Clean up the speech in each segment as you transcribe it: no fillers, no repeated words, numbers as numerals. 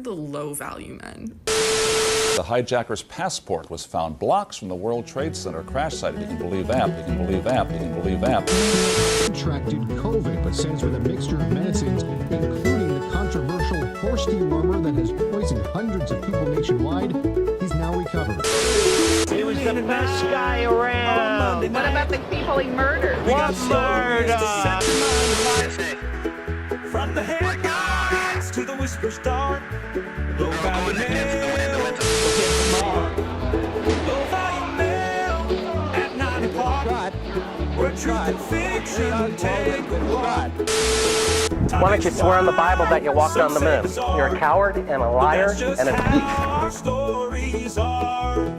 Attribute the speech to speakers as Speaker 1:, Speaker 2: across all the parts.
Speaker 1: the low-value men.
Speaker 2: The hijacker's passport was found blocks from the World Trade Center crash site. You can believe that. You can believe that. You can believe that.
Speaker 3: Contracted COVID, but says with a mixture of medicines, including the controversial horse dewormer that has poisoned hundreds of people nationwide, he's now recovered.
Speaker 4: He was the best guy around.
Speaker 5: What about the people he murdered?
Speaker 4: What murder?
Speaker 6: From the headlines to the whisper start. Low value mail, low value mail at 9 o'clock. Where truth and fiction take a walk.
Speaker 7: Why don't you swear on the Bible that you walked on the moon? You're a coward and a liar and a thief.
Speaker 6: Our stories are.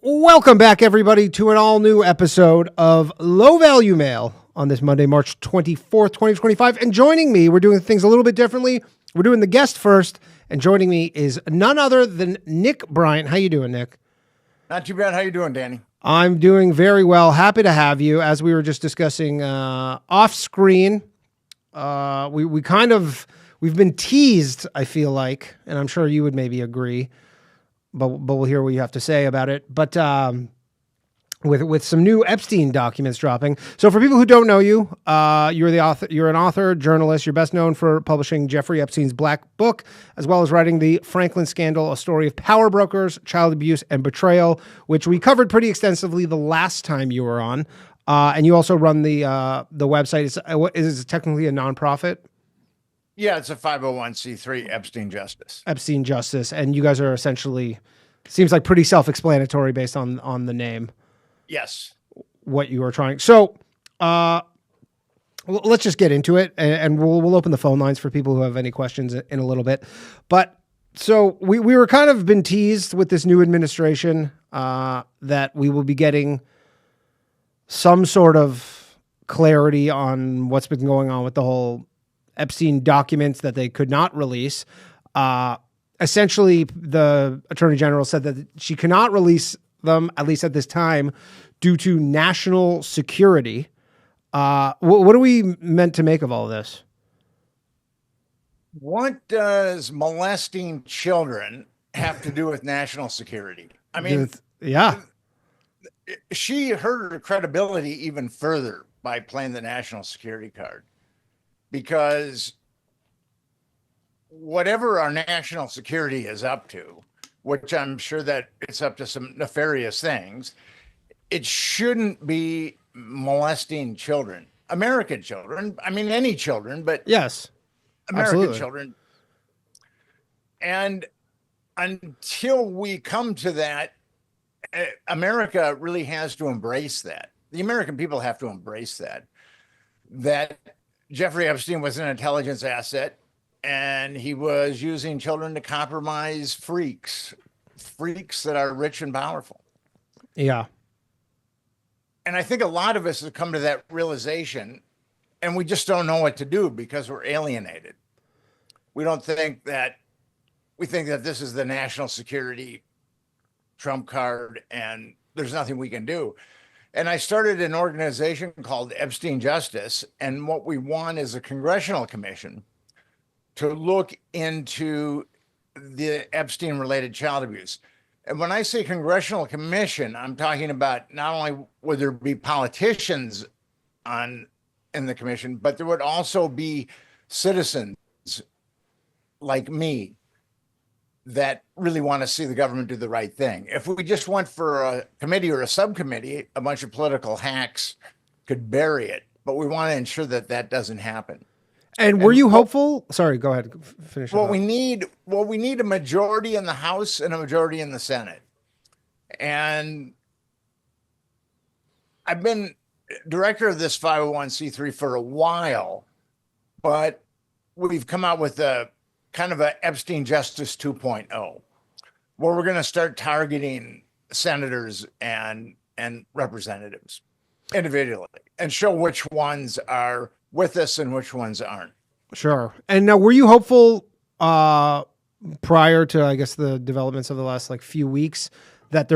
Speaker 8: Welcome back, everybody, to an all-new episode of Low Value Mail on this Monday, March 24th, 2025. And joining me, we're doing things a little bit differently. We're doing the guest first, and joining me is none other than Nick Bryant. How you doing, Nick?
Speaker 9: Not too bad. How you doing, Danny?
Speaker 8: I'm doing very well. Happy to have you. As we were just discussing off screen, we've been teased, I feel like, and I'm sure you would maybe agree, but we'll hear what you have to say about it. But with some new Epstein documents dropping. So for people who don't know you, you're the author. You're an author, journalist. You're best known for publishing Jeffrey Epstein's Black Book, as well as writing the Franklin Scandal: A Story of Power Brokers, Child Abuse, and Betrayal, which we covered pretty extensively the last time you were on. And you also run the website. Is it technically a nonprofit?
Speaker 9: Yeah, it's a 501c3, Epstein Justice.
Speaker 8: Epstein Justice, and you guys are essentially, seems like pretty self-explanatory based on the name.
Speaker 9: Yes.
Speaker 8: What you are trying. So let's just get into it, and we'll open the phone lines for people who have any questions in a little bit. But so we were kind of been teased with this new administration that we will be getting some sort of clarity on what's been going on with the whole Epstein documents that they could not release. Essentially, the Attorney General said that she cannot release them, at least at this time, due to national security. What are we meant to make of all of this?
Speaker 9: What does molesting children have to do with national security? I mean,
Speaker 8: yeah,
Speaker 9: she hurt her credibility even further by playing the national security card, because whatever our national security is up to, which I'm sure that it's up to some nefarious things, it shouldn't be molesting children, American children. I mean, any children, but
Speaker 8: yes,
Speaker 9: American
Speaker 8: absolutely.
Speaker 9: children. And until we come to that, America really has to embrace that. The American people have to embrace that Jeffrey Epstein was an intelligence asset, and he was using children to compromise freaks that are rich and powerful.
Speaker 8: Yeah.
Speaker 9: And I think a lot of us have come to that realization, and we just don't know what to do because we're alienated. We think that this is the national security trump card and there's nothing we can do. And I started an organization called Epstein Justice. And what we want is a congressional commission to look into the Epstein related child abuse. And when I say congressional commission, I'm talking about not only would there be politicians in the commission, but there would also be citizens like me that really want to see the government do the right thing. If we just went for a committee or a subcommittee, a bunch of political hacks could bury it. But we want to ensure that that doesn't happen.
Speaker 8: And were you hopeful? Sorry, go ahead. Finish.
Speaker 9: We need a majority in the House and a majority in the Senate. And I've been director of this 501c3 for a while, but we've come out with a kind of a Epstein Justice 2.0, where we're going to start targeting senators and representatives individually and show which ones are with us and which ones aren't.
Speaker 8: Sure. And now, were you hopeful prior to, I guess, the developments of the last few weeks that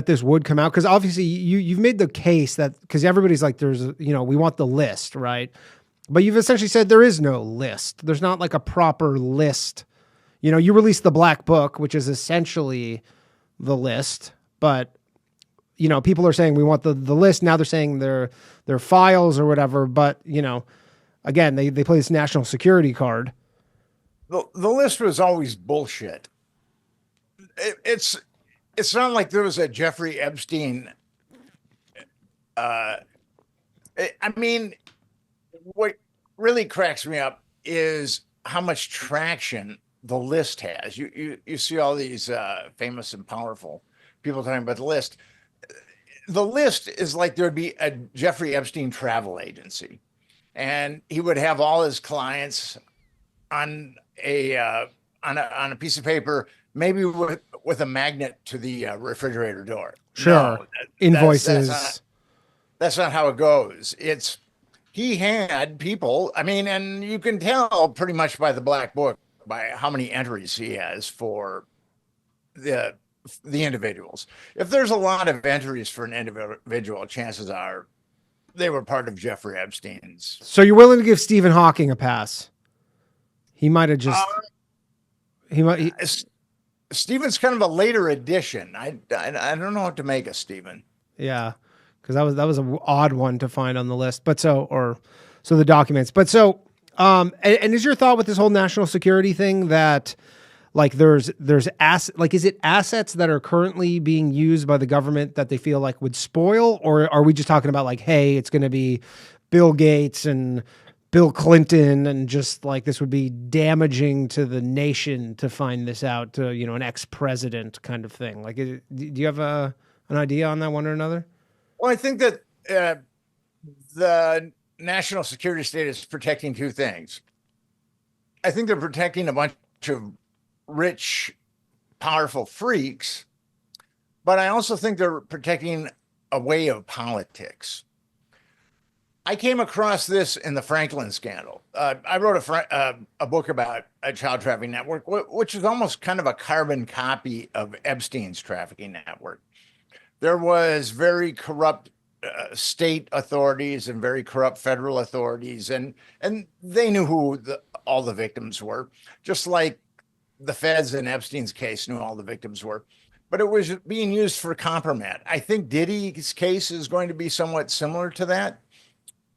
Speaker 8: this would come out? Because obviously you've made the case that, because everybody's like, we want the list, right? But you've essentially said there is no list. There's not like a proper list. You know, you released the Black Book, which is essentially the list, but you know, people are saying we want the list. Now they're saying their files or whatever. But, you know, again, they play this national security card.
Speaker 9: The list was always bullshit. It's not like there was a Jeffrey Epstein. I mean, what really cracks me up is how much traction the list has. You see all these famous and powerful people talking about the list. The list is like there'd be a Jeffrey Epstein travel agency, and he would have all his clients on a piece of paper, maybe with a magnet to the refrigerator door.
Speaker 8: Sure,
Speaker 9: No,
Speaker 8: invoices.
Speaker 9: That's not how it goes. He had people. I mean, and you can tell pretty much by the Black Book by how many entries he has for the individuals. If there's a lot of entries for an individual, chances are they were part of Jeffrey Epstein's.
Speaker 8: So you're willing to give Stephen Hawking a pass? He might have just.
Speaker 9: Stephen's kind of a later addition. I don't know what to make of Stephen.
Speaker 8: Yeah, because that was an odd one to find on the list. But so the documents. But so and is your thought with this whole national security thing that like is it assets that are currently being used by the government that they feel like would spoil, or are we just talking about like, hey, it's going to be Bill Gates and Bill Clinton, and just like this would be damaging to the nation to find this out, to, you know, an ex-president kind of thing? Like, do you have an idea on that one or another?
Speaker 9: Well, I think that the national security state is protecting two things. I think they're protecting a bunch of rich, powerful freaks, but I also think they're protecting a way of politics. I came across this in the Franklin scandal. I wrote a book about a child trafficking network, which is almost kind of a carbon copy of Epstein's trafficking network. There was very corrupt state authorities and very corrupt federal authorities, and they knew who all the victims were, just like the feds in Epstein's case knew all the victims were. But it was being used for compromise. I think Diddy's case is going to be somewhat similar to that.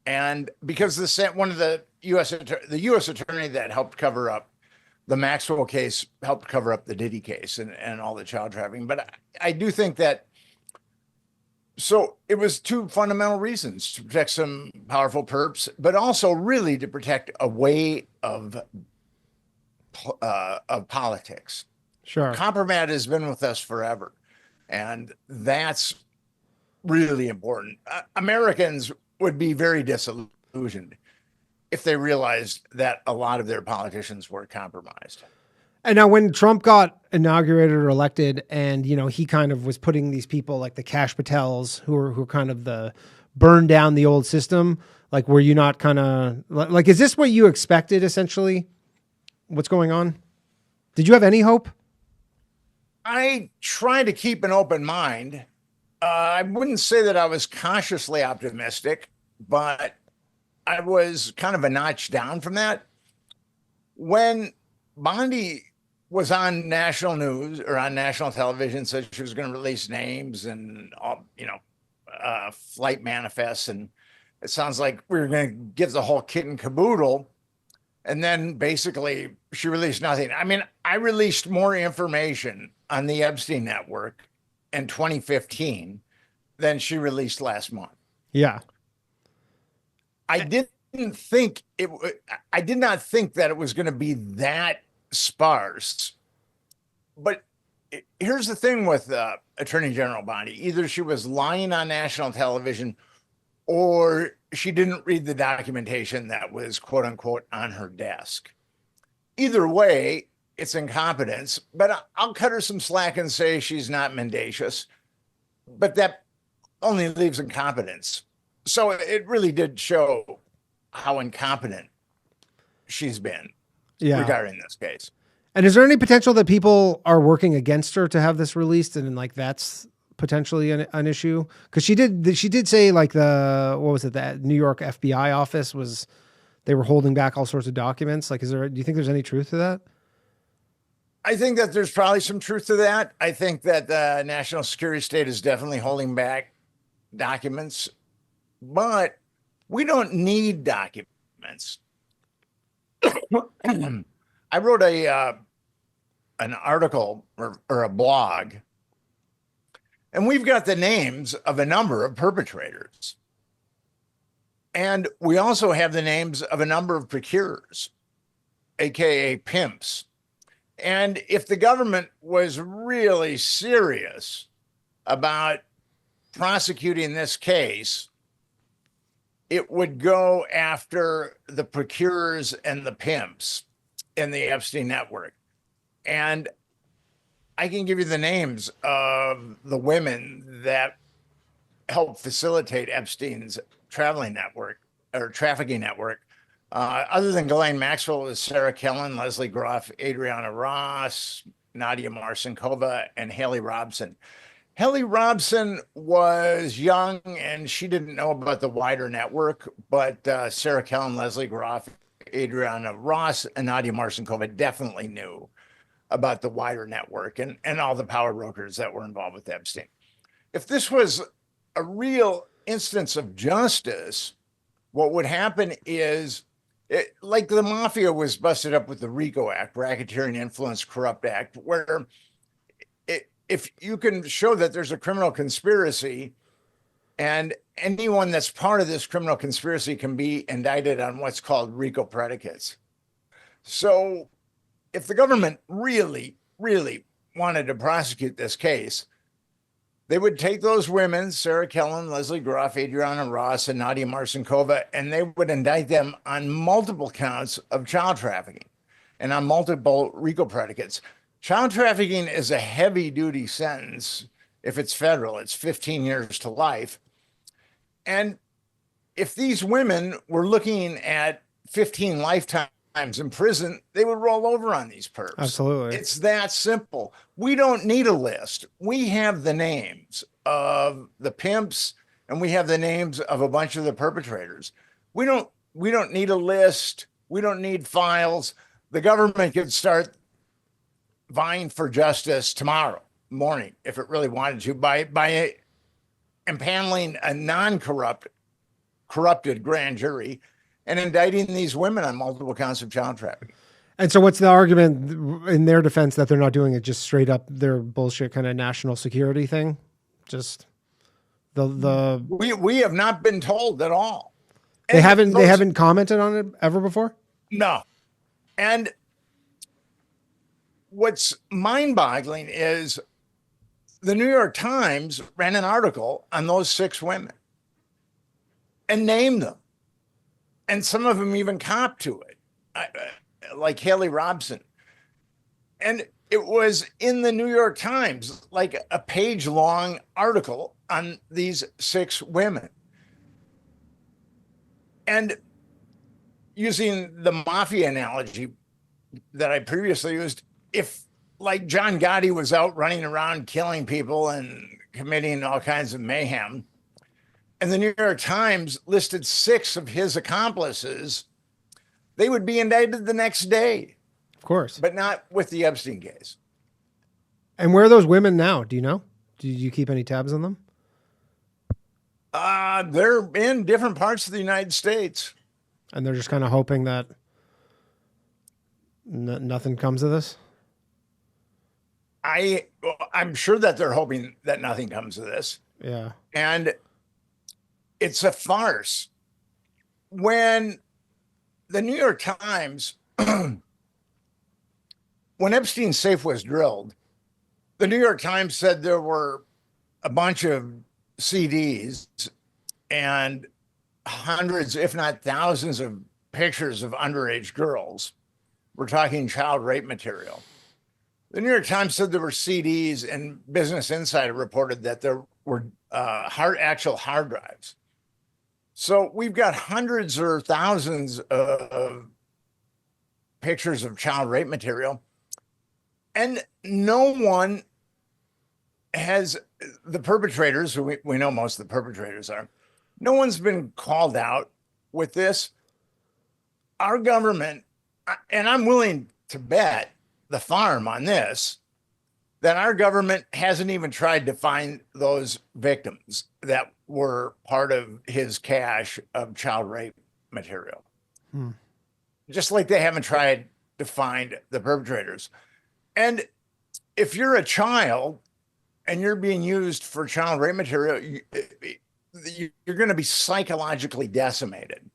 Speaker 9: And because one of the U.S. attorney that helped cover up the Maxwell case helped cover up the Diddy case and all the child trafficking. But I do think that, so it was two fundamental reasons: to protect some powerful perps, but also really to protect a way of politics.
Speaker 8: Sure.
Speaker 9: Compromat has been with us forever, and that's really important. Americans would be very disillusioned if they realized that a lot of their politicians were compromised.
Speaker 8: And now when Trump got inaugurated or elected, and, you know, he kind of was putting these people like the Kash Patels who are kind of the burn down the old system, like, were you not kind of like, is this what you expected essentially? What's going on? Did you have any hope?
Speaker 9: I try to keep an open mind. I wouldn't say that I was cautiously optimistic, but I was kind of a notch down from that. When Bondi was on national news or on national television, said she was going to release names and, flight manifests, and it sounds like we were going to give the whole kit and caboodle. And then basically she released nothing. I mean, I released more information on the Epstein network in 2015 than she released last month.
Speaker 8: Yeah.
Speaker 9: I did not think that it was going to be that sparse. But here's the thing with Attorney General Bondi. Either she was lying on national television, or she didn't read the documentation that was, quote unquote, on her desk. Either way, it's incompetence, but I'll cut her some slack and say she's not mendacious, but that only leaves incompetence. So it really did show how incompetent she's been regarding this case.
Speaker 8: And is there any potential that people are working against her to have this released, and like that's potentially an issue? Because she did say like the New York FBI office was they were holding back all sorts of documents? Like, do you think there's any truth to that?
Speaker 9: I think that there's probably some truth to that. I think that the national security state is definitely holding back documents, but we don't need documents. I wrote an article or a blog, and we've got the names of a number of perpetrators. And we also have the names of a number of procurers, AKA pimps. And if the government was really serious about prosecuting this case, it would go after the procurers and the pimps in the Epstein network. And I can give you the names of the women that helped facilitate Epstein's traveling network or trafficking network. Other than Ghislaine Maxwell, it was Sarah Kellen, Leslie Groff, Adriana Ross, Nadia Marcinkova, and Haley Robson. Haley Robson was young and she didn't know about the wider network, but Sarah Kellen, Leslie Groff, Adriana Ross, and Nadia Marcinkova definitely knew about the wider network and all the power brokers that were involved with Epstein. If this was a real instance of justice, what would happen is, like the mafia was busted up with the RICO Act, Racketeering Influence Corrupt Act, where if you can show that there's a criminal conspiracy and anyone that's part of this criminal conspiracy can be indicted on what's called RICO predicates. So if the government really, really wanted to prosecute this case, they would take those women, Sarah Kellen, Leslie Groff, Adriana Ross, and Nadia Marcinkova, and they would indict them on multiple counts of child trafficking and on multiple RICO predicates. Child trafficking is a heavy-duty sentence. If it's federal, it's 15 years to life. And if these women were looking at 15 lifetimes in prison, they would roll over on these perps.
Speaker 8: Absolutely.
Speaker 9: It's that simple. We don't need a list. We have the names of the pimps and we have the names of a bunch of the perpetrators. We don't need a list. We don't need files. The government could start vying for justice tomorrow morning if it really wanted to by impaneling a corrupted grand jury and indicting these women on multiple counts of child trafficking.
Speaker 8: And so what's the argument in their defense that they're not doing it just straight up their bullshit kind of national security thing? Just
Speaker 9: we have not been told at all.
Speaker 8: They haven't commented on it ever before?
Speaker 9: No. And what's mind-boggling is the New York Times ran an article on those 6 women and named them. And some of them even copped to it, like Haley Robson. And it was in the New York Times, like a page-long article on these 6 women. And using the mafia analogy that I previously used, if like John Gotti was out running around killing people and committing all kinds of mayhem, and the New York Times listed 6 of his accomplices, they would be indicted the next day.
Speaker 8: Of course.
Speaker 9: But not with the Epstein case.
Speaker 8: And where are those women now? Do you know? Do you keep any tabs on them?
Speaker 9: They're in different parts of the United States.
Speaker 8: And they're just kind of hoping that nothing comes of this?
Speaker 9: I'm sure that they're hoping that nothing comes of this.
Speaker 8: Yeah.
Speaker 9: And it's a farce. When the New York Times, when Epstein's safe was drilled, the New York Times said there were a bunch of CDs and hundreds, if not thousands, of pictures of underage girls. We're talking child rape material. The New York Times said there were CDs, and Business Insider reported that there were actual hard drives. So we've got hundreds or thousands of pictures of child rape material, and no one has, the perpetrators, who we know most of the perpetrators are, no one's been called out with this. our government, and I'm willing to bet the farm on this, that our government hasn't even tried to find those victims that were part of his cache of child rape material. Just like they haven't tried to find the perpetrators. And if you're a child and you're being used for child rape material, you're going to be psychologically decimated.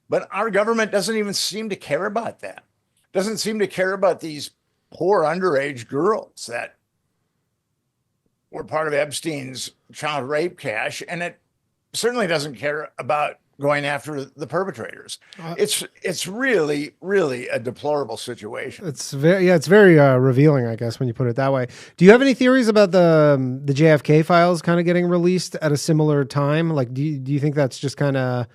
Speaker 9: But our government doesn't even seem to care about that. Doesn't seem to care about these poor underage girls that were part of Epstein's child rape cache. And it certainly doesn't care about going after the perpetrators. It's really, really a deplorable situation.
Speaker 8: It's very revealing, I guess, when you put it that way. Do you have any theories about the JFK files kind of getting released at a similar time? Like, do you think that's just kind of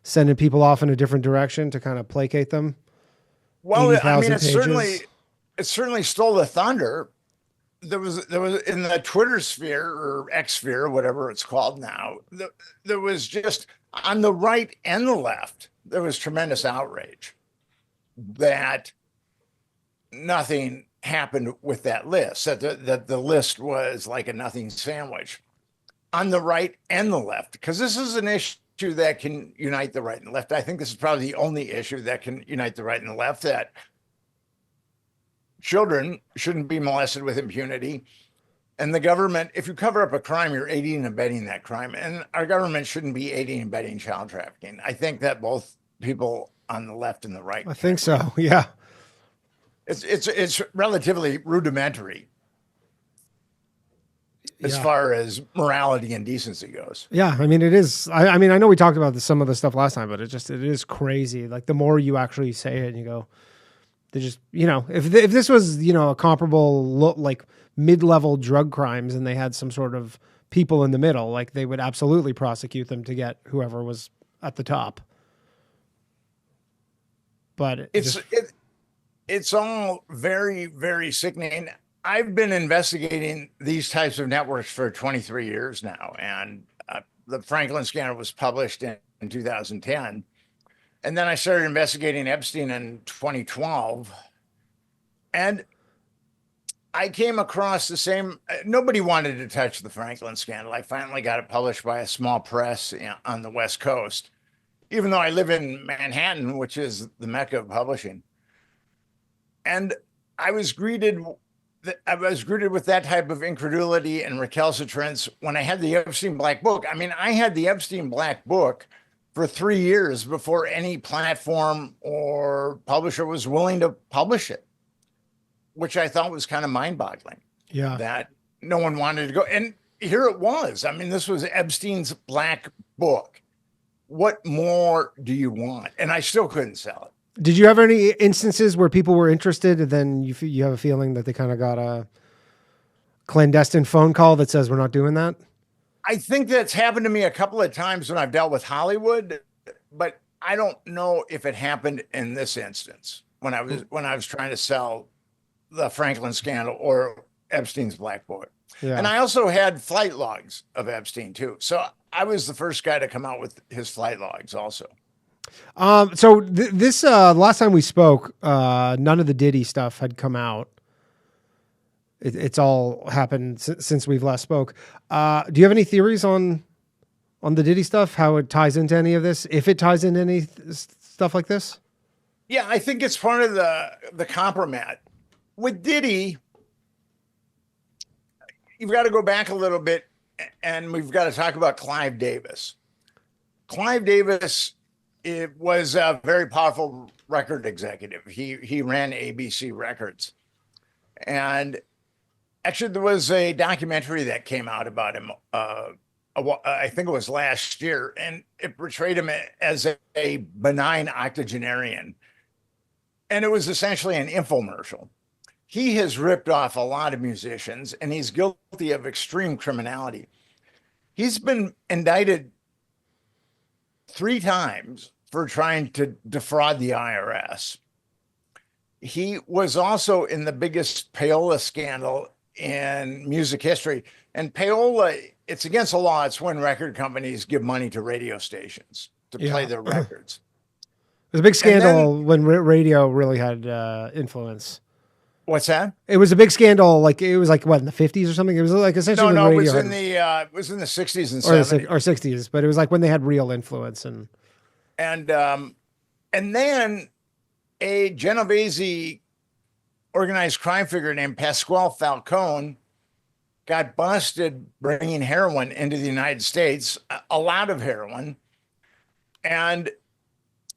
Speaker 8: sending people off in a different direction to kind of placate them?
Speaker 9: Well, I mean, it certainly stole the thunder. There was in the Twitter sphere or X sphere, whatever it's called now, there was just on the right and the left, there was tremendous outrage that nothing happened with that list, that the list was like a nothing sandwich on the right and the left, because this is an issue that can unite the right and the left. I think this is probably the only issue that can unite the right and the left, that children shouldn't be molested with impunity. And the government, if you cover up a crime, you're aiding and abetting that crime. And our government shouldn't be aiding and abetting child trafficking. I think that both people on the left and the right.
Speaker 8: I think so. Yeah.
Speaker 9: It's relatively rudimentary as far as morality and decency goes.
Speaker 8: Yeah. I mean, it is. I mean, I know we talked about some of the stuff last time, but it is crazy. Like the more you actually say it and you go, they just, if this was, a comparable like mid-level drug crimes and they had some sort of people in the middle, like they would absolutely prosecute them to get whoever was at the top. But
Speaker 9: it's all very, very sickening. I've been investigating these types of networks for 23 years now. And the Franklin scandal was published in 2010. And then I started investigating Epstein in 2012. And I came across the same, nobody wanted to touch the Franklin scandal. I finally got it published by a small press on the West Coast, even though I live in Manhattan, which is the mecca of publishing. And I was greeted with that type of incredulity and recalcitrance when I had the Epstein Black Book. I mean, I had the Epstein Black Book for 3 years before any platform or publisher was willing to publish it, which I thought was kind of mind-boggling.
Speaker 8: Yeah.
Speaker 9: That no one wanted to go. And here it was. I mean, this was Epstein's Black Book. What more do you want? And I still couldn't sell it.
Speaker 8: Did you have any instances where people were interested and then you have a feeling that they kind of got a clandestine phone call that says we're not doing that?
Speaker 9: I think that's happened to me a couple of times when I've dealt with Hollywood, but I don't know if it happened in this instance when I was trying to sell the Franklin scandal or Epstein's Black Book. Yeah. And I also had flight logs of Epstein too. So I was the first guy to come out with his flight logs also.
Speaker 8: So this last time we spoke, none of the Diddy stuff had come out. It's all happened since we've last spoke. Do you have any theories on the Diddy stuff, how it ties into any of this, if it ties into any stuff like this?
Speaker 9: Yeah, I think it's part of the compromise. With Diddy, you've got to go back a little bit and we've got to talk about Clive Davis. Clive Davis was a very powerful record executive. He ran ABC Records. And actually, there was a documentary that came out about him, I think it was last year, and it portrayed him as a benign octogenarian. And it was essentially an infomercial. He has ripped off a lot of musicians, and he's guilty of extreme criminality. He's been indicted 3 times for trying to defraud the IRS. He was also in the biggest payola scandal in music history. And payola, it's against the law. It's when record companies give money to radio stations to play their records.
Speaker 8: was a big scandal when radio really had influence.
Speaker 9: What's that?
Speaker 8: It was a big scandal. Like it was like what, in the 50s or something. It was like essentially when radio
Speaker 9: it was in the 60s and 70s
Speaker 8: or 60s, but it was like when they had real influence
Speaker 9: and then a Genovese organized crime figure named Pasquale Falcone got busted bringing heroin into the United States, a lot of heroin, and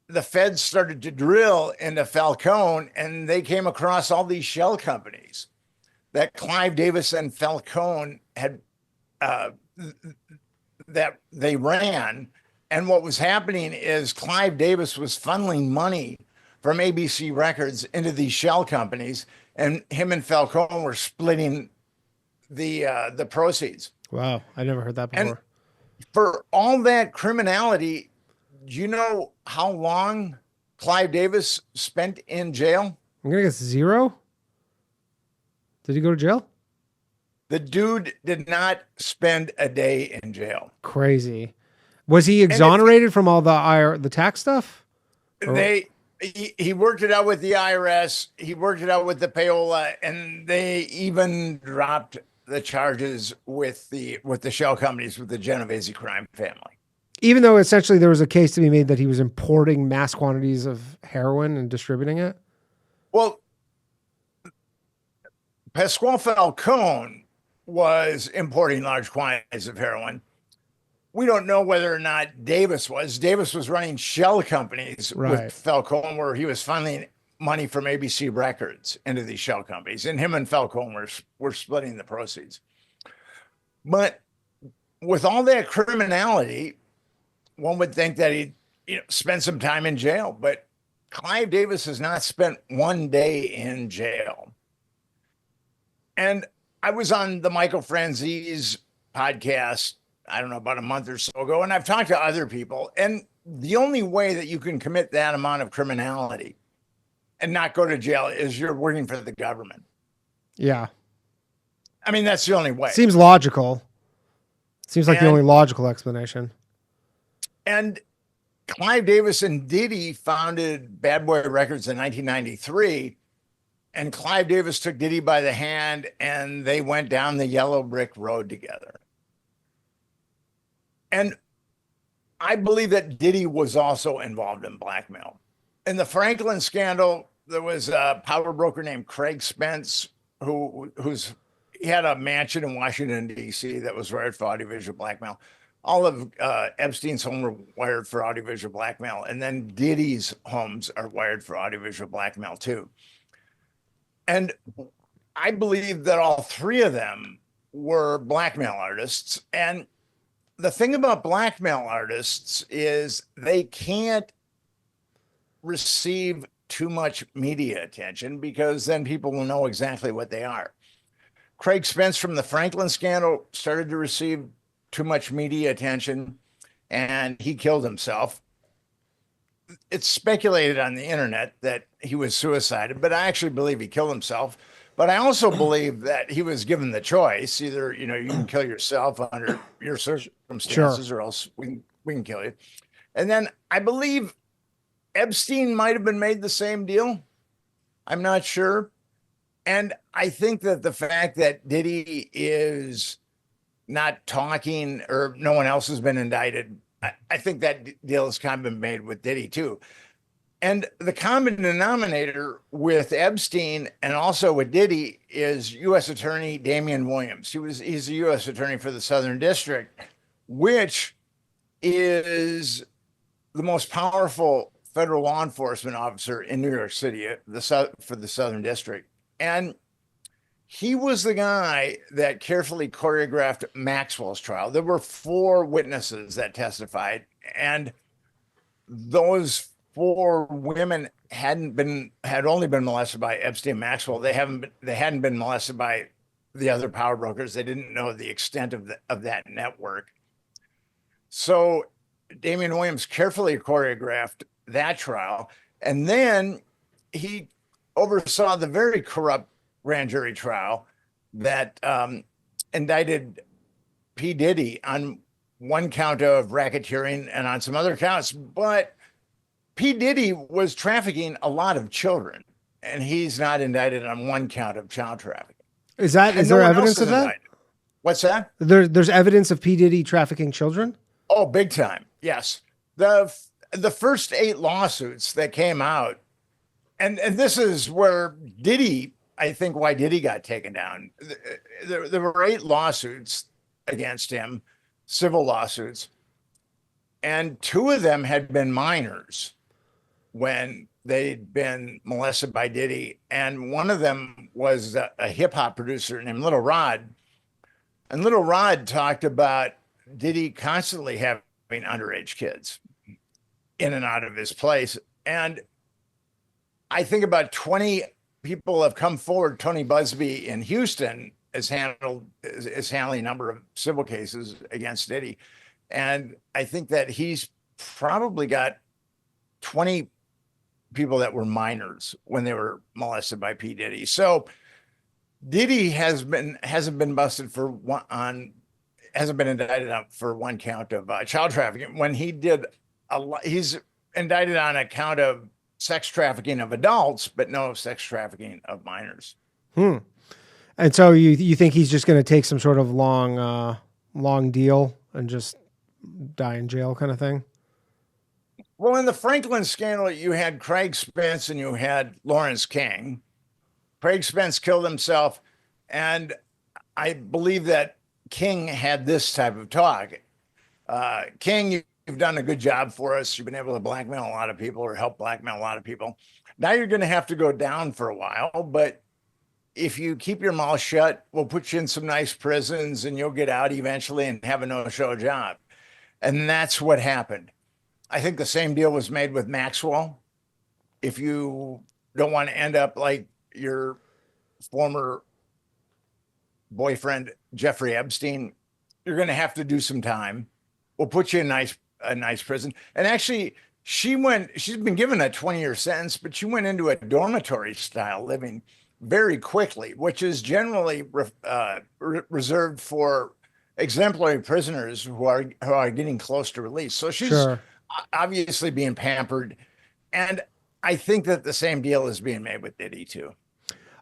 Speaker 9: the feds started to drill into Falcone, and they came across all these shell companies that Clive Davis and Falcone had that they ran. And what was happening is Clive Davis was funneling money from ABC Records into these shell companies, and him and Falcone were splitting the proceeds.
Speaker 8: Wow, I never heard that before.
Speaker 9: And for all that criminality, do you know how long Clive Davis spent in jail?
Speaker 8: I'm gonna guess 0. Did he go to jail?
Speaker 9: The dude did not spend a day in jail.
Speaker 8: Crazy. Was he exonerated from all the tax stuff?
Speaker 9: He worked it out with the IRS. He worked it out with the payola, and they even dropped the charges with the shell companies, with the Genovese crime family.
Speaker 8: Even though essentially there was a case to be made that he was importing mass quantities of heroin and distributing it.
Speaker 9: Well, Pasquale Falcone was importing large quantities of heroin. We don't know whether or not Davis was. Davis was running shell companies with Falcone, where he was funneling money from ABC Records into these shell companies, and him and Falcone were splitting the proceeds. But with all that criminality, one would think that he'd spend some time in jail. But Clive Davis has not spent one day in jail. And I was on the Michael Franzese podcast, I don't know, about a month or so ago, and I've talked to other people, and the only way that you can commit that amount of criminality and not go to jail is you're working for the government.
Speaker 8: Yeah.
Speaker 9: I mean, that's the only way.
Speaker 8: Seems logical. Seems like the only logical explanation.
Speaker 9: And Clive Davis and Diddy founded Bad Boy Records in 1993, and Clive Davis took Diddy by the hand, and they went down the yellow brick road together. And I believe that Diddy was also involved in blackmail. In the Franklin scandal, there was a power broker named Craig Spence he had a mansion in Washington, D.C. that was wired for audiovisual blackmail. All of Epstein's homes were wired for audiovisual blackmail, and then Diddy's homes are wired for audiovisual blackmail too. And I believe that all three of them were blackmail artists. And the thing about blackmail artists is they can't receive too much media attention, because then people will know exactly what they are. Craig Spence from the Franklin scandal started to receive too much media attention, and he killed himself. It's speculated on the internet that he was suicided, but I actually believe he killed himself. But I also believe that he was given the choice: either you can kill yourself under your circumstances, or else we can kill you. And then I believe Epstein might have been made the same deal. I'm not sure. And I think that the fact that Diddy is not talking, or no one else has been indicted, I think that deal has kind of been made with Diddy too. And the common denominator with Epstein and also with Diddy is U.S. Attorney Damian Williams. He's a U.S. Attorney for the Southern District, which is the most powerful federal law enforcement officer in New York City for the Southern District. And he was the guy that carefully choreographed Maxwell's trial. There were 4 witnesses that testified, and those 4 women had only been molested by Epstein and Maxwell. They hadn't been molested by the other power brokers. They didn't know the extent of that network. So Damian Williams carefully choreographed that trial, and then he oversaw the very corrupt grand jury trial that indicted P. Diddy on one count of racketeering and on some other counts. But P. Diddy was trafficking a lot of children, and he's not indicted on one count of child trafficking.
Speaker 8: Is there evidence of that?
Speaker 9: Indicted. What's that?
Speaker 8: There's evidence of P. Diddy trafficking children?
Speaker 9: Oh, big time. Yes. The first 8 lawsuits that came out, and this is where Diddy, I think why Diddy got taken down. There were 8 lawsuits against him, civil lawsuits, and 2 of them had been minors when they'd been molested by Diddy. And one of them was a hip hop producer named Little Rod. And Little Rod talked about Diddy constantly having underage kids in and out of his place. And I think about 20 people have come forward. Tony Busby in Houston is handling a number of civil cases against Diddy. And I think that he's probably got 20 people that were minors when they were molested by P. Diddy. So Diddy hasn't been busted for hasn't been indicted for one count of child trafficking. When he did he's indicted on a count of sex trafficking of adults, but no sex trafficking of minors.
Speaker 8: And so you think he's just going to take some sort of long deal and just die in jail kind of thing?
Speaker 9: Well, in the Franklin scandal, you had Craig Spence and you had Lawrence King. Craig Spence killed himself, and I believe that King had this type of talk. King, you've done a good job for us. You've been able to blackmail a lot of people or help blackmail a lot of people. Now you're going to have to go down for a while, but if you keep your mouth shut, we'll put you in some nice prisons and you'll get out eventually and have a no-show job. And that's what happened. I think the same deal was made with Maxwell. If you don't want to end up like your former boyfriend, Jeffrey Epstein, you're going to have to do some time. We'll put you in a nice prison. And actually, she's been given a 20-year sentence, but she went into a dormitory style living very quickly, which is generally reserved for exemplary prisoners who are getting close to release. So she's obviously being pampered. And I think that the same deal is being made with Diddy too.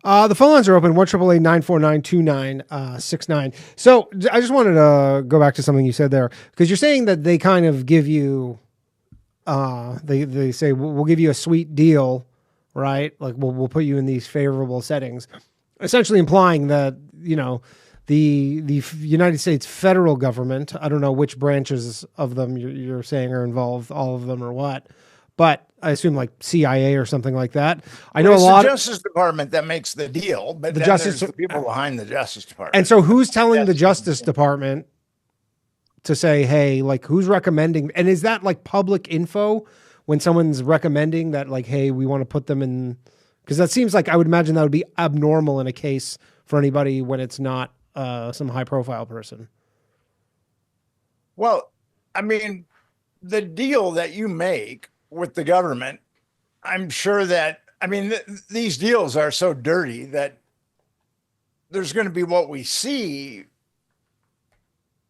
Speaker 8: The phone lines are open, 1-888-949-2969. So I just wanted to go back to something you said there, because you're saying that they kind of give you, they say, we'll give you a sweet deal, right? Like we'll put you in these favorable settings, essentially implying that, the United States federal government, I don't know which branches of them you're saying are involved, all of them or what, but I assume like CIA or something like that. I know
Speaker 9: it's
Speaker 8: a lot
Speaker 9: the Justice Department that makes the deal, but the people behind the Justice Department.
Speaker 8: And so who's telling the Justice Department to say, hey, like who's recommending? And is that like public info when someone's recommending that, like, hey, we want to put them in? Because that seems like, I would imagine that would be abnormal in a case for anybody when it's not some high profile person.
Speaker 9: Well, I mean, the deal that you make with the government, I'm sure that, these deals are so dirty that there's going to be what we see,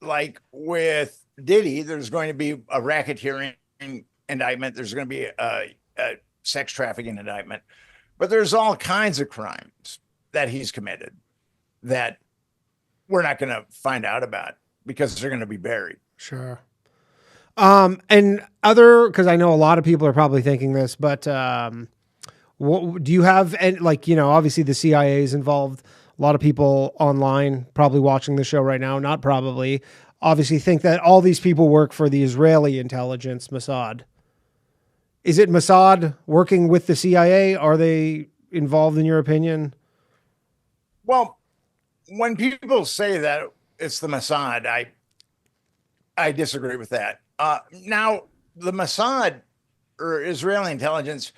Speaker 9: like with Diddy, there's going to be a racketeering indictment. There's going to be a sex trafficking indictment, but there's all kinds of crimes that he's committed that we're not going to find out about because they're going to be buried.
Speaker 8: Sure. And because I know a lot of people are probably thinking this, but what do you have? And obviously the CIA is involved. A lot of people online probably watching the show right now, not probably, obviously think that all these people work for the Israeli intelligence, Mossad. Is it Mossad working with the CIA? Are they involved in your opinion?
Speaker 9: Well, when people say that it's the Mossad, I disagree with that. Now, the Mossad or Israeli intelligence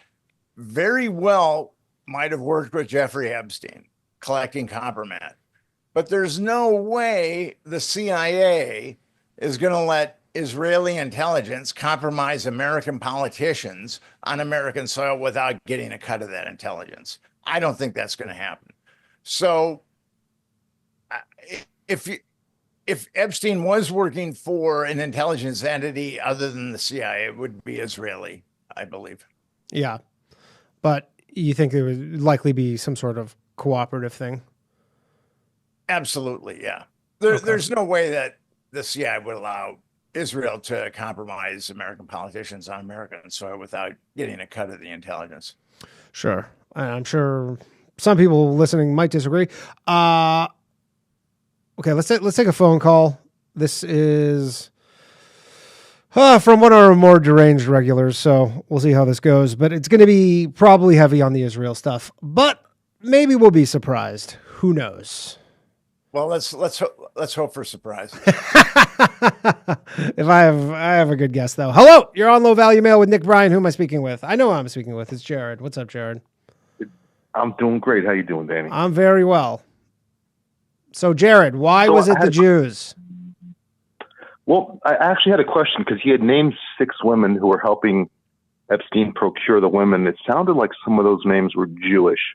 Speaker 9: very well might have worked with Jeffrey Epstein collecting compromise, but there's no way the CIA is going to let Israeli intelligence compromise American politicians on American soil without getting a cut of that intelligence. I don't think that's going to happen. So if Epstein was working for an intelligence entity other than the CIA, it would be Israeli I believe.
Speaker 8: Yeah. But you think there would likely be some sort of cooperative thing?
Speaker 9: Absolutely, yeah. There's no way that the CIA would allow Israel to compromise American politicians on American soil without getting a cut of the intelligence.
Speaker 8: Sure. I'm sure some people listening might disagree. Okay, let's take a phone call. This is from one of our more deranged regulars, so we'll see how this goes. But it's going to be probably heavy on the Israel stuff, but maybe we'll be surprised. Who knows?
Speaker 9: Well, let's hope for surprise.
Speaker 8: If I have a good guess though. Hello, you're on Low Value Mail with Nick Bryant. Who am I speaking with? I know who I'm speaking with. It's Jared. What's up, Jared?
Speaker 1: I'm doing great. How you doing, Danny?
Speaker 8: I'm very well. So, Jared, why was it the Jews?
Speaker 1: Well, I actually had a question because he had named 6 women who were helping Epstein procure the women. It sounded like some of those names were Jewish.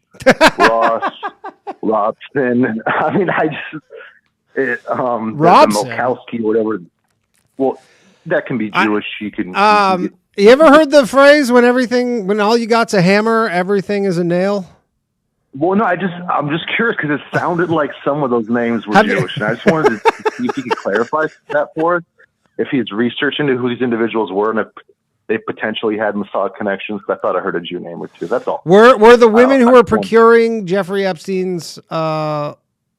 Speaker 1: Ross, Robson. I mean,
Speaker 8: Robson?
Speaker 1: Mokowski, whatever. Well, that can be Jewish. You can.
Speaker 8: You ever heard the phrase when all you got's a hammer, everything is a nail?
Speaker 1: Well, no, I'm just curious because it sounded like some of those names were Jewish, and I just wanted to see if he could clarify that for us. If he's researched into who these individuals were and if they potentially had Mossad connections, I thought I heard a Jew name or two. That's all.
Speaker 8: Were the women who were procuring Jeffrey Epstein's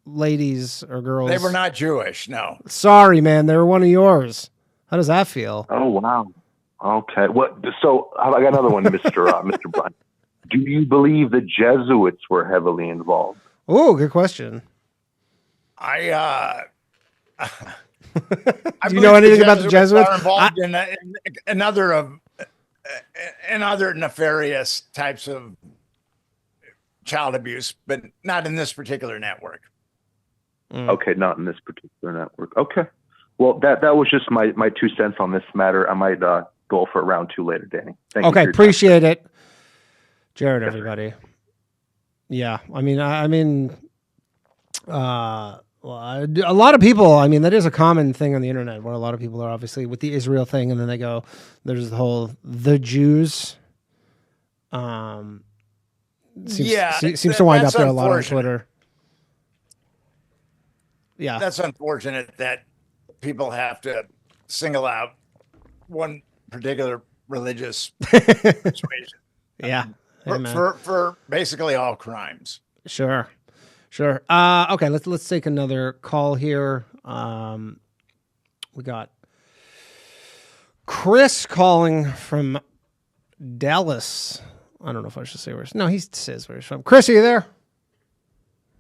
Speaker 8: ladies or girls?
Speaker 9: They were not Jewish, no.
Speaker 8: Sorry, man, they were one of yours. How does that feel?
Speaker 1: Oh, wow. Okay. So I got another one, Mr. Bryant. Do you believe the Jesuits were heavily involved?
Speaker 8: Oh, good question.
Speaker 9: Do
Speaker 8: you know anything about the Jesuits?
Speaker 9: Are involved in other nefarious types of child abuse, but not in this particular network.
Speaker 1: Okay, not in this particular network. Okay. Well, that was just my 2 cents on this matter. I might go for round 2 later, Danny. Thank you.
Speaker 8: Okay, appreciate it. Jared, everybody. Yeah, a lot of people, that is a common thing on the internet where a lot of people are obviously with the Israel thing and then they go, there's the Jews. Seems to wind up there a lot on Twitter. Yeah.
Speaker 9: That's unfortunate that people have to single out one particular religious persuasion.
Speaker 8: Yeah.
Speaker 9: For basically all crimes.
Speaker 8: Sure. Okay, let's take another call here. We got Chris calling from Dallas. I don't know if I should say where. No, he says where he's from. Chris, are you there?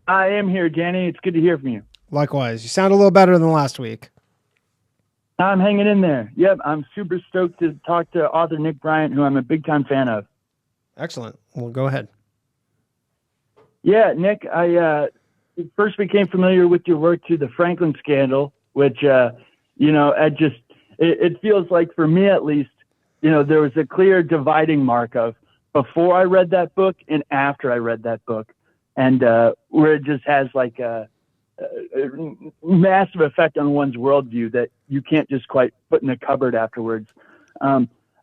Speaker 5: I am here, Danny. It's good to hear from you.
Speaker 8: Likewise. You sound a little better than last week.
Speaker 5: I'm hanging in there. Yep, I'm super stoked to talk to author Nick Bryant, who I'm a big-time fan of.
Speaker 8: Excellent. Well, go ahead.
Speaker 5: Yeah, Nick, I first became familiar with your work through the Franklin scandal, which, it feels like, for me at least, there was a clear dividing mark of before I read that book and after I read that book, and where it just has like a massive effect on one's worldview that you can't just quite put in a cupboard afterwards.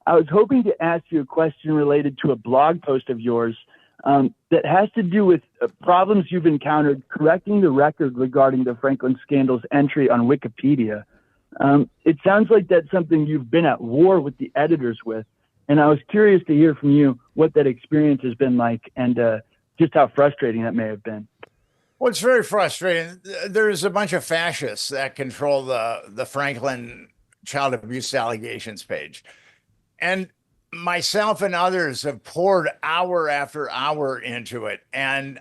Speaker 5: I was hoping to ask you a question related to a blog post of yours that has to do with problems you've encountered correcting the record regarding the Franklin scandal's entry on Wikipedia. It sounds like that's something you've been at war with the editors with, and I was curious to hear from you what that experience has been like and just how frustrating that may have been.
Speaker 9: Well, it's very frustrating. There's a bunch of fascists that control the Franklin child abuse allegations page. And myself and others have poured hour after hour into it. And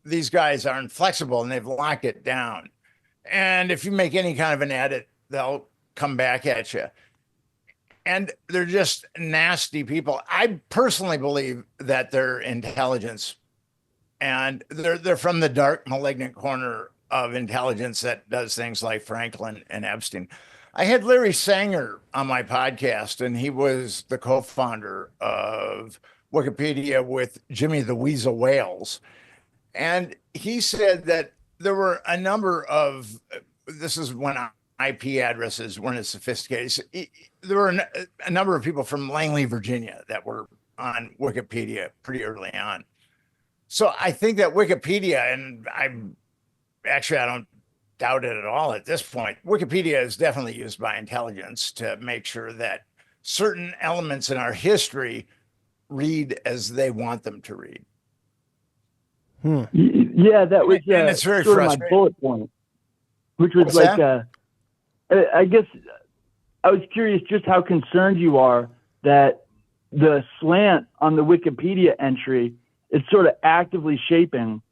Speaker 9: these guys aren't flexible and they've locked it down. And if you make any kind of an edit, they'll come back at you. And they're just nasty people. I personally believe that they're intelligence. And they're from the dark, malignant corner of intelligence that does things like Franklin and Epstein. I had Larry Sanger on my podcast, and he was the co-founder of Wikipedia with Jimmy the Weasel Wales. And he said that there were a number of, this is when IP addresses weren't as sophisticated. So there were a number of people from Langley, Virginia that were on Wikipedia pretty early on. So I think that Wikipedia, and I don't doubt it at all at this point, Wikipedia is definitely used by intelligence to make sure that certain elements in our history read as they want them to read.
Speaker 5: Yeah, that was
Speaker 9: and it's very
Speaker 5: sort of my bullet point, which was I guess I was curious just how concerned you are that the slant on the Wikipedia entry is sort of actively shaping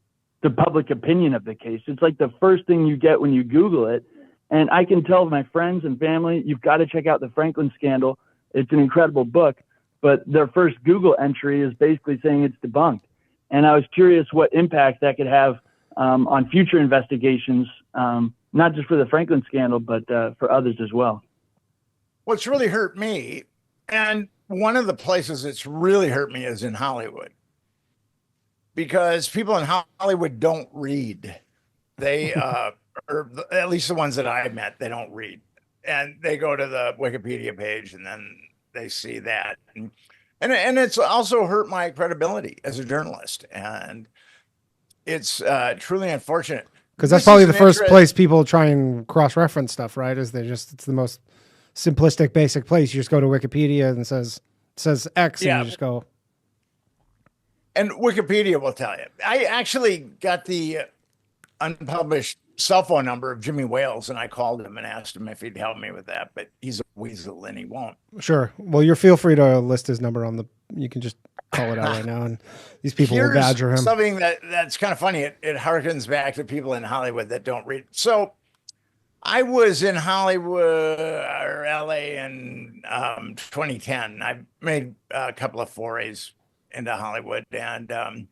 Speaker 5: the public opinion of the case. It's like the first thing you get when you Google it. And I can tell my friends and family, you've got to check out the Franklin Scandal. It's an incredible book, but their first Google entry is basically saying it's debunked. And I was curious what impact that could have on future investigations, not just for the Franklin Scandal, but for others as well.
Speaker 9: What's really hurt me, and one of the places it's really hurt me is in Hollywood, because people in Hollywood don't read. They, or at least the ones that I met, they don't read. And they go to the Wikipedia page and then they see that. And it's also hurt my credibility as a journalist. And it's truly unfortunate.
Speaker 8: Because that's probably the first place people try and cross-reference stuff, right? It's the most simplistic, basic place. You just go to Wikipedia and it says X, and you just go.
Speaker 9: And Wikipedia will tell you. I actually got the unpublished cell phone number of Jimmy Wales, and I called him and asked him if he'd help me with that, but he's a weasel and he won't.
Speaker 8: Sure. Well, you're feel free to list his number on you can just call it out right now, and these people will badger him.
Speaker 9: Something that's kind of funny. It harkens back to people in Hollywood that don't read. So I was in Hollywood or LA in 2010. I made a couple of forays into Hollywood, and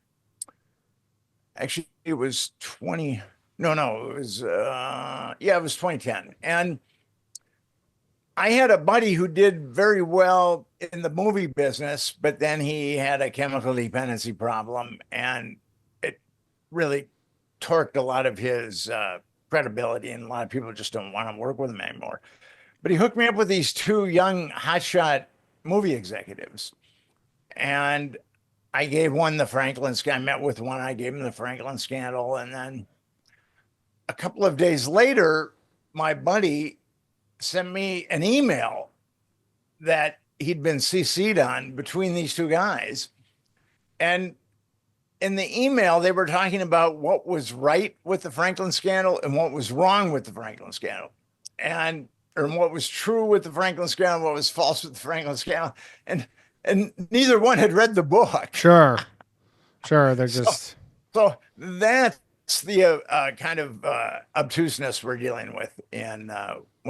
Speaker 9: actually it was 2010. And I had a buddy who did very well in the movie business, but then he had a chemical dependency problem, and it really torqued a lot of his credibility, and a lot of people just don't want to work with him anymore. But he hooked me up with these two young hotshot movie executives, and I gave one the Franklin Scandal. I met with one, I gave him the Franklin Scandal, and then a couple of days later, my buddy sent me an email that he'd been CC'd on between these two guys. And in the email, they were talking about what was right with the Franklin Scandal and what was wrong with the Franklin Scandal, or what was true with the Franklin Scandal, what was false with the Franklin Scandal. And neither one had read the book.
Speaker 8: Sure. They're just.
Speaker 9: So that's the kind of obtuseness we're dealing with when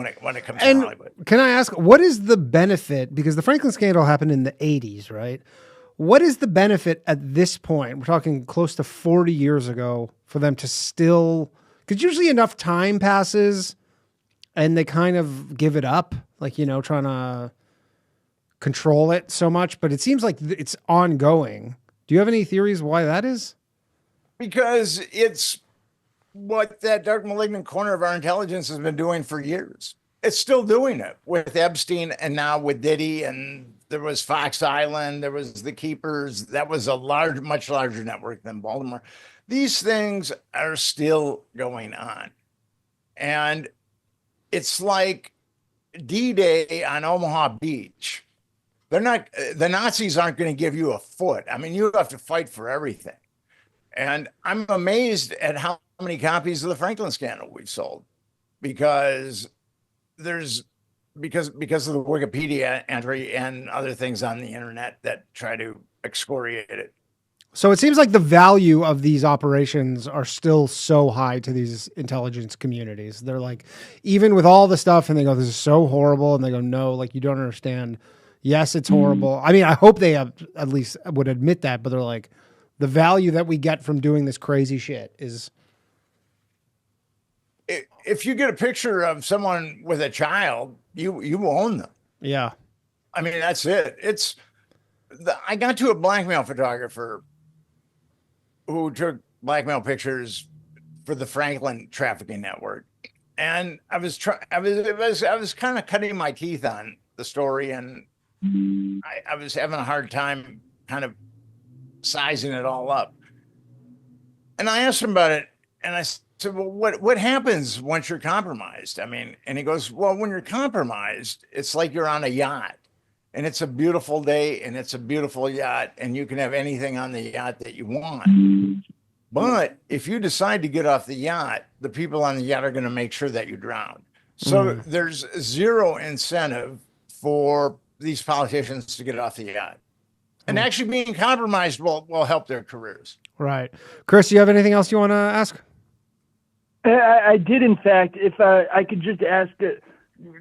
Speaker 9: it comes to Hollywood.
Speaker 8: Can I ask, what is the benefit? Because the Franklin Scandal happened in the 80s, right? What is the benefit at this point? We're talking close to 40 years ago for them to still, because usually enough time passes and they kind of give it up, like, trying to control it so much, but it seems like it's ongoing. Do you have any theories why that is?
Speaker 9: Because it's what that dark malignant corner of our intelligence has been doing for years. It's still doing it with Epstein and now with Diddy, and there was Fox Island, there was the Keepers. That was a much larger network than Baltimore. These things are still going on. And it's like D-Day on Omaha Beach. The Nazis aren't going to give you a foot. I mean, you have to fight for everything. And I'm amazed at how many copies of the Franklin Scandal we've sold, because of the Wikipedia entry and other things on the internet that try to excoriate it.
Speaker 8: So it seems like the value of these operations are still so high to these intelligence communities. They're like, even with all the stuff, and they go, this is so horrible. And they go, no, like, you don't understand. Yes, it's horrible. I mean, I hope they at least would admit that, but they're like, the value that we get from doing this crazy shit is.
Speaker 9: If you get a picture of someone with a child, you own them.
Speaker 8: Yeah.
Speaker 9: I mean, that's it. I got to a blackmail photographer who took blackmail pictures for the Franklin Trafficking Network. And I was kind of cutting my teeth on the story, and I was having a hard time kind of sizing it all up. And I asked him about it, and I said, well, what happens once you're compromised? I mean, and he goes, well, when you're compromised, it's like you're on a yacht, and it's a beautiful day, and it's a beautiful yacht, and you can have anything on the yacht that you want. But if you decide to get off the yacht, the people on the yacht are going to make sure that you drown. So there's zero incentive for these politicians to get off the yacht. And actually being compromised will help their careers.
Speaker 8: Right. Chris, do you have anything else you want to ask?
Speaker 5: I did, in fact. If I could just ask,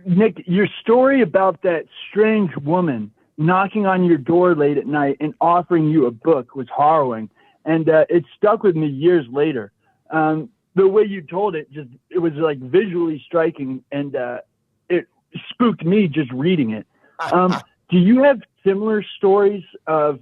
Speaker 5: Nick, your story about that strange woman knocking on your door late at night and offering you a book was harrowing. And it stuck with me years later. The way you told it, it was like visually striking, and it spooked me just reading it. Do you have similar stories of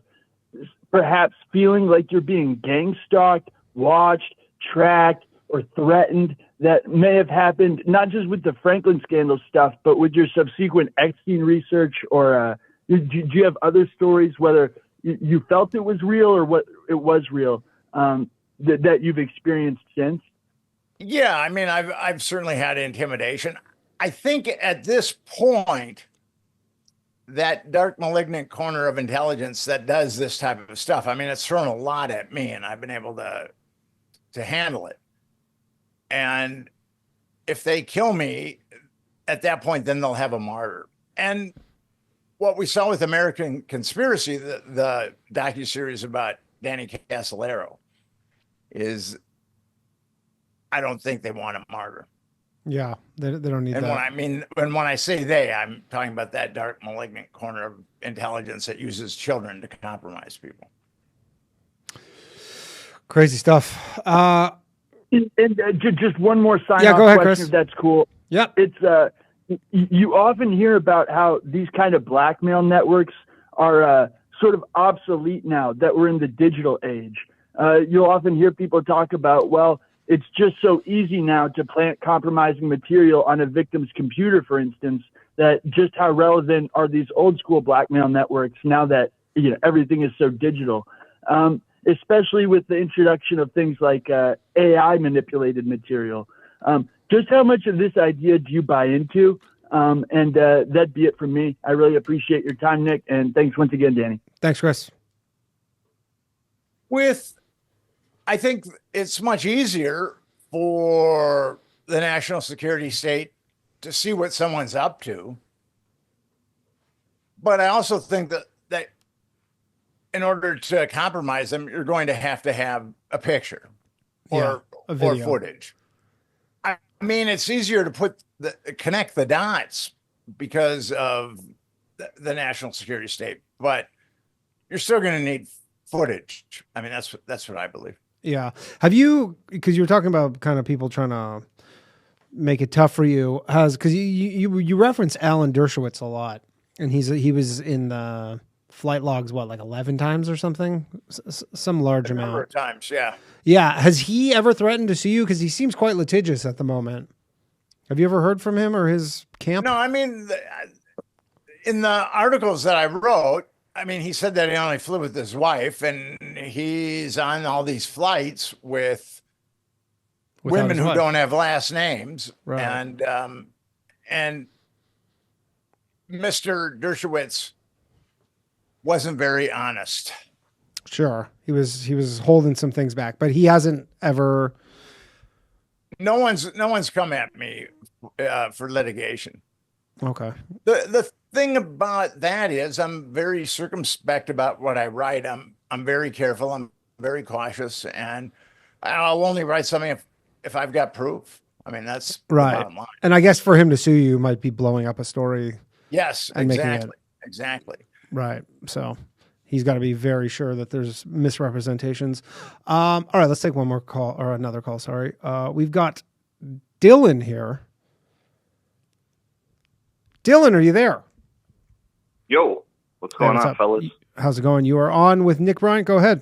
Speaker 5: perhaps feeling like you're being gang stalked, watched, tracked, or threatened that may have happened, not just with the Franklin scandal stuff, but with your subsequent Epstein research? Or do you have other stories, whether you felt it was real or what it was real, that you've experienced since?
Speaker 9: Yeah, I mean, I've certainly had intimidation. I think at this point, that dark malignant corner of intelligence that does this type of stuff, I mean, it's thrown a lot at me, and I've been able to handle it. And if they kill me at that point, then they'll have a martyr. And what we saw with American Conspiracy, the docuseries about Danny Casolaro, is I don't think they want a martyr.
Speaker 8: Yeah, they don't need
Speaker 9: and
Speaker 8: that.
Speaker 9: When I say they, I'm talking about that dark malignant corner of intelligence that uses children to compromise people.
Speaker 8: Crazy stuff.
Speaker 5: Just one more sign-off
Speaker 8: go ahead,
Speaker 5: question,
Speaker 8: Chris.
Speaker 5: if that's cool.
Speaker 8: Yep.
Speaker 5: It's you often hear about how these kind of blackmail networks are sort of obsolete now that we're in the digital age. You'll often hear people talk about, well, it's just so easy now to plant compromising material on a victim's computer, for instance, that just how relevant are these old school blackmail networks now that everything is so digital, especially with the introduction of things like AI manipulated material. Just how much of this idea do you buy into? And that'd be it from me. I really appreciate your time, Nick, and thanks once again, Danny.
Speaker 8: Thanks, Chris.
Speaker 9: I think it's much easier for the national security state to see what someone's up to. But I also think that in order to compromise them, you're going to have a picture or footage. I mean, it's easier to connect the dots because of the national security state, but you're still going to need footage. I mean, that's what I believe.
Speaker 8: Yeah. Have you, because you were talking about kind of people trying to make it tough for you, because you reference Alan Dershowitz a lot, and he was in the flight logs, like 11 times or something, some large amount.
Speaker 9: Number of times, yeah.
Speaker 8: Yeah. Has he ever threatened to sue you? Because he seems quite litigious at the moment. Have you ever heard from him or his camp?
Speaker 9: No, I mean, in the articles that I wrote, I mean, he said that he only flew with his wife, and he's on all these flights with women who don't have last names.
Speaker 8: Right.
Speaker 9: And Mr. Dershowitz wasn't very honest.
Speaker 8: Sure. He was holding some things back, but he hasn't ever.
Speaker 9: No one's come at me for litigation.
Speaker 8: Okay.
Speaker 9: The thing about that is I'm very circumspect about what I write. I'm very careful. I'm very cautious, and I'll only write something if I've got proof. I mean, that's
Speaker 8: right.
Speaker 9: The bottom line.
Speaker 8: And I guess for him to sue you might be blowing up a story.
Speaker 9: Yes, exactly.
Speaker 8: Right. So he's got to be very sure that there's misrepresentations. All right, let's take one more call, or another call. Sorry. We've got Dylan here. Dylan, are you there?
Speaker 1: Yo, what's going on, fellas?
Speaker 8: How's it going? You are on with Nick Bryant. Go ahead.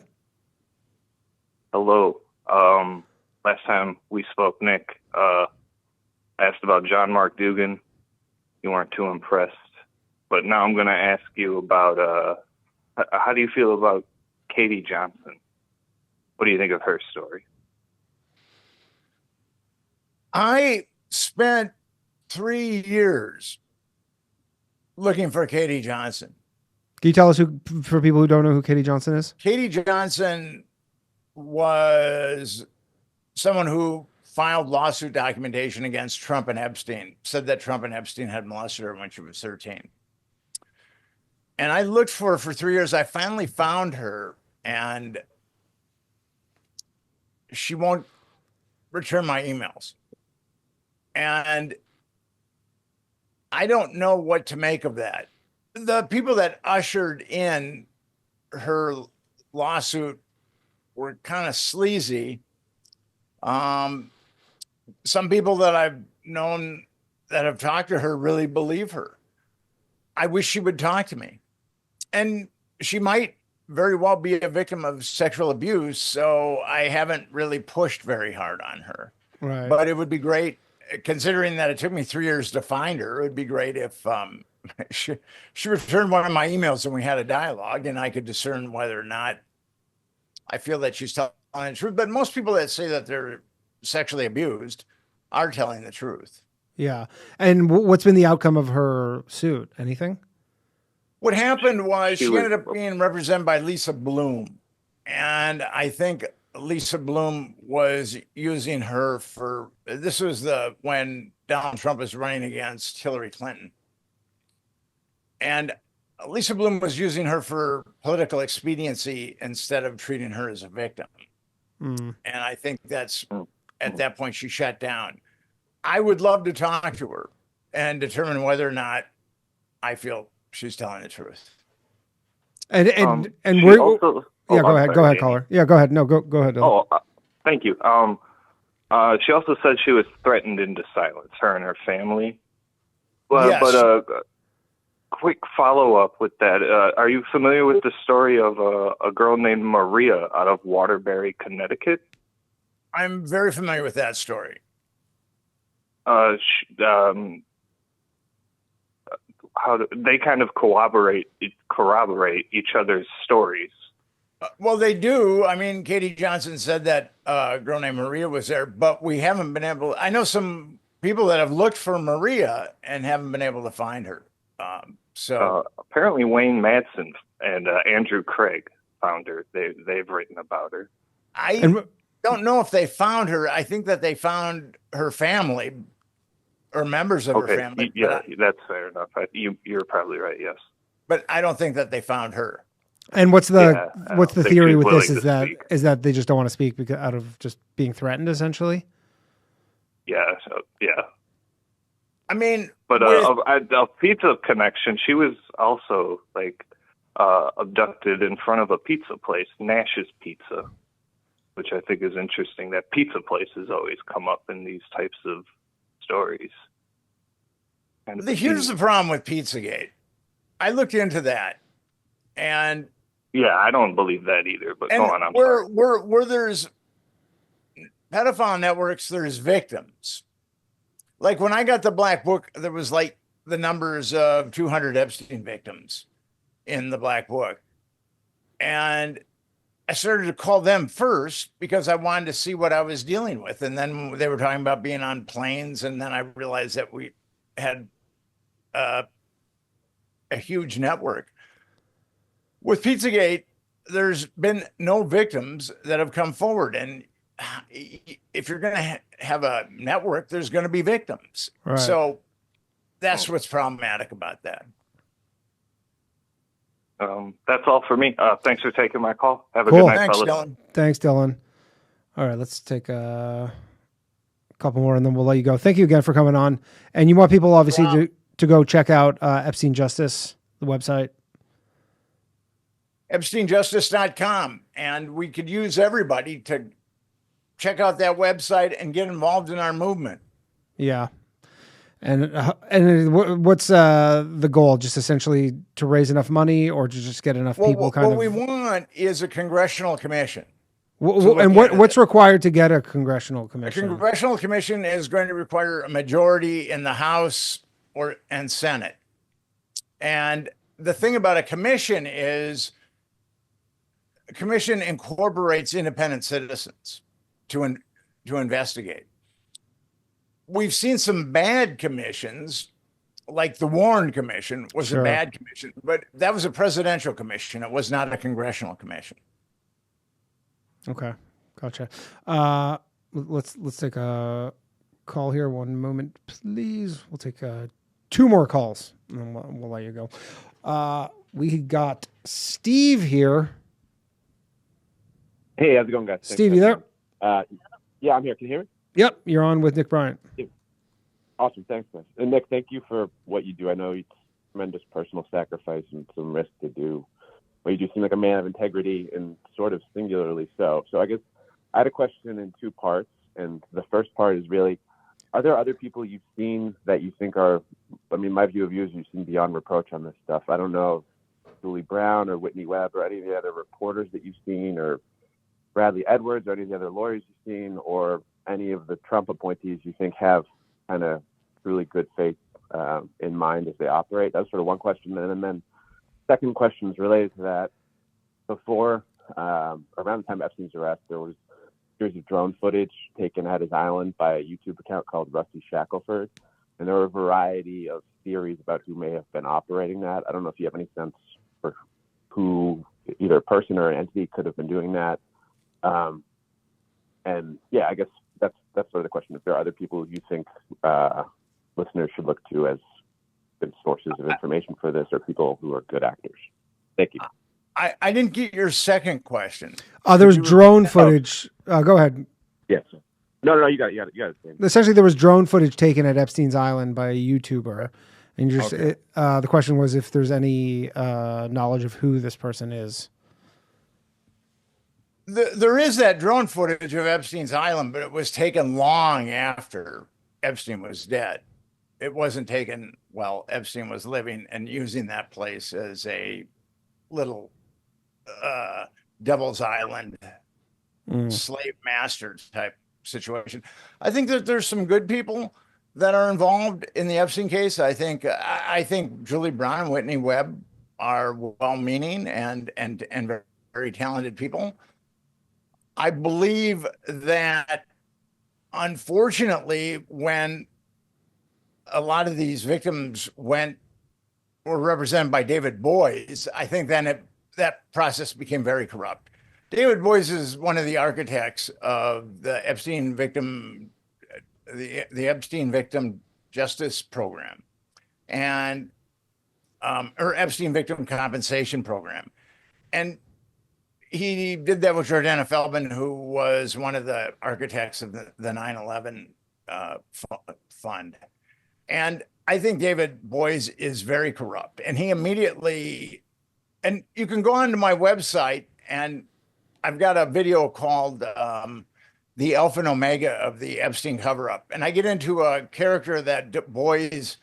Speaker 1: Hello. Last time we spoke, Nick, asked about John Mark Dugan. You weren't too impressed. But now I'm going to ask you about how do you feel about Katie Johnson? What do you think of her story?
Speaker 9: I spent 3 years looking for Katie Johnson.
Speaker 8: Can you tell us who, for people who don't know who Katie Johnson is?
Speaker 9: Katie Johnson was someone who filed lawsuit documentation against Trump and Epstein, said that Trump and Epstein had molested her when she was 13. And I looked for her for 3 years. I finally found her, and she won't return my emails. And I don't know what to make of that. The people that ushered in her lawsuit were kind of sleazy. Some people that I've known that have talked to her really believe her. I wish she would talk to me. And she might very well be a victim of sexual abuse, so I haven't really pushed very hard on her.
Speaker 8: Right.
Speaker 9: But it would be great, considering that it took me 3 years to find her, it would be great if she returned one of my emails and we had a dialogue and I could discern whether or not I feel that she's telling the truth. But most people that say that they're sexually abused are telling the truth.
Speaker 8: Yeah. And what's been the outcome of her suit? Anything?
Speaker 9: What happened was she ended up being represented by Lisa Bloom. And I think Lisa Bloom was using her for, this was when Donald Trump was running against Hillary Clinton. And Lisa Bloom was using her for political expediency instead of treating her as a victim. And I think that's, at that point, she shut down. I would love to talk to her and determine whether or not I feel she's telling the truth.
Speaker 8: And we're
Speaker 1: also,
Speaker 8: yeah, go ahead. Go ahead, caller. Yeah, go ahead. No, go ahead.
Speaker 1: Oh, thank you. She also said she was threatened into silence, her and her family.
Speaker 9: Yes.
Speaker 1: But quick follow-up with that. Are you familiar with the story of a girl named Maria out of Waterbury, Connecticut?
Speaker 9: I'm very familiar with that story.
Speaker 1: How do they kind of corroborate each other's stories?
Speaker 9: Well, they do. I mean, Katie Johnson said that a girl named Maria was there, but we haven't been able. I know some people that have looked for Maria and haven't been able to find her. So
Speaker 1: apparently, Wayne Madsen and Andrew Craig found her. They've written about her.
Speaker 9: I don't know if they found her. I think that they found her family or members of her family.
Speaker 1: Yeah, that's fair enough. You're probably right. Yes,
Speaker 9: but I don't think that they found her.
Speaker 8: And what's the theory with this? Is that they just don't want to speak because out of just being threatened, essentially?
Speaker 1: Yeah.
Speaker 9: I mean,
Speaker 1: but a pizza connection. She was also abducted in front of a pizza place, Nash's Pizza, which I think is interesting. That pizza places always come up in these types of stories. And
Speaker 9: here's the problem with Pizzagate. I looked into that, and
Speaker 1: yeah, I don't believe that either. But go on.
Speaker 9: Where there's pedophile networks, there's victims. Like when I got the Black Book, there was like the numbers of 200 Epstein victims in the Black Book. And I started to call them first because I wanted to see what I was dealing with. And then they were talking about being on planes. And then I realized that we had a huge network. With Pizzagate, there's been no victims that have come forward. And if you're going to have a network, there's going to be victims. Right. So that's what's problematic about that.
Speaker 1: That's all for me. Thanks for taking my call. Have a good night,
Speaker 9: Thanks,
Speaker 1: fellas.
Speaker 9: Dylan.
Speaker 8: Thanks, Dylan. All right, let's take a couple more and then we'll let you go. Thank you again for coming on. And you want people obviously to go check out Epstein Justice, the website.
Speaker 9: EpsteinJustice.com. And we could use everybody to check out that website and get involved in our movement.
Speaker 8: Yeah. And what's the goal? Just essentially to raise enough money or to just get enough people
Speaker 9: What we want is a congressional commission.
Speaker 8: What's required to get a congressional commission?
Speaker 9: A congressional commission is going to require a majority in the House and Senate. And the thing about a commission is a commission incorporates independent citizens to investigate. We've seen some bad commissions, like the Warren Commission was a bad commission, but that was a presidential commission. It was not a congressional commission.
Speaker 8: Okay, gotcha. Let's take a call here. One moment, please. We'll take 2 more calls, and then we'll let you go. We got Steve here.
Speaker 10: Hey, how's it going, guys?
Speaker 8: Steve, you there?
Speaker 10: Yeah, I'm here. Can you hear me?
Speaker 8: Yep, you're on with Nick Bryant.
Speaker 10: Awesome, thanks, guys. And Nick, thank you for what you do. I know it's tremendous personal sacrifice and some risk to do, but you do seem like a man of integrity and sort of singularly so. So I guess I had a question in 2 parts, and the first part is really, are there other people you've seen that you think are, I mean, my view of you is you've seen beyond reproach on this stuff. I don't know if Julie Brown or Whitney Webb or any of the other reporters that you've seen, or Bradley Edwards or any of the other lawyers you've seen, or any of the Trump appointees you think have kind of really good faith in mind as they operate. That's sort of one question. And then second question is related to that. Before, around the time of Epstein's arrest, there was a series of drone footage taken at his island by a YouTube account called Rusty Shackelford. And there were a variety of theories about who may have been operating that. I don't know if you have any sense for who, either a person or an entity, could have been doing that. And yeah, I guess that's sort of the question. If there are other people you think listeners should look to as good sources of information for this, or people who are good actors. Thank you.
Speaker 9: I didn't get your second question.
Speaker 8: There was drone footage. Go ahead.
Speaker 10: Yes. No, you got it.
Speaker 8: Essentially, there was drone footage taken at Epstein's Island by a YouTuber. And the question was if there's any knowledge of who this person is.
Speaker 9: There is that drone footage of Epstein's Island, but it was taken long after Epstein was dead. It wasn't taken while Epstein was living and using that place as a little Devil's Island slave master type situation. I think that there's some good people that are involved in the Epstein case. I think Julie Brown and Whitney Webb are well-meaning and very, very talented people. I believe that, unfortunately, when a lot of these victims were represented by David Boies, I think then that process became very corrupt. David Boies is one of the architects of the Epstein victim justice program, and or Epstein victim compensation program, and he did that with Jordana Feldman, who was one of the architects of the 9/11 fund. And I think David Boies is very corrupt. And he immediately, and you can go onto my website, and I've got a video called The Alpha and Omega of the Epstein Cover-Up. And I get into a character that Boies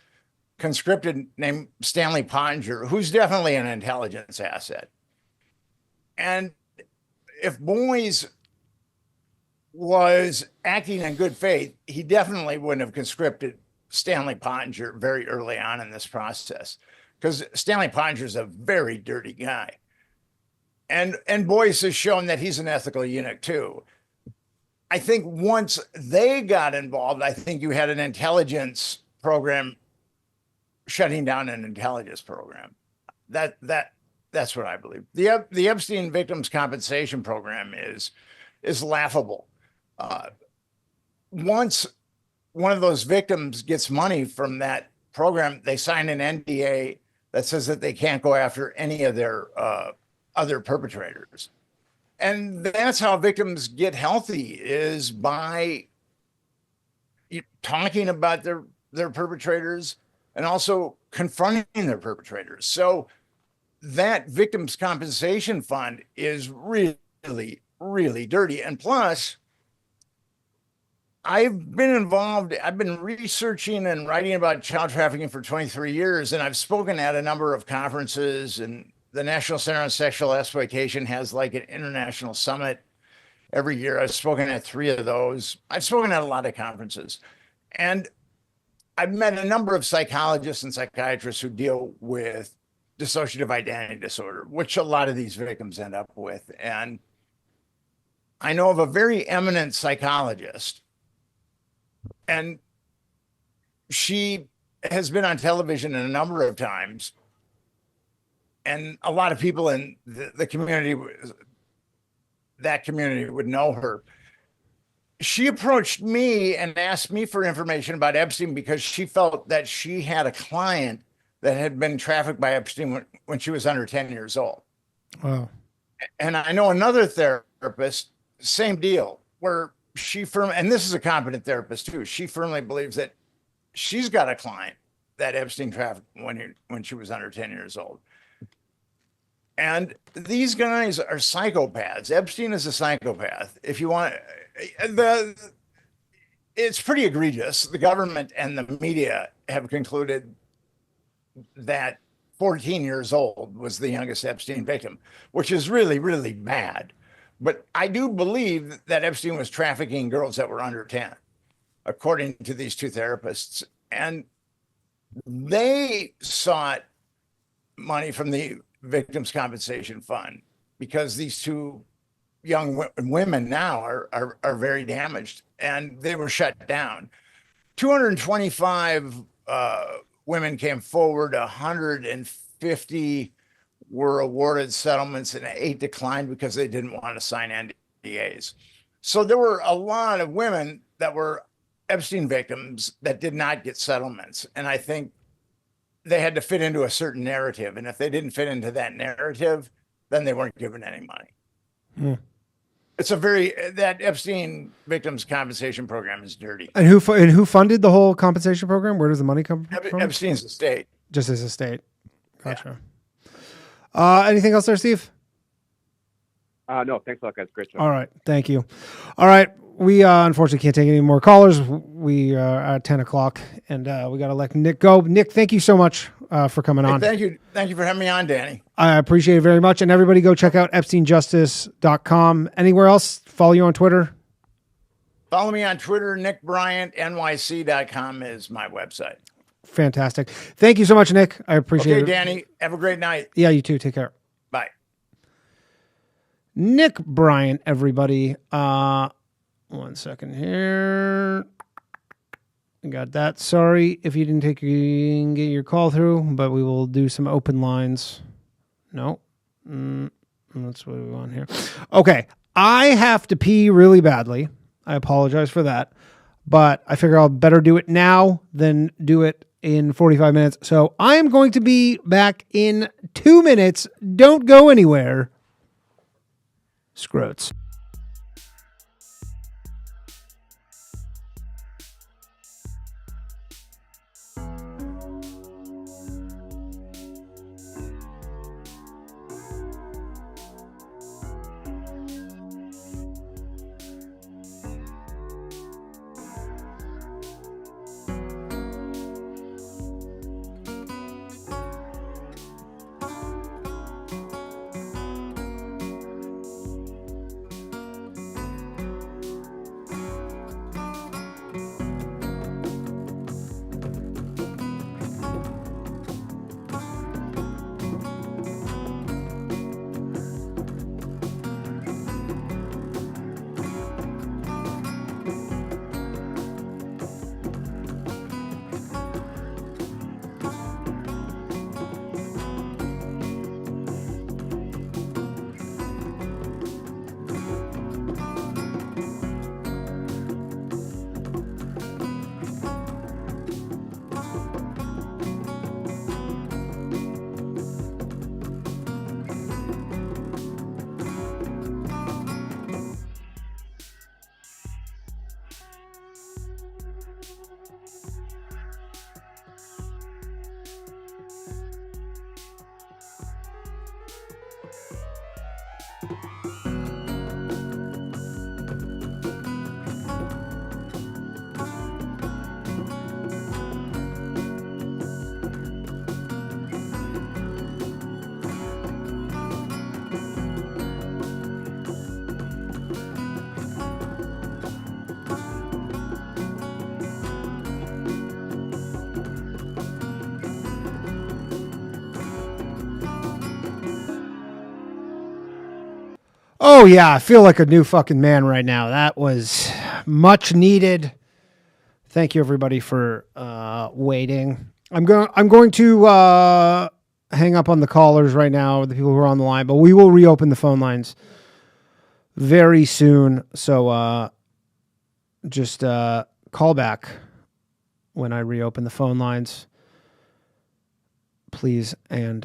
Speaker 9: conscripted named Stanley Pottinger, who's definitely an intelligence asset. And if Boies was acting in good faith, he definitely wouldn't have conscripted Stanley Pottinger very early on in this process, because Stanley Pottinger is a very dirty guy. And Boies has shown that he's an ethical eunuch too. I think once they got involved, I think you had an intelligence program shutting down an intelligence program. That's what I believe. The Epstein Victims Compensation Program is laughable. Once one of those victims gets money from that program, they sign an NDA that says that they can't go after any of their other perpetrators. And that's how victims get healthy, is by talking about their perpetrators and also confronting their perpetrators. So that victims compensation fund is really, really dirty. And plus, I've been researching and writing about child trafficking for 23 years, and I've spoken at a number of conferences, and the National Center on Sexual Exploitation has like an international summit every year. I've spoken at 3 of those. I've spoken at a lot of conferences. And I've met a number of psychologists and psychiatrists who deal with dissociative identity disorder, which a lot of these victims end up with. And I know of a very eminent psychologist, and she has been on television a number of times. And a lot of people in the community, that community, would know her. She approached me and asked me for information about Epstein because she felt that she had a client that had been trafficked by Epstein when she was under 10 years old.
Speaker 8: Wow.
Speaker 9: And I know another therapist, same deal, where and this is a competent therapist too, she firmly believes that she's got a client that Epstein trafficked when she was under 10 years old. And these guys are psychopaths. Epstein is a psychopath. If you want, it's pretty egregious. The government and the media have concluded that 14 years old was the youngest Epstein victim, which is really, really bad. But I do believe that Epstein was trafficking girls that were under 10, according to these 2 therapists. And they sought money from the Victims' Compensation Fund because these 2 young women now are very damaged, and they were shut down. 225 women came forward, 150 were awarded settlements, and 8 declined because they didn't want to sign NDAs. So there were a lot of women that were Epstein victims that did not get settlements. And I think they had to fit into a certain narrative. And if they didn't fit into that narrative, then they weren't given any money.
Speaker 8: Mm.
Speaker 9: It's that Epstein Victims Compensation Program is dirty.
Speaker 8: And who funded the whole compensation program? Where does the money come from?
Speaker 9: Epstein's estate.
Speaker 8: Just his estate. Gotcha.
Speaker 9: Yeah.
Speaker 8: Anything else there, Steve?
Speaker 10: No, thanks a lot, guys. Great show.
Speaker 8: All right. Thank you. All right. We unfortunately can't take any more callers. We are at 10 o'clock, and we got to let Nick go. Nick, thank you so much for coming on.
Speaker 9: Thank you. Thank you for having me on, Danny.
Speaker 8: I appreciate it very much. And everybody go check out EpsteinJustice.com. Anywhere else? Follow you on Twitter?
Speaker 9: Follow me on Twitter. Nick Bryant, NYC.com is my website.
Speaker 8: Fantastic. Thank you so much, Nick. I appreciate it.
Speaker 9: Okay, Danny. Have a great night.
Speaker 8: Yeah, you too. Take care.
Speaker 9: Bye.
Speaker 8: Nick Bryant, everybody. One second here. Got that. Sorry if you didn't get your call through, but we will do some open lines. No. That's what we want here. Okay. I have to pee really badly. I apologize for that, but I figure I'll better do it now than do it in 45 minutes. So I am going to be back in 2 minutes. Don't go anywhere. Scroats. Oh yeah, I feel like a new fucking man right now. That was much needed. Thank you everybody for waiting. I'm going to hang up on the callers right now, the people who are on the line, but we will reopen the phone lines very soon. So just call back when I reopen the phone lines, please and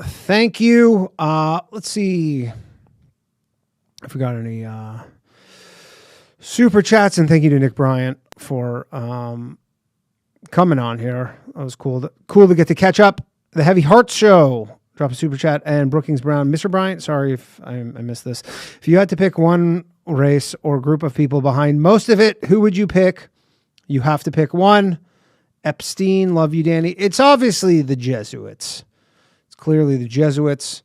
Speaker 8: thank you. Let's see if we got any super chats, and thank you to Nick Bryant for coming on here. That was cool to get to catch up. The Heavy Hearts Show, drop a super chat, and Brookings Brown. Mr. Bryant, sorry if I missed this. If you had to pick one race or group of people behind most of it, who would you pick? You have to pick one. Epstein, love you, Danny. It's obviously the Jesuits. It's clearly the Jesuits.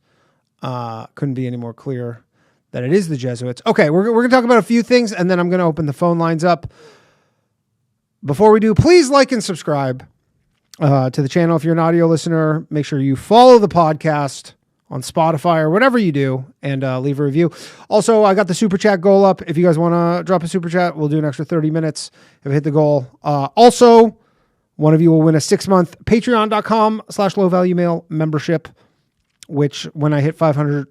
Speaker 8: Couldn't be any more clear that it is the Jesuits. Okay, we're going to talk about a few things, and then I'm going to open the phone lines up. Before we do, please like and subscribe to the channel. If you're an audio listener, make sure you follow the podcast on Spotify or whatever you do, and leave a review. Also, I got the super chat goal up. If you guys want to drop a super chat, we'll do an extra 30 minutes if I hit the goal. Also, one of you will win a 6-month patreon.com/low-value-mail membership, which when I hit 500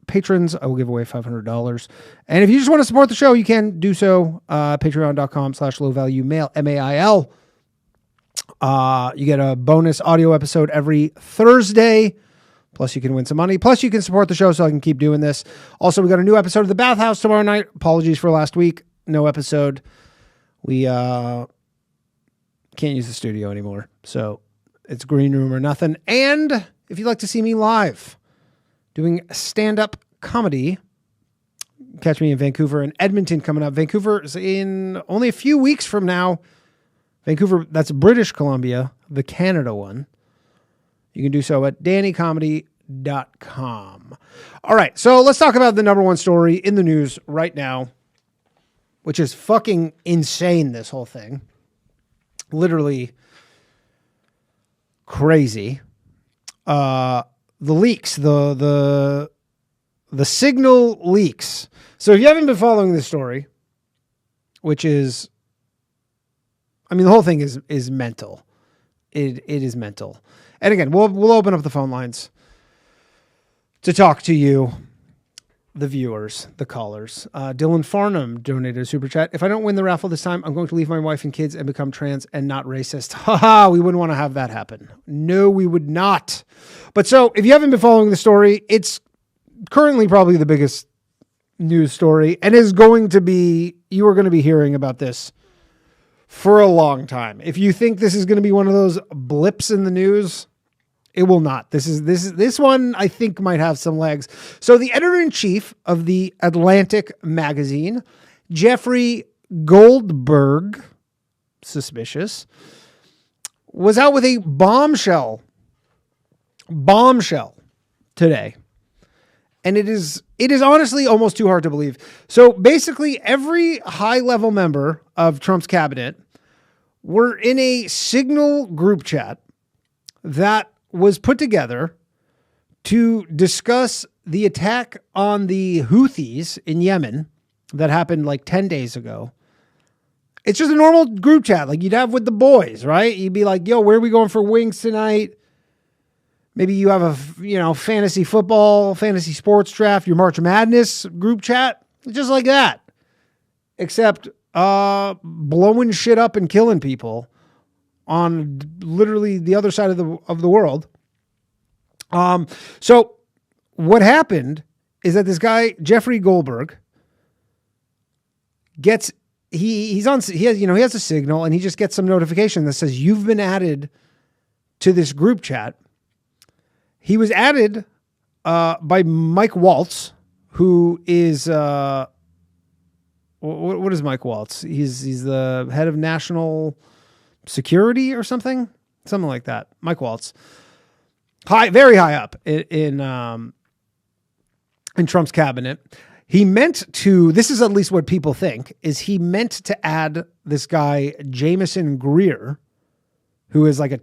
Speaker 8: patrons, I will give away $500. And if you just want to support the show, you can do so. Patreon.com/low-value-mail, MAIL. You get a bonus audio episode every Thursday. Plus, you can win some money. Plus, you can support the show so I can keep doing this. Also, we got a new episode of The Bathhouse tomorrow night. Apologies for last week. No episode. We can't use the studio anymore. So it's green room or nothing. And if you'd like to see me live doing stand-up comedy, catch me in Vancouver and Edmonton coming up. Vancouver is in only a few weeks from now. Vancouver, that's British Columbia, the Canada one. You can do so at DannyComedy.com. All right, so let's talk about the number one story in the news right now, which is fucking insane, this whole thing. Literally crazy. The leaks, the signal leaks. So if you haven't been following this story, which is, I mean, the whole thing is mental. It is mental. And again, we'll open up the phone lines to talk to you, the viewers, the callers. Dylan Farnham donated a super chat. If I don't win the raffle this time, I'm going to leave my wife and kids and become trans and not racist. Haha, we wouldn't want to have that happen. No, we would not. But so if you haven't been following the story, it's currently probably the biggest news story and is going to be, you are going to be hearing about this for a long time. If you think this is going to be one of those blips in the news, it will not. This one I think might have some legs. So the editor-in-chief of the Atlantic magazine, Jeffrey Goldberg, suspicious, was out with a bombshell today. And it is honestly almost too hard to believe. So basically every high-level member of Trump's cabinet were in a Signal group chat that was put together to discuss the attack on the Houthis in Yemen that happened like 10 days ago. It's just a normal group chat like you'd have with the boys, right? You'd be like, yo, where are we going for wings tonight? Maybe you have a, fantasy football, fantasy sports draft, your March Madness group chat, just like that. Except blowing shit up and killing people on literally the other side of the world. So what happened is that this guy, Jeffrey Goldberg, gets, he has a Signal and he just gets some notification that says you've been added to this group chat. He was added by Mike Waltz, who is what is Mike Waltz? He's the head of national security or something like that. Mike Waltz, very high up in Trump's cabinet. He meant to. This is at least what people think. Is he meant to add this guy Jameson Greer, who is like a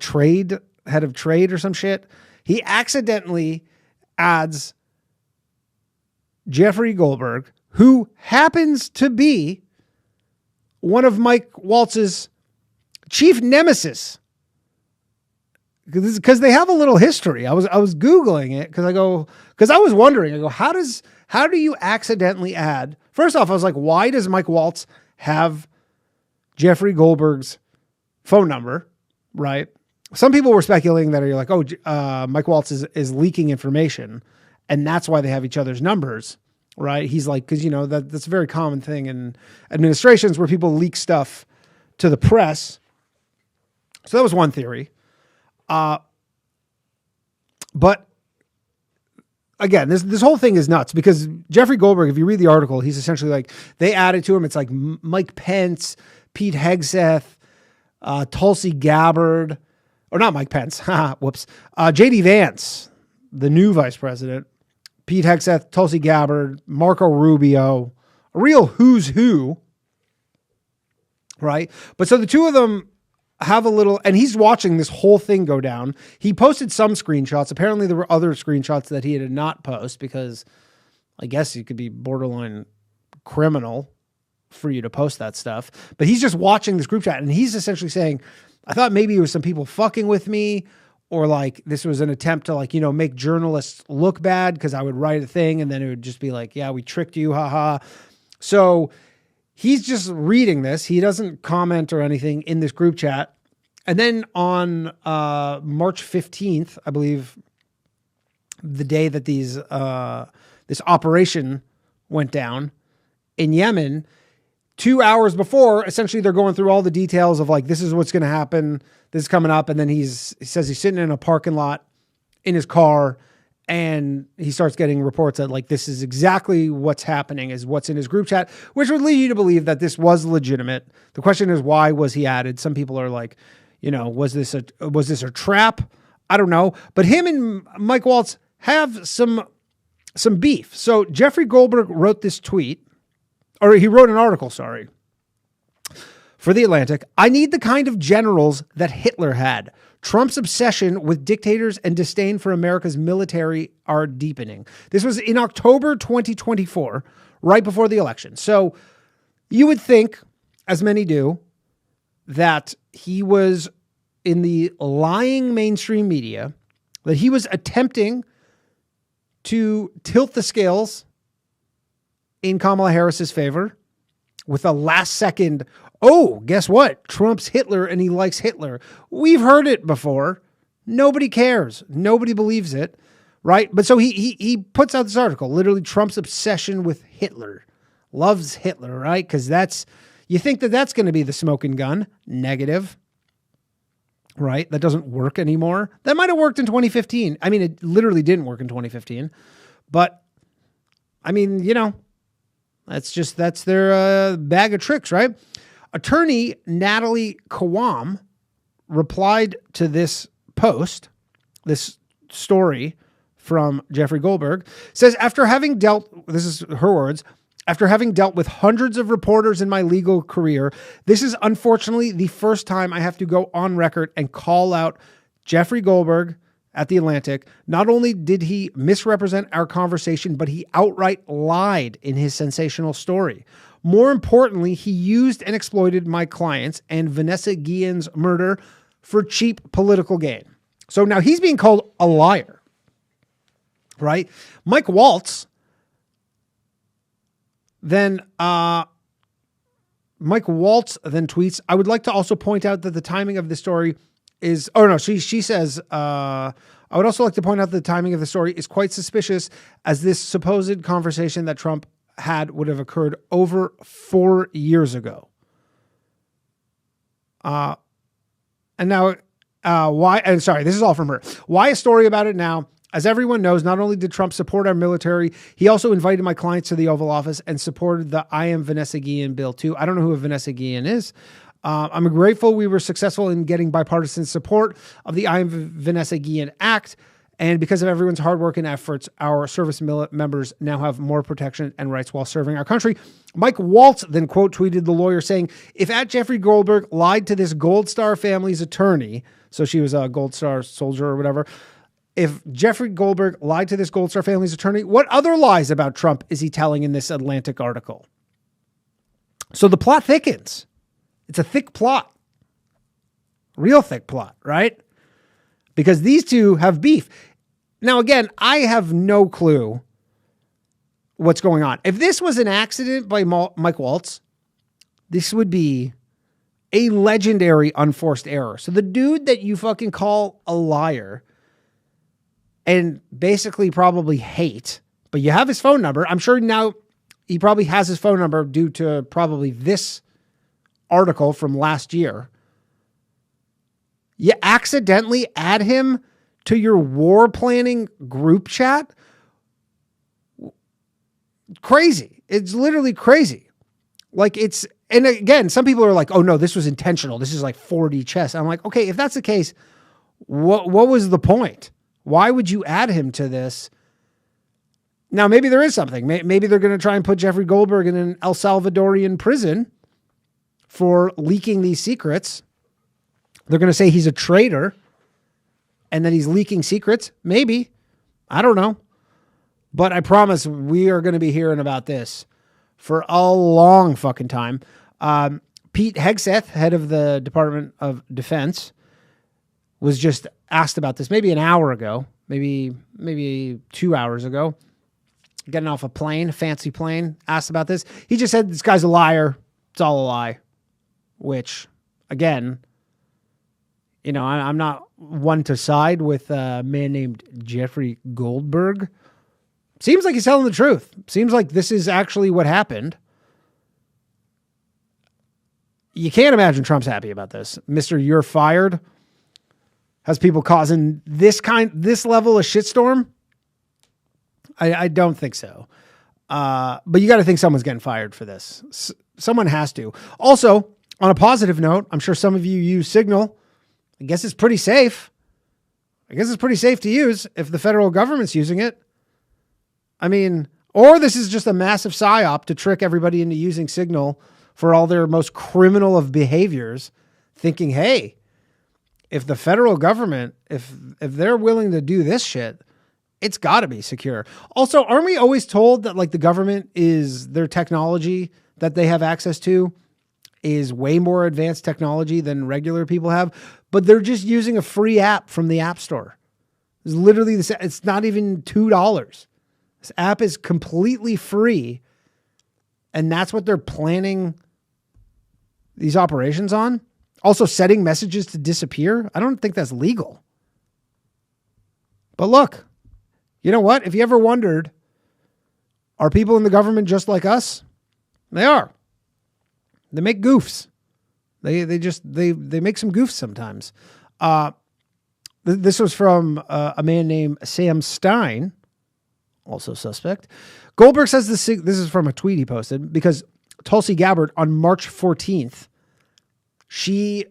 Speaker 8: head of trade or some shit. He accidentally adds Jeffrey Goldberg, who happens to be one of Mike Waltz's chief nemesis, because they have a little history. I was Googling it because I was wondering, how do you accidentally add? First off, I was like, why does Mike Waltz have Jeffrey Goldberg's phone number? Right. Some people were speculating that you're like, Mike Waltz is leaking information, and that's why they have each other's numbers. Right. He's like, because, that's a very common thing in administrations where people leak stuff to the press. So that was one theory. But again, this whole thing is nuts because Jeffrey Goldberg, if you read the article, he's essentially like, they added to him. It's like Mike Pence, Pete Hegseth, Tulsi Gabbard, or not Mike Pence. Whoops. JD Vance, the new vice president, Pete Hegseth, Tulsi Gabbard, Marco Rubio, a real who's who. Right. But so the two of them have a little, and he's watching this whole thing go down. He posted some screenshots. Apparently there were other screenshots that he did not post because I guess you could be borderline criminal for you to post that stuff. But he's just watching this group chat and he's essentially saying, I thought maybe it was some people fucking with me, or like this was an attempt to make journalists look bad because I would write a thing and then it would just be like, yeah, we tricked you, haha. So he's just reading this. He doesn't comment or anything in this group chat. And then on March 15th, I believe, the day that this operation went down in Yemen, 2 hours before, essentially they're going through all the details of like, this is what's going to happen. This is coming up. And then he says he's sitting in a parking lot in his car and he starts getting reports that like, this is exactly what's happening is what's in his group chat, which would lead you to believe that this was legitimate. The question is, why was he added? Some people are like, was this a trap? I don't know. But him and Mike Waltz have some beef. So Jeffrey Goldberg wrote this tweet, or he wrote an article, for The Atlantic. I need the kind of generals that Hitler had. Trump's obsession with dictators and disdain for America's military are deepening. This was in October 2024, right before the election. So you would think, as many do, that he was in the lying mainstream media, that he was attempting to tilt the scales in Kamala Harris's favor with a last second, oh, guess what? Trump's Hitler and he likes Hitler. We've heard it before. Nobody cares. Nobody believes it, right? But so he puts out this article, literally Trump's obsession with Hitler. Loves Hitler, right? Because you think that's going to be the smoking gun. Negative, right? That doesn't work anymore. That might have worked in 2015. I mean, it literally didn't work in 2015. But, I mean, that's their bag of tricks, right? Attorney Natalie Kawam replied to this post, this story from Jeffrey Goldberg, says, this is her words, after having dealt with hundreds of reporters in my legal career, this is unfortunately the first time I have to go on record and call out Jeffrey Goldberg at The Atlantic. Not only did he misrepresent our conversation, but he outright lied in his sensational story. More importantly, he used and exploited my clients and Vanessa Guillen's murder for cheap political gain. So now he's being called a liar, right? Mike Waltz then tweets, I would like to also point out that the timing of the story is, she says, I would also like to point out that the timing of the story is quite suspicious, as this supposed conversation that Trump had would have occurred over 4 years ago. And now, this is all from her. Why a story about it now? As everyone knows, not only did Trump support our military, he also invited my clients to the Oval Office and supported the I Am Vanessa Guillen bill too. I don't know who Vanessa Guillen is. I'm grateful we were successful in getting bipartisan support of the I Am Vanessa Guillen Act. And because of everyone's hard work and efforts, our service members now have more protection and rights while serving our country. Mike Waltz then quote tweeted the lawyer saying, if at Jeffrey Goldberg lied to this Gold Star family's attorney, so she was a Gold Star soldier or whatever, if Jeffrey Goldberg lied to this Gold Star family's attorney, what other lies about Trump is he telling in this Atlantic article? So the plot thickens. It's a thick plot. Real thick plot, right? Because these two have beef. Now, again, I have no clue what's going on. If this was an accident by Mike Waltz, this would be a legendary unforced error. So the dude that you fucking call a liar and basically probably hate, but you have his phone number. I'm sure now he probably has his phone number due to probably this article from last year. You accidentally add him to your war planning group chat. Crazy. It's literally crazy. Like it's, and again, some people are like, oh no, this was intentional. This is like 4D chess. I'm like, okay, if that's the case, what was the point? Why would you add him to this? Now, maybe there is something. Maybe they're going to try and put Jeffrey Goldberg in an El Salvadorian prison for leaking these secrets. They're going to say he's a traitor and that he's leaking secrets. Maybe. I don't know. But I promise we are going to be hearing about this for a long fucking time. Pete Hegseth, head of the Department of Defense, was just asked about this maybe an hour ago, maybe 2 hours ago, getting off a plane, a fancy plane, asked about this. He just said, this guy's a liar. It's all a lie, which again, you know, I'm not one to side with a man named Jeffrey Goldberg. Seems like he's telling the truth. Seems like this is actually what happened. You can't imagine Trump's happy about this. Mr. You're fired has people causing this level of shitstorm. I don't think so. But you got to think someone's getting fired for this. Someone has to. Also, on a positive note, I'm sure some of you use Signal. I guess it's pretty safe. I guess it's pretty safe to use if the federal government's using it. I mean, or this is just a massive psyop to trick everybody into using Signal for all their most criminal of behaviors, thinking, hey, if the federal government, if they're willing to do this shit, it's got to be secure. Also, aren't we always told that like the government is their technology that they have access to is way more advanced technology than regular people have, but they're just using a free app from the App Store. It's literally this. It's not even $2. This app is completely free, and that's what they're planning these operations on. Also, setting messages to disappear. I don't think that's legal. But look, you know what? If you ever wondered, are people in the government just like us? They are. They make goofs. They make some goofs sometimes. This was from a man named Sam Stein, also suspect. Goldberg says this is from a tweet he posted because Tulsi Gabbard on March 14th, she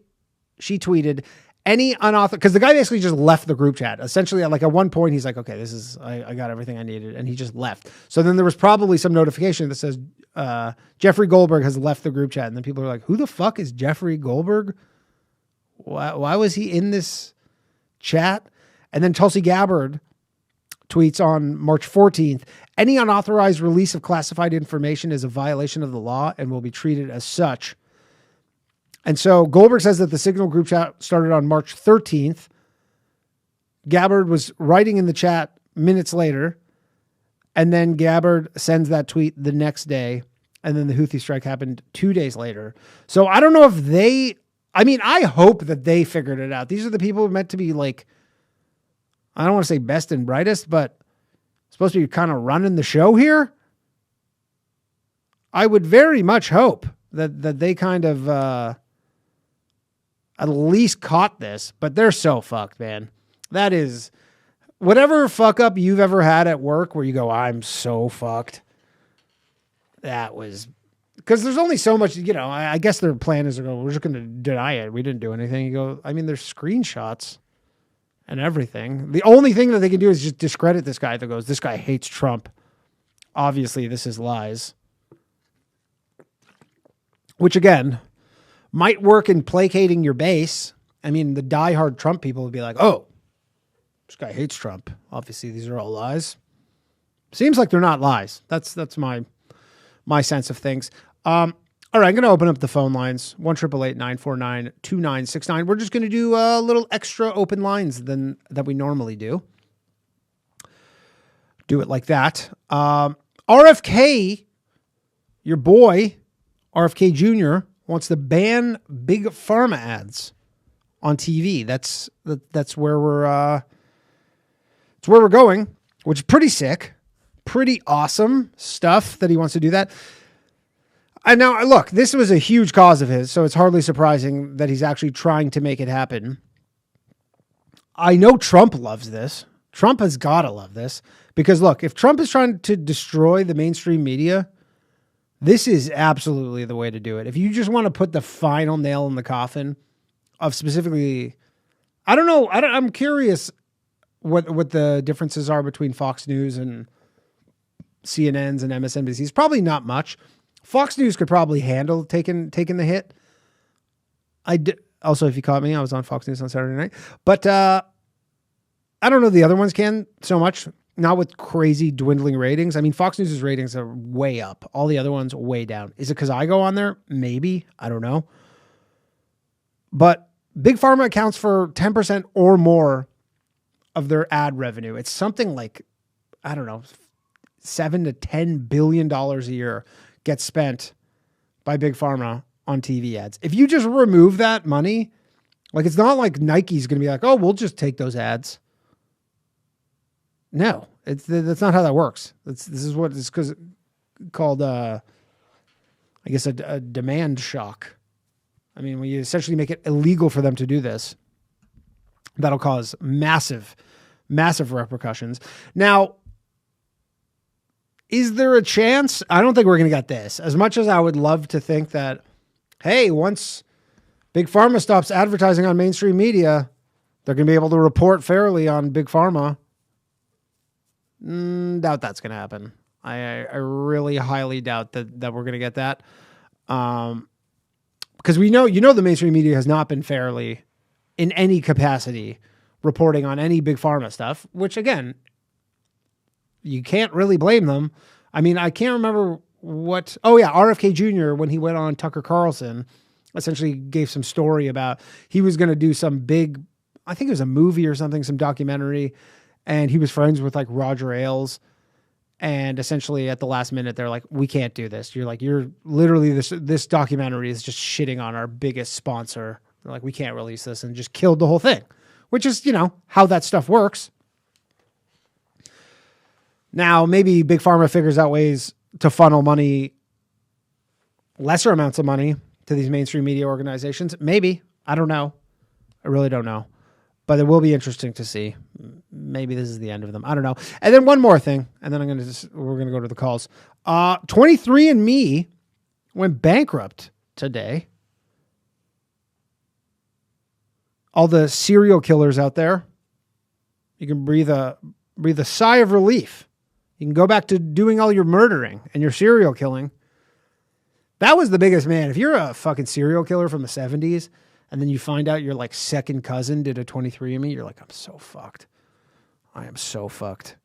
Speaker 8: tweeted any unauthorized, because the guy basically just left the group chat. Essentially, like at one point, he's like, okay, I got everything I needed. And he just left. So then there was probably some notification that says Jeffrey Goldberg has left the group chat. And then people are like, who the fuck is Jeffrey Goldberg? Why was he in this chat? And then Tulsi Gabbard tweets on March 14th, any unauthorized release of classified information is a violation of the law and will be treated as such. And so Goldberg says that the Signal group chat started on March 13th. Gabbard was writing in the chat minutes later. And then Gabbard sends that tweet the next day. And then the Houthi strike happened 2 days later. So I don't know if I hope that they figured it out. These are the people who are meant to be like, I don't want to say best and brightest, but supposed to be kind of running the show here. I would very much hope that they kind of at least caught this, but they're so fucked, man. That is whatever fuck up you've ever had at work where you go, I'm so fucked. That was because there's only so much, you know, I guess their plan is to go, we're just going to deny it. We didn't do anything. You go, I mean, there's screenshots and everything. The only thing that they can do is just discredit this guy that goes, this guy hates Trump. Obviously, this is lies. Which, again, might work in placating your base. I mean, the diehard Trump people would be like, oh, This guy hates Trump. Obviously, these are all lies. Seems like they're not lies. That's my sense of things. All right, I'm going to open up the phone lines, 1-888-949-2969. We're just going to do a little extra open lines than that we normally do. Do it like that. RFK, your boy, RFK Jr., wants to ban big pharma ads on TV. That's where we're it's where we're going, which is pretty sick, pretty awesome stuff that he wants to do that. And now, look, this was a huge cause of his, so it's hardly surprising that he's actually trying to make it happen. I know Trump loves this. Trump has got to love this because, look, if Trump is trying to destroy the mainstream media, this is absolutely the way to do it. If you just want to put the final nail in the coffin of specifically, I don't know. I'm curious what the differences are between Fox News and CNNs and MSNBCs. Probably not much. Fox News could probably handle taking the hit. Also, if you caught me, I was on Fox News on Saturday night. But I don't know the other ones can so much. Not with crazy dwindling ratings. I mean, Fox News' ratings are way up. All the other ones way down. Is it because I go on there? Maybe. I don't know. But Big Pharma accounts for 10% or more of their ad revenue. It's something like, I don't know, $7 to $10 billion a year gets spent by Big Pharma on TV ads. If you just remove that money, like it's not like Nike's going to be like, oh, we'll just take those ads. No, that's not how that works. This is what it's called, I guess, a demand shock. I mean, when you essentially make it illegal for them to do this, that'll cause massive, massive repercussions. Now, is there a chance? I don't think we're going to get this. As much as I would love to think that, hey, once Big Pharma stops advertising on mainstream media, they're going to be able to report fairly on Big Pharma. Doubt that's going to happen. I really highly doubt that we're going to get that. Because we know, the mainstream media has not been fairly in any capacity reporting on any Big Pharma stuff, which again, you can't really blame them. I mean, I can't remember RFK Jr., when he went on Tucker Carlson, essentially gave some story about he was going to do some big, I think it was a movie or something, some documentary, and he was friends with like Roger Ailes. And essentially at the last minute, they're like, we can't do this. You're literally, this documentary is just shitting on our biggest sponsor. They're like, we can't release this, and just killed the whole thing, which is, how that stuff works. Now, maybe Big Pharma figures out ways to funnel money, lesser amounts of money to these mainstream media organizations. Maybe. I don't know. I really don't know. But it will be interesting to see. Maybe this is the end of them. I don't know. And then one more thing, and then we're going to go to the calls. 23andMe went bankrupt today. All the serial killers out there, you can breathe a sigh of relief. You can go back to doing all your murdering and your serial killing. That was the biggest, man. If you're a fucking serial killer from the 70s, and then you find out your like second cousin did a 23andMe, you're like, I'm so fucked. I am so fucked.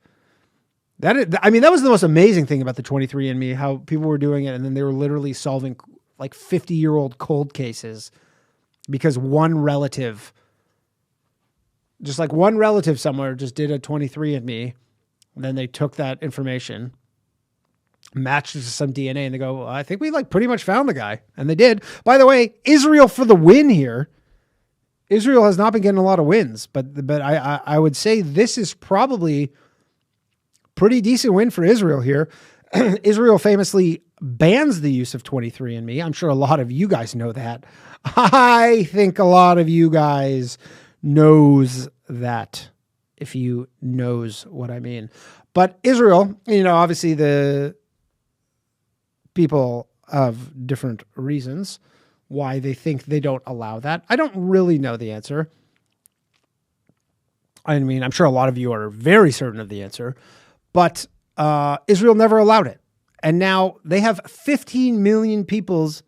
Speaker 8: That was the most amazing thing about the 23andMe, how people were doing it, and then they were literally solving like 50-year-old cold cases because one relative somewhere just did a 23andMe. Then they took that information, matched it to some DNA, and they go, well, I think we like pretty much found the guy. And they did. By the way, Israel for the win here. Israel has not been getting a lot of wins, but I would say this is probably pretty decent win for Israel here. Israel famously bans the use of 23andMe. I'm sure a lot of you guys know that. I think a lot of you guys knows that, if you knows what I mean. But Israel, obviously the people have different reasons why they think they don't allow that. I don't really know the answer. I mean, I'm sure a lot of you are very certain of the answer, but Israel never allowed it. And now they have 15 million people's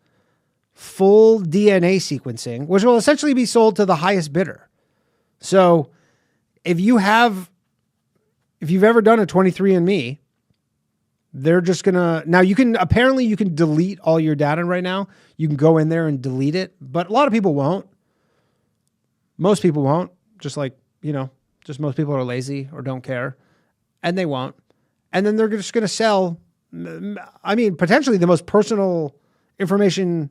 Speaker 8: full DNA sequencing, which will essentially be sold to the highest bidder. So if you've ever done a 23andMe, they're just gonna, now you can delete all your data right now. You can go in there and delete it, but a lot of people won't. Most people won't, just like, just most people are lazy or don't care, and they won't. And then they're just going to sell, potentially the most personal information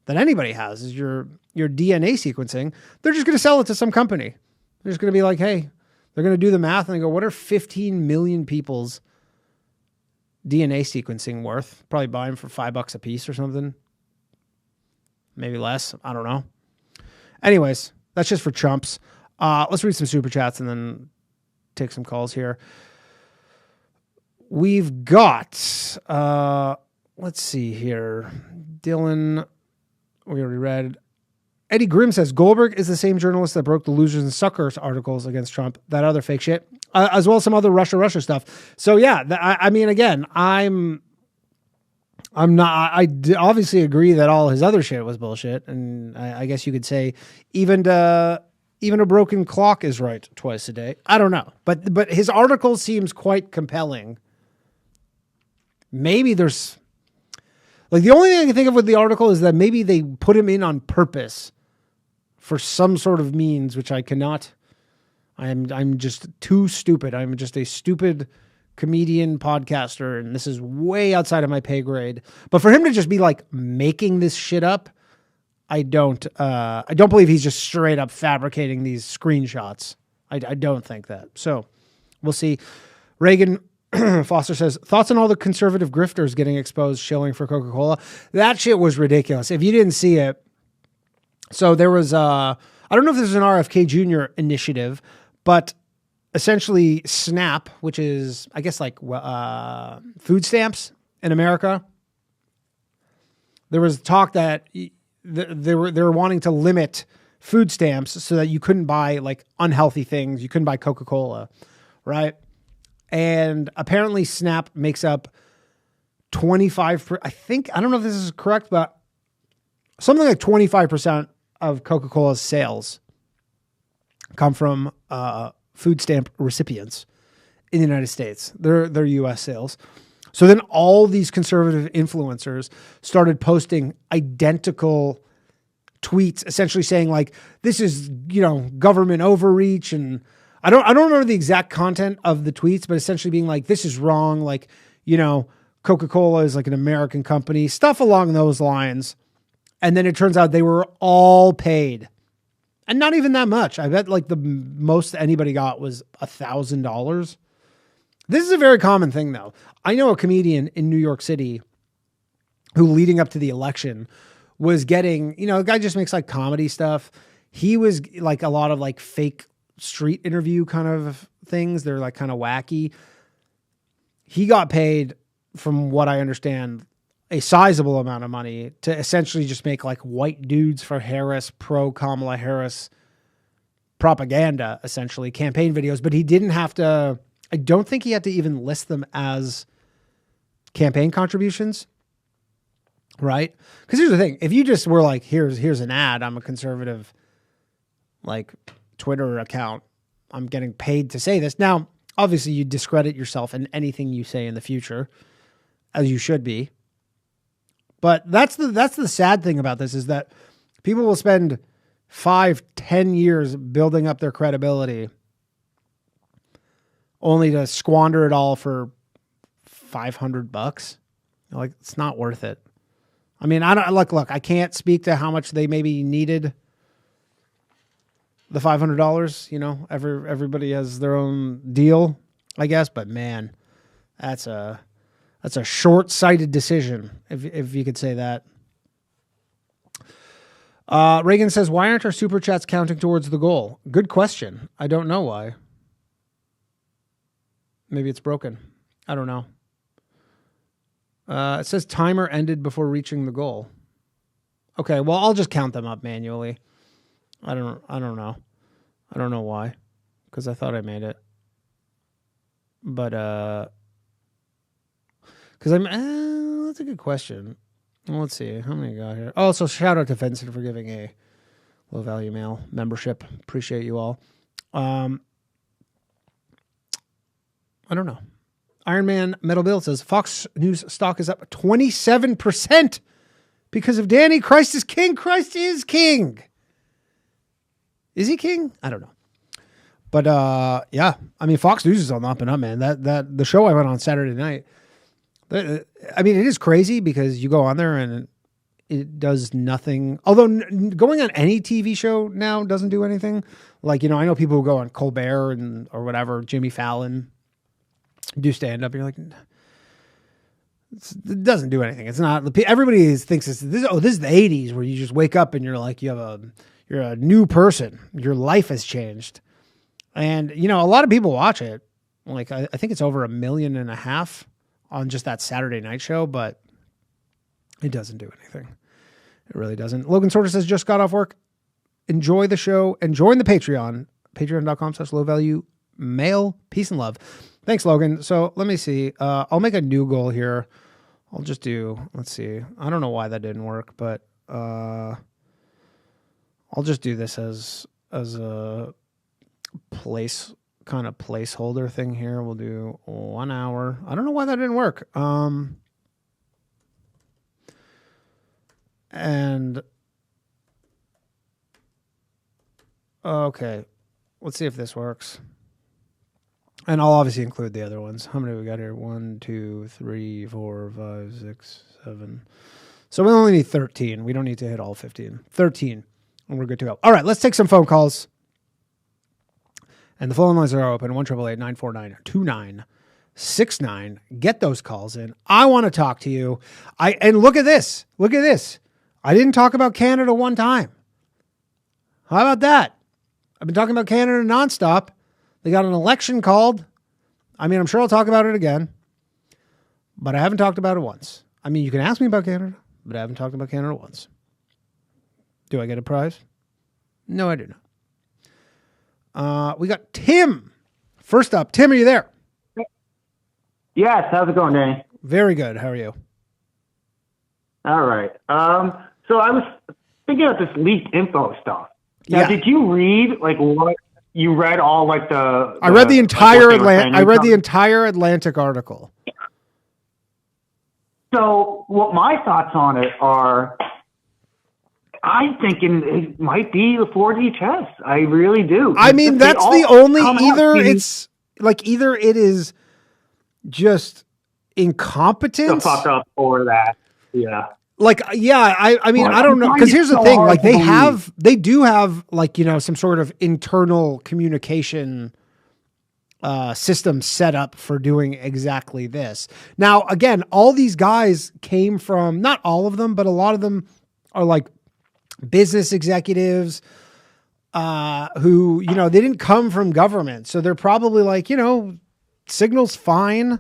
Speaker 8: that anybody has is your DNA sequencing. They're just going to sell it to some company. They're just going to be like, hey, they're going to do the math and they go, what are 15 million people's DNA sequencing worth? Probably buy them for $5 a piece or something. Maybe less. I don't know. Anyways, that's just for chumps. Let's read some super chats and then take some calls here. We've got, let's see here. Dylan, we already read. Eddie Grimm says Goldberg is the same journalist that broke the Losers and Suckers articles against Trump. That other fake shit, as well as some other Russia stuff. So yeah, again, I obviously agree that all his other shit was bullshit, and I guess you could say even a broken clock is right twice a day. I don't know, but his article seems quite compelling. Maybe there's the only thing I can think of with the article is that maybe they put him in on purpose for some sort of means, which I cannot. I'm just too stupid. I'm just a stupid comedian podcaster, and this is way outside of my pay grade. But for him to just be making this shit up, I don't believe he's just straight up fabricating these screenshots. I don't think that. So we'll see. Reagan Foster says, thoughts on all the conservative grifters getting exposed shilling for Coca-Cola? That shit was ridiculous. If you didn't see it, so there was I don't know if this is an RFK Jr. initiative, but essentially SNAP, which is I guess food stamps in America. There was talk that they were wanting to limit food stamps so that you couldn't buy unhealthy things. You couldn't buy Coca-Cola, right? And apparently SNAP makes up 25%. I don't know if this is correct, but something like 25% of Coca-Cola's sales come from food stamp recipients in the United States. They're U.S. sales. So then all these conservative influencers started posting identical tweets, essentially saying this is, government overreach. And I don't remember the exact content of the tweets, but essentially being this is wrong. Coca-Cola is an American company, stuff along those lines. And then it turns out they were all paid, and not even that much. I bet the most anybody got was $1,000. This is a very common thing though. I know a comedian in New York City who leading up to the election was getting, the guy just makes comedy stuff. He was a lot of fake street interview kind of things. They're kind of wacky. He got paid, from what I understand, a sizable amount of money to essentially just make white dudes for Harris, pro Kamala Harris propaganda, essentially campaign videos. But he didn't have to, I don't think he had to even list them as campaign contributions. Right? Because here's the thing. If you just were here's an ad, I'm a conservative, Twitter account, I'm getting paid to say this. Now, obviously you discredit yourself in anything you say in the future, as you should be. But that's the sad thing about this, is that people will spend 5-10 years building up their credibility only to squander it all for $500. It's not worth it. I mean, I don't look, I can't speak to how much they maybe needed the $500. Everybody has their own deal, I guess, but man, that's a short-sighted decision, if you could say that. Reagan says, why aren't our super chats counting towards the goal? Good question. I don't know why. Maybe it's broken. I don't know. It says timer ended before reaching the goal. Okay, well, I'll just count them up manually. I don't know. I don't know why, because I thought I made it. But because that's a good question. Well, let's see how many got here. Oh, so shout out to Vincent for giving a low value mail membership. Appreciate you all. I don't know. Iron Man Metal Bill says Fox News stock is up 27% because of Danny. Christ is king. Christ is king. Is he king? I don't know. But yeah, I mean, Fox News is on the up and up, man. That the show I went on Saturday night. I mean, it is crazy because you go on there and it does nothing. Although going on any TV show now doesn't do anything. Like, you know, I know people who go on Colbert or whatever, Jimmy Fallon, do stand up. You're like, it doesn't do anything. It's not. Everybody thinks this is the 80s where you just wake up and you're like, you're a new person. Your life has changed. And, you know, a lot of people watch it. Like, I think it's over 1.5 million on just that Saturday night show, but it doesn't do anything. It really doesn't. Logan Sorter says, just got off work. Enjoy the show and join the Patreon. Patreon.com/low value mail. Peace and love. Thanks, Logan. So let me see. I'll make a new goal here. I'll just do, let's see. I don't know why that didn't work, but I'll just do this as a placeholder thing here. We'll do 1 hour. I don't know why that didn't work. And okay, let's see if this works. And I'll obviously include the other ones. How many we got here? 1, 2, 3, 4, 5, 6, 7. So we only need 13. We don't need to hit all 15. 13. And we're good to go. All right, let's take some phone calls. And the phone lines are open. 1-888-949-2969. Get those calls in. I want to talk to you. And look at this. Look at this. I didn't talk about Canada one time. How about that? I've been talking about Canada nonstop. They got an election called. I mean, I'm sure I'll talk about it again, but I haven't talked about it once. I mean, you can ask me about Canada, but I haven't talked about Canada once. Do I get a prize? No, I do not. We got Tim. First up, Tim, are you there?
Speaker 11: Yes. How's it going, Danny?
Speaker 8: Very good. How are you?
Speaker 11: All right. So I was thinking about this leaked info stuff. Now,
Speaker 8: Yeah.
Speaker 11: did you read what you read? All the
Speaker 8: I read the entire
Speaker 11: I
Speaker 8: read the entire Atlantic article.
Speaker 11: So what my thoughts on it are, I'm thinking it might be the 4D chess. I really do.
Speaker 8: I mean, that's the only, either it is just incompetence.
Speaker 11: The fuck up or that. Yeah.
Speaker 8: Like, yeah, I mean, I don't know. Because here's the thing, like they do have like, you know, some sort of internal communication system set up for doing exactly this. Now, again, all these guys came from, not all of them, but a lot of them are like business executives who, you know, they didn't come from government. So they're probably like, you know, Signal's fine.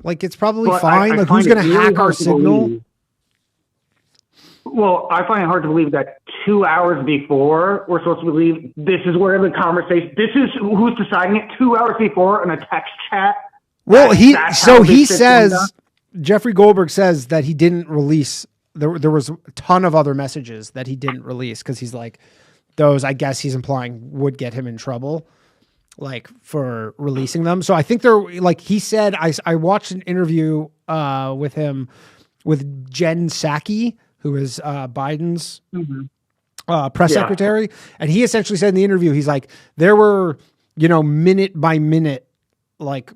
Speaker 8: Like, it's probably fine. Like, who's going to hack our Signal?
Speaker 11: Well, I find it hard to believe that 2 hours before we're supposed to believe this is where the conversation, this is who's deciding it 2 hours before in a text chat.
Speaker 8: Well, he says, Jeffrey Goldberg says that he didn't release, there was a ton of other messages that he didn't release because he's like, those, I guess he's implying would get him in trouble, like for releasing them. So I think they're like, he said, I watched an interview with him with Jen Psaki, who is Biden's press secretary. And he essentially said in the interview, he's like, there were, you know, minute by minute, like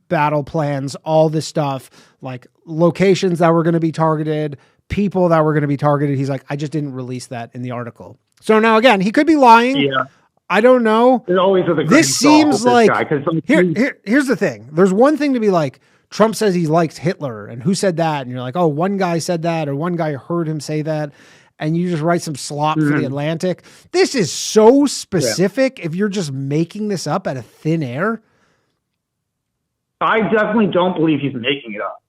Speaker 8: battle plans, all this stuff, like locations that were going to be targeted, people that were going to be targeted. He's like, I just didn't release that in the article. So now again, he could be lying. Yeah. I don't know. This seems like, here's the thing. There's one thing to be like, Trump says he likes Hitler, and who said that? And you're like, oh, one guy said that, or one guy heard him say that, and you just write some slop for the Atlantic. This is so specific if you're just making this up out of thin air.
Speaker 11: I definitely don't believe he's making it up.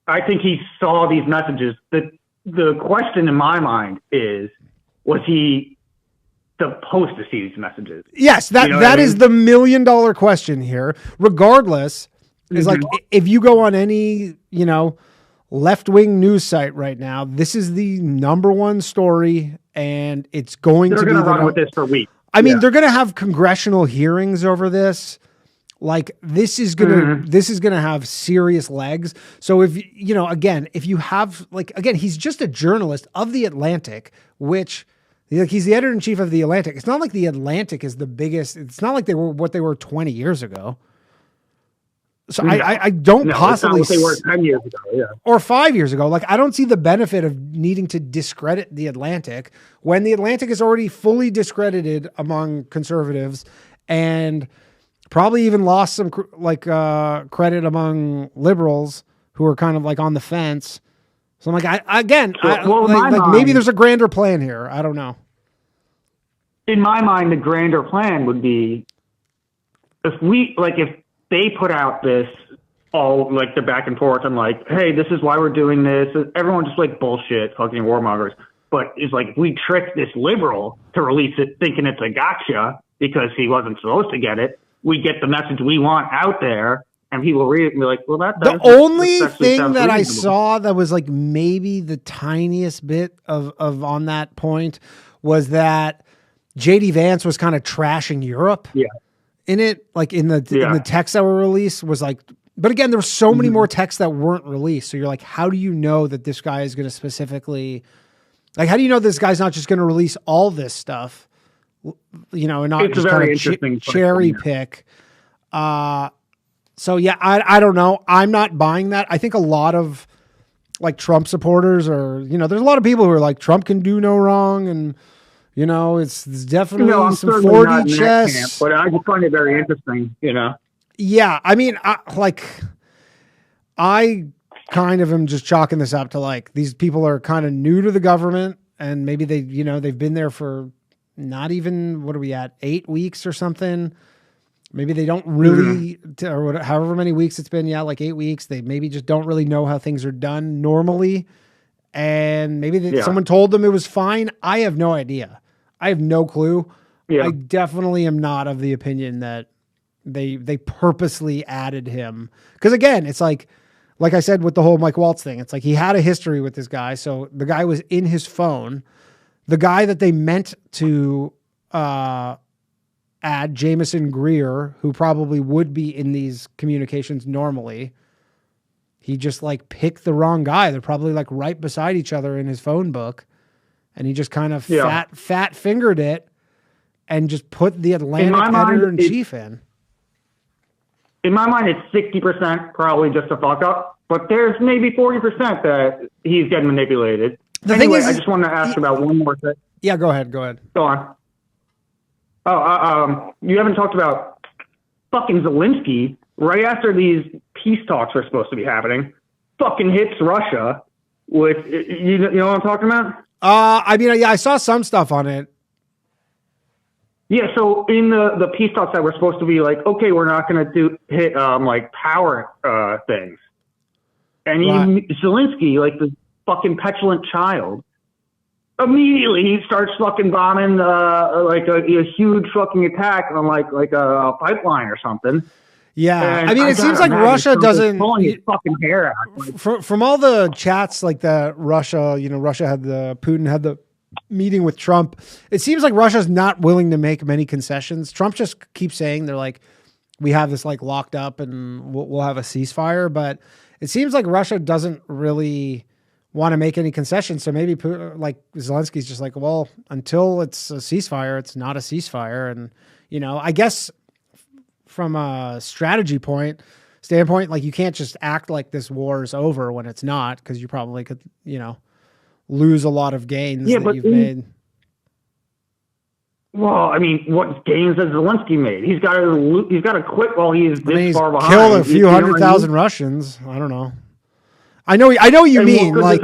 Speaker 11: I think he saw these messages. The question in my mind is, was he supposed to see these messages?
Speaker 8: Yes, that is the $1 million question here. Regardless, is like, if you go on any, you know, left-wing news site right now, this is the number one story, and it's going to be. They're going
Speaker 11: to run with this for weeks.
Speaker 8: I mean, they're going to have congressional hearings over this. Like this is gonna have serious legs. So if if you have he's just a journalist of the Atlantic, which he's the editor in chief of the Atlantic. It's not like the Atlantic is the biggest. It's not like they were what they were 20 years ago. So I don't possibly
Speaker 11: it's not what they were 10 years ago,
Speaker 8: or 5 years ago. Like I don't see the benefit of needing to discredit the Atlantic when the Atlantic is already fully discredited among conservatives and probably even lost some credit among liberals who are kind of like on the fence. So I'm like, maybe there's a grander plan here. I don't know.
Speaker 11: In my mind, the grander plan would be if they put out this all like the back and forth and like, hey, this is why we're doing this. Everyone just like bullshit, fucking warmongers. But it's like we tricked this liberal to release it thinking it's a gotcha because he wasn't supposed to get it. We get the message we want out there, and people read it and be like, well,
Speaker 8: the only thing that I saw that was like maybe the tiniest bit of on that point was that JD Vance was kind of trashing Europe.
Speaker 11: Yeah.
Speaker 8: In it, like in the texts that were released was like, but again, there were so many more texts that weren't released. So you're like, how do you know that this guy is going to specifically, like, how do you know this guy's not just going to release all this stuff? And not just kind of cherry pick. So yeah, I don't know. I'm not buying that. I think a lot of like Trump supporters are, there's a lot of people who are like, Trump can do no wrong. And, it's definitely some 40 chess.
Speaker 11: But I just find it very interesting,
Speaker 8: Yeah. I mean, I kind of am just chalking this up to like, these people are kind of new to the government and maybe they've been there for not even, what are we at, 8 weeks or something? Maybe they don't really, or however many weeks it's been. Yeah, like 8 weeks. They maybe just don't really know how things are done normally. And maybe someone told them it was fine. I have no idea. I have no clue. Yeah. I definitely am not of the opinion that they purposely added him. Because again, it's like I said with the whole Mike Waltz thing, it's like he had a history with this guy. So the guy was in his phone. The guy that they meant to add, Jameson Greer, who probably would be in these communications normally, he just like picked the wrong guy. They're probably like right beside each other in his phone book. And he just kind of fat fingered it and just put the Atlantic editor-in-chief in.
Speaker 11: In my mind, it's 60% probably just a fuck up, but there's maybe 40% that he's getting manipulated.
Speaker 8: The thing is,
Speaker 11: I just wanted to ask about one more thing.
Speaker 8: Yeah, go ahead. Go
Speaker 11: on. You haven't talked about fucking Zelensky right after these peace talks are supposed to be happening. Fucking hits Russia with, you know what I'm talking about?
Speaker 8: I saw some stuff on it.
Speaker 11: Yeah, so in the peace talks that were supposed to be like, okay, we're not going to hit like power things, and Zelensky, like the fucking petulant child, immediately he starts fucking bombing like a huge fucking attack on like a pipeline or something.
Speaker 8: Yeah,
Speaker 11: and
Speaker 8: I mean, it seems like Russia doesn't
Speaker 11: pulling his fucking hair out.
Speaker 8: From all the chats like that, Putin had the meeting with Trump. It seems like Russia's not willing to make many concessions. Trump just keeps saying they're like, we have this like locked up and we'll have a ceasefire, but it seems like Russia doesn't really want to make any concessions. So maybe like Zelensky's just like, well, until it's a ceasefire, it's not a ceasefire. And, I guess from a strategy standpoint, like you can't just act like this war is over when it's not, because you probably could, lose a lot of gains that you've made.
Speaker 11: Well, I mean, what gains has Zelensky made? He's got to quit while he's this far behind.
Speaker 8: Killed a few 100,000 Russians. I don't know. I know you mean like.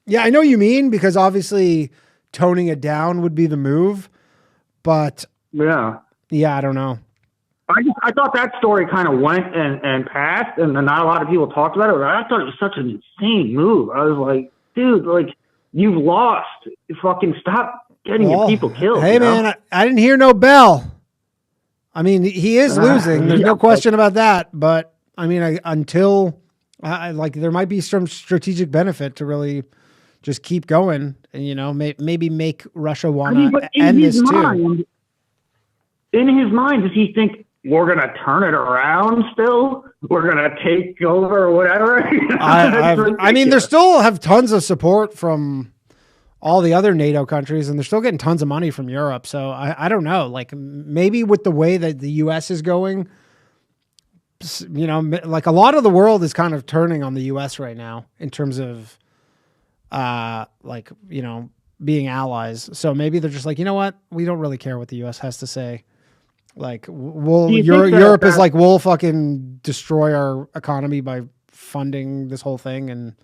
Speaker 8: Yeah, I know you mean, because obviously toning it down would be the move, but yeah, I don't know.
Speaker 11: I thought that story kind of went and passed, and not a lot of people talked about it. I thought it was such an insane move. I was like, dude, like, you've lost. Fucking stop getting your people killed.
Speaker 8: Hey, man, I didn't hear no bell. I mean, he is losing. There's no question about that. But I mean, until there might be some strategic benefit to really just keep going and, maybe make Russia want to end this too.
Speaker 11: In his mind, does he think we're going to turn it around still. We're going to take over or whatever.
Speaker 8: I mean, they still have tons of support from all the other NATO countries, and they're still getting tons of money from Europe. So I don't know, like maybe with the way that the US is going, you know, like a lot of the world is kind of turning on the US right now in terms of, like, you know, being allies. So maybe they're just like, you know what? We don't really care what the US has to say. Like Europe is like, we'll fucking destroy our economy by funding this whole thing and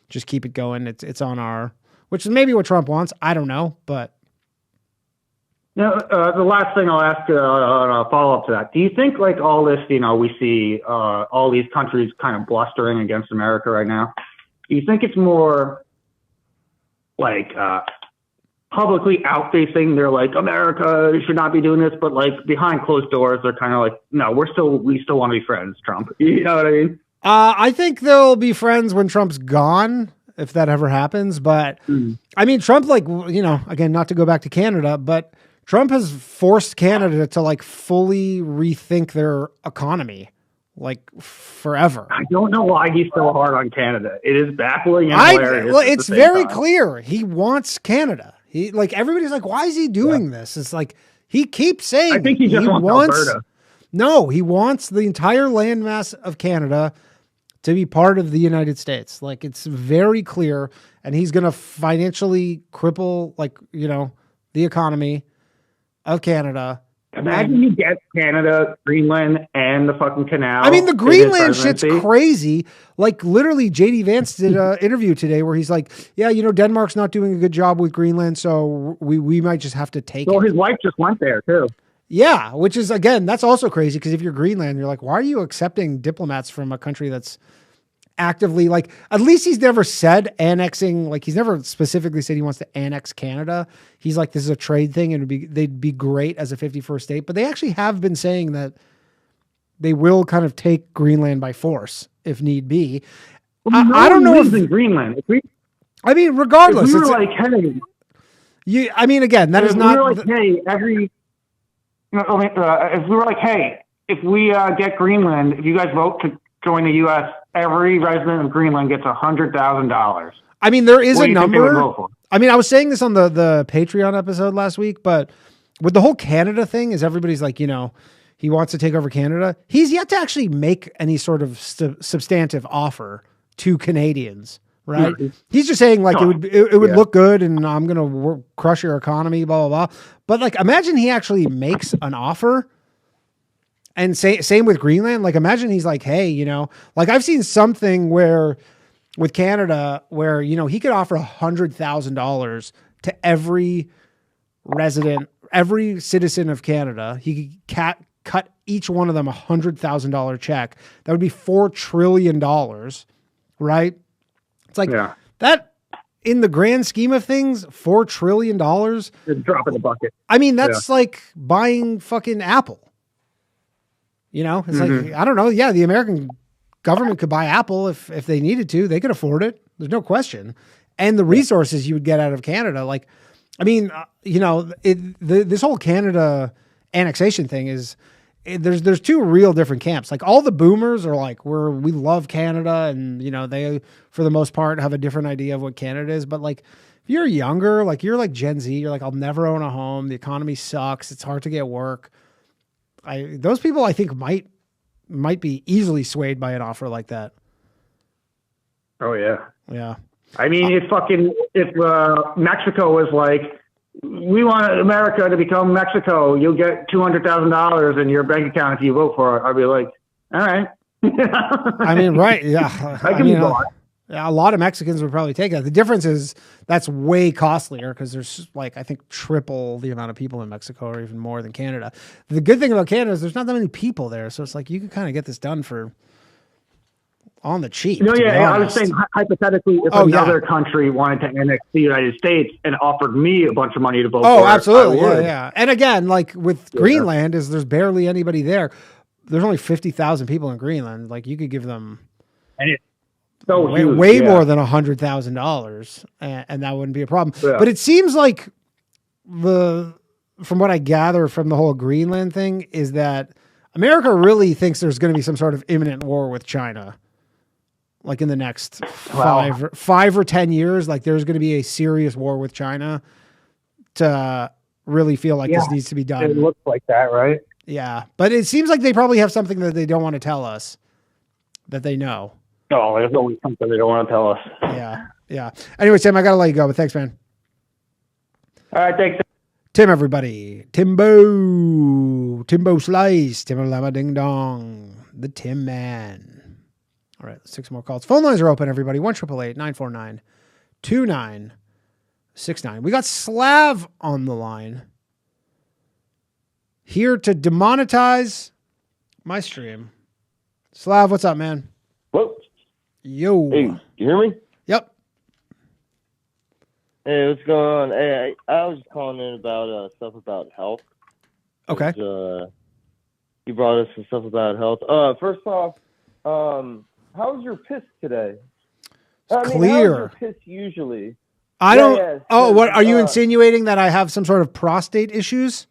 Speaker 8: just keep it going. It's on our, which is maybe what Trump wants. I don't know, but.
Speaker 11: The last thing I'll ask, a follow up to that. Do you think like all this, you know, we see all these countries kind of blustering against America right now? Do you think it's more like publicly out facing? They're like, America should not be doing this, but like behind closed doors, they're kind of like, no, we still want to be friends, Trump. You know what I mean?
Speaker 8: I think they'll be friends when Trump's gone, if that ever happens. But I mean, Trump, like, you know, again, not to go back to Canada, but Trump has forced Canada to like fully rethink their economy, like forever.
Speaker 11: I don't know why he's so hard on Canada. It is baffling and hilarious.
Speaker 8: Well, it's very clear. He wants Canada. He like everybody's like, why is he doing this? It's like he keeps saying.
Speaker 11: I think he just wants Alberta.
Speaker 8: No, he wants the entire landmass of Canada to be part of the United States. Like it's very clear, and he's going to financially cripple, like, you know, the economy of Canada.
Speaker 11: Imagine you get Canada, Greenland, and the fucking canal.
Speaker 8: I mean, the Greenland shit's crazy. Like, literally, J.D. Vance did an interview today where he's like, yeah, you know, Denmark's not doing a good job with Greenland, so we might just have to take it.
Speaker 11: Well, his wife just went there, too.
Speaker 8: Yeah, which is, again, that's also crazy, because if you're Greenland, you're like, why are you accepting diplomats from a country that's actively, like, at least he's never said annexing, like, he's never specifically said he wants to annex Canada. He's like, this is a trade thing, and they'd be great as a 51st state, but they actually have been saying that they will kind of take Greenland by force if need be.
Speaker 11: Well, I don't know if in Greenland.
Speaker 8: I mean, regardless,
Speaker 11: if we were like, hey,
Speaker 8: I mean, again, that is not.
Speaker 11: We were like, hey, if we were like, hey, if we get Greenland, if you guys vote to join the U.S., every resident of Greenland gets $100,000.
Speaker 8: I mean, there is a number. I mean, I was saying this on the Patreon episode last week, but with the whole Canada thing, is everybody's like, you know, he wants to take over Canada. He's yet to actually make any sort of substantive offer to Canadians, right? Mm-hmm. He's just saying like it would look good, and I'm gonna crush your economy, blah blah blah. But like, imagine he actually makes an offer. And same with Greenland. Like, imagine he's like, hey, you know, like I've seen something where with Canada where, you know, he could offer $100,000 to every resident, every citizen of Canada. He could cut each one of them $100,000 check. That would be $4 trillion, right? It's like that in the grand scheme of things, $4 trillion.
Speaker 11: Just drop in the bucket.
Speaker 8: I mean, that's like buying fucking Apple. You know, it's like, I don't know. Yeah, the American government could buy Apple if they needed to. They could afford it. There's no question. And the resources you would get out of Canada. Like, I mean, you know, this whole Canada annexation thing is, there's two real different camps. Like, all the boomers are like, we love Canada. And, you know, they, for the most part, have a different idea of what Canada is. But like, if you're younger, like you're like Gen Z, you're like, I'll never own a home. The economy sucks. It's hard to get work. Those people, I think, might be easily swayed by an offer like that.
Speaker 11: Oh yeah,
Speaker 8: yeah.
Speaker 11: I mean, if Mexico was like, we want America to become Mexico, you'll get $200,000 in your bank account if you vote for it. I'd be like, all right.
Speaker 8: I mean, right? Yeah,
Speaker 11: I can be gone.
Speaker 8: A lot of Mexicans would probably take that. The difference is that's way costlier because there's like, I think, triple the amount of people in Mexico, or even more than Canada. The good thing about Canada is there's not that many people there. So it's like, you can kind of get this done for on the cheap.
Speaker 11: No, yeah, I was saying hypothetically, if another country wanted to annex the United States and offered me a bunch of money to vote for it.
Speaker 8: Oh, absolutely. Yeah. And again, like with Greenland, there's barely anybody there. There's only 50,000 people in Greenland. Like, you could give them way more than $100,000, and that wouldn't be a problem. Yeah. But it seems like from what I gather from the whole Greenland thing is that America really thinks there's going to be some sort of imminent war with China. Like in the next 5 or 10 years, like there's going to be a serious war with China to really feel like this needs to be done.
Speaker 11: It looks like that, right?
Speaker 8: Yeah. But it seems like they probably have something that they don't want to tell us that they know.
Speaker 11: Oh, there's always something they don't want to tell us.
Speaker 8: Yeah. Yeah. Anyway, Tim, I got to let you go, but thanks, man.
Speaker 11: All right, thanks.
Speaker 8: Tim, everybody. Timbo Slice. Timbo Lama Ding Dong. The Tim Man. All right, let's take some more calls. Phone lines are open, everybody. 1-888-949-2969. We got Slav on the line. Here to demonetize my stream. Slav, what's up, man?
Speaker 12: Whoa.
Speaker 8: Yo.
Speaker 12: Hey, you hear me?
Speaker 8: Yep.
Speaker 12: Hey, what's going on? Hey, I was just calling in about stuff about health.
Speaker 8: Okay.
Speaker 12: You brought us some stuff about health. First off, how's your piss today?
Speaker 8: Clear.
Speaker 12: How's your piss usually?
Speaker 8: I don't. What are you insinuating that I have some sort of prostate issues?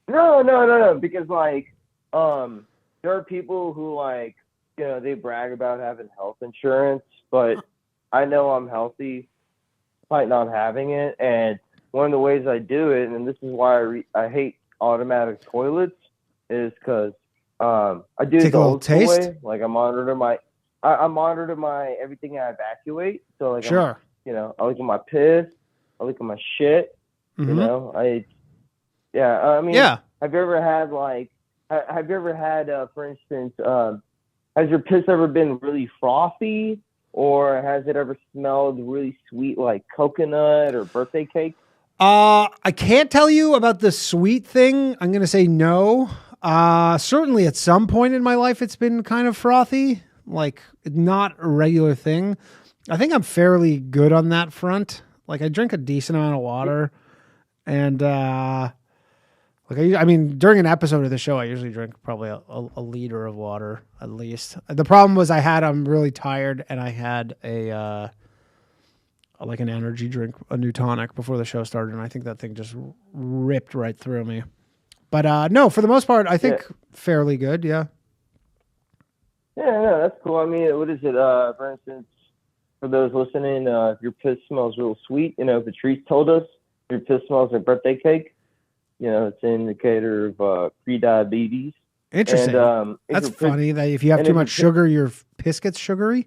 Speaker 12: No. Because there are people who they brag about having health insurance, but I know I'm healthy, despite not having it. And one of the ways I do it, and this is why I hate automatic toilets, is because I do it the old school way. Like I monitor my everything I evacuate. So like
Speaker 8: sure.
Speaker 12: I look at my piss, I look at my shit.
Speaker 8: Mm-hmm.
Speaker 12: Have you ever had for instance, has your piss ever been really frothy, or has it ever smelled really sweet like coconut or birthday cake?
Speaker 8: I can't tell you about the sweet thing. I'm going to say no. Certainly at some point in my life, it's been kind of frothy, like not a regular thing. I think I'm fairly good on that front. Like I drink a decent amount of water, and during an episode of the show, I usually drink probably a liter of water at least. The problem was I'm really tired, and I had an energy drink, a new tonic before the show started, and I think that thing just ripped right through me. But no, for the most part, I think fairly good. Yeah.
Speaker 12: Yeah, no, that's cool. I mean, what is it? For instance, for those listening, if your piss smells real sweet, Patrice told us your piss smells like birthday cake. It's an indicator of pre-diabetes.
Speaker 8: Interesting. And, that's funny that if you have too much sugar, your piss gets sugary.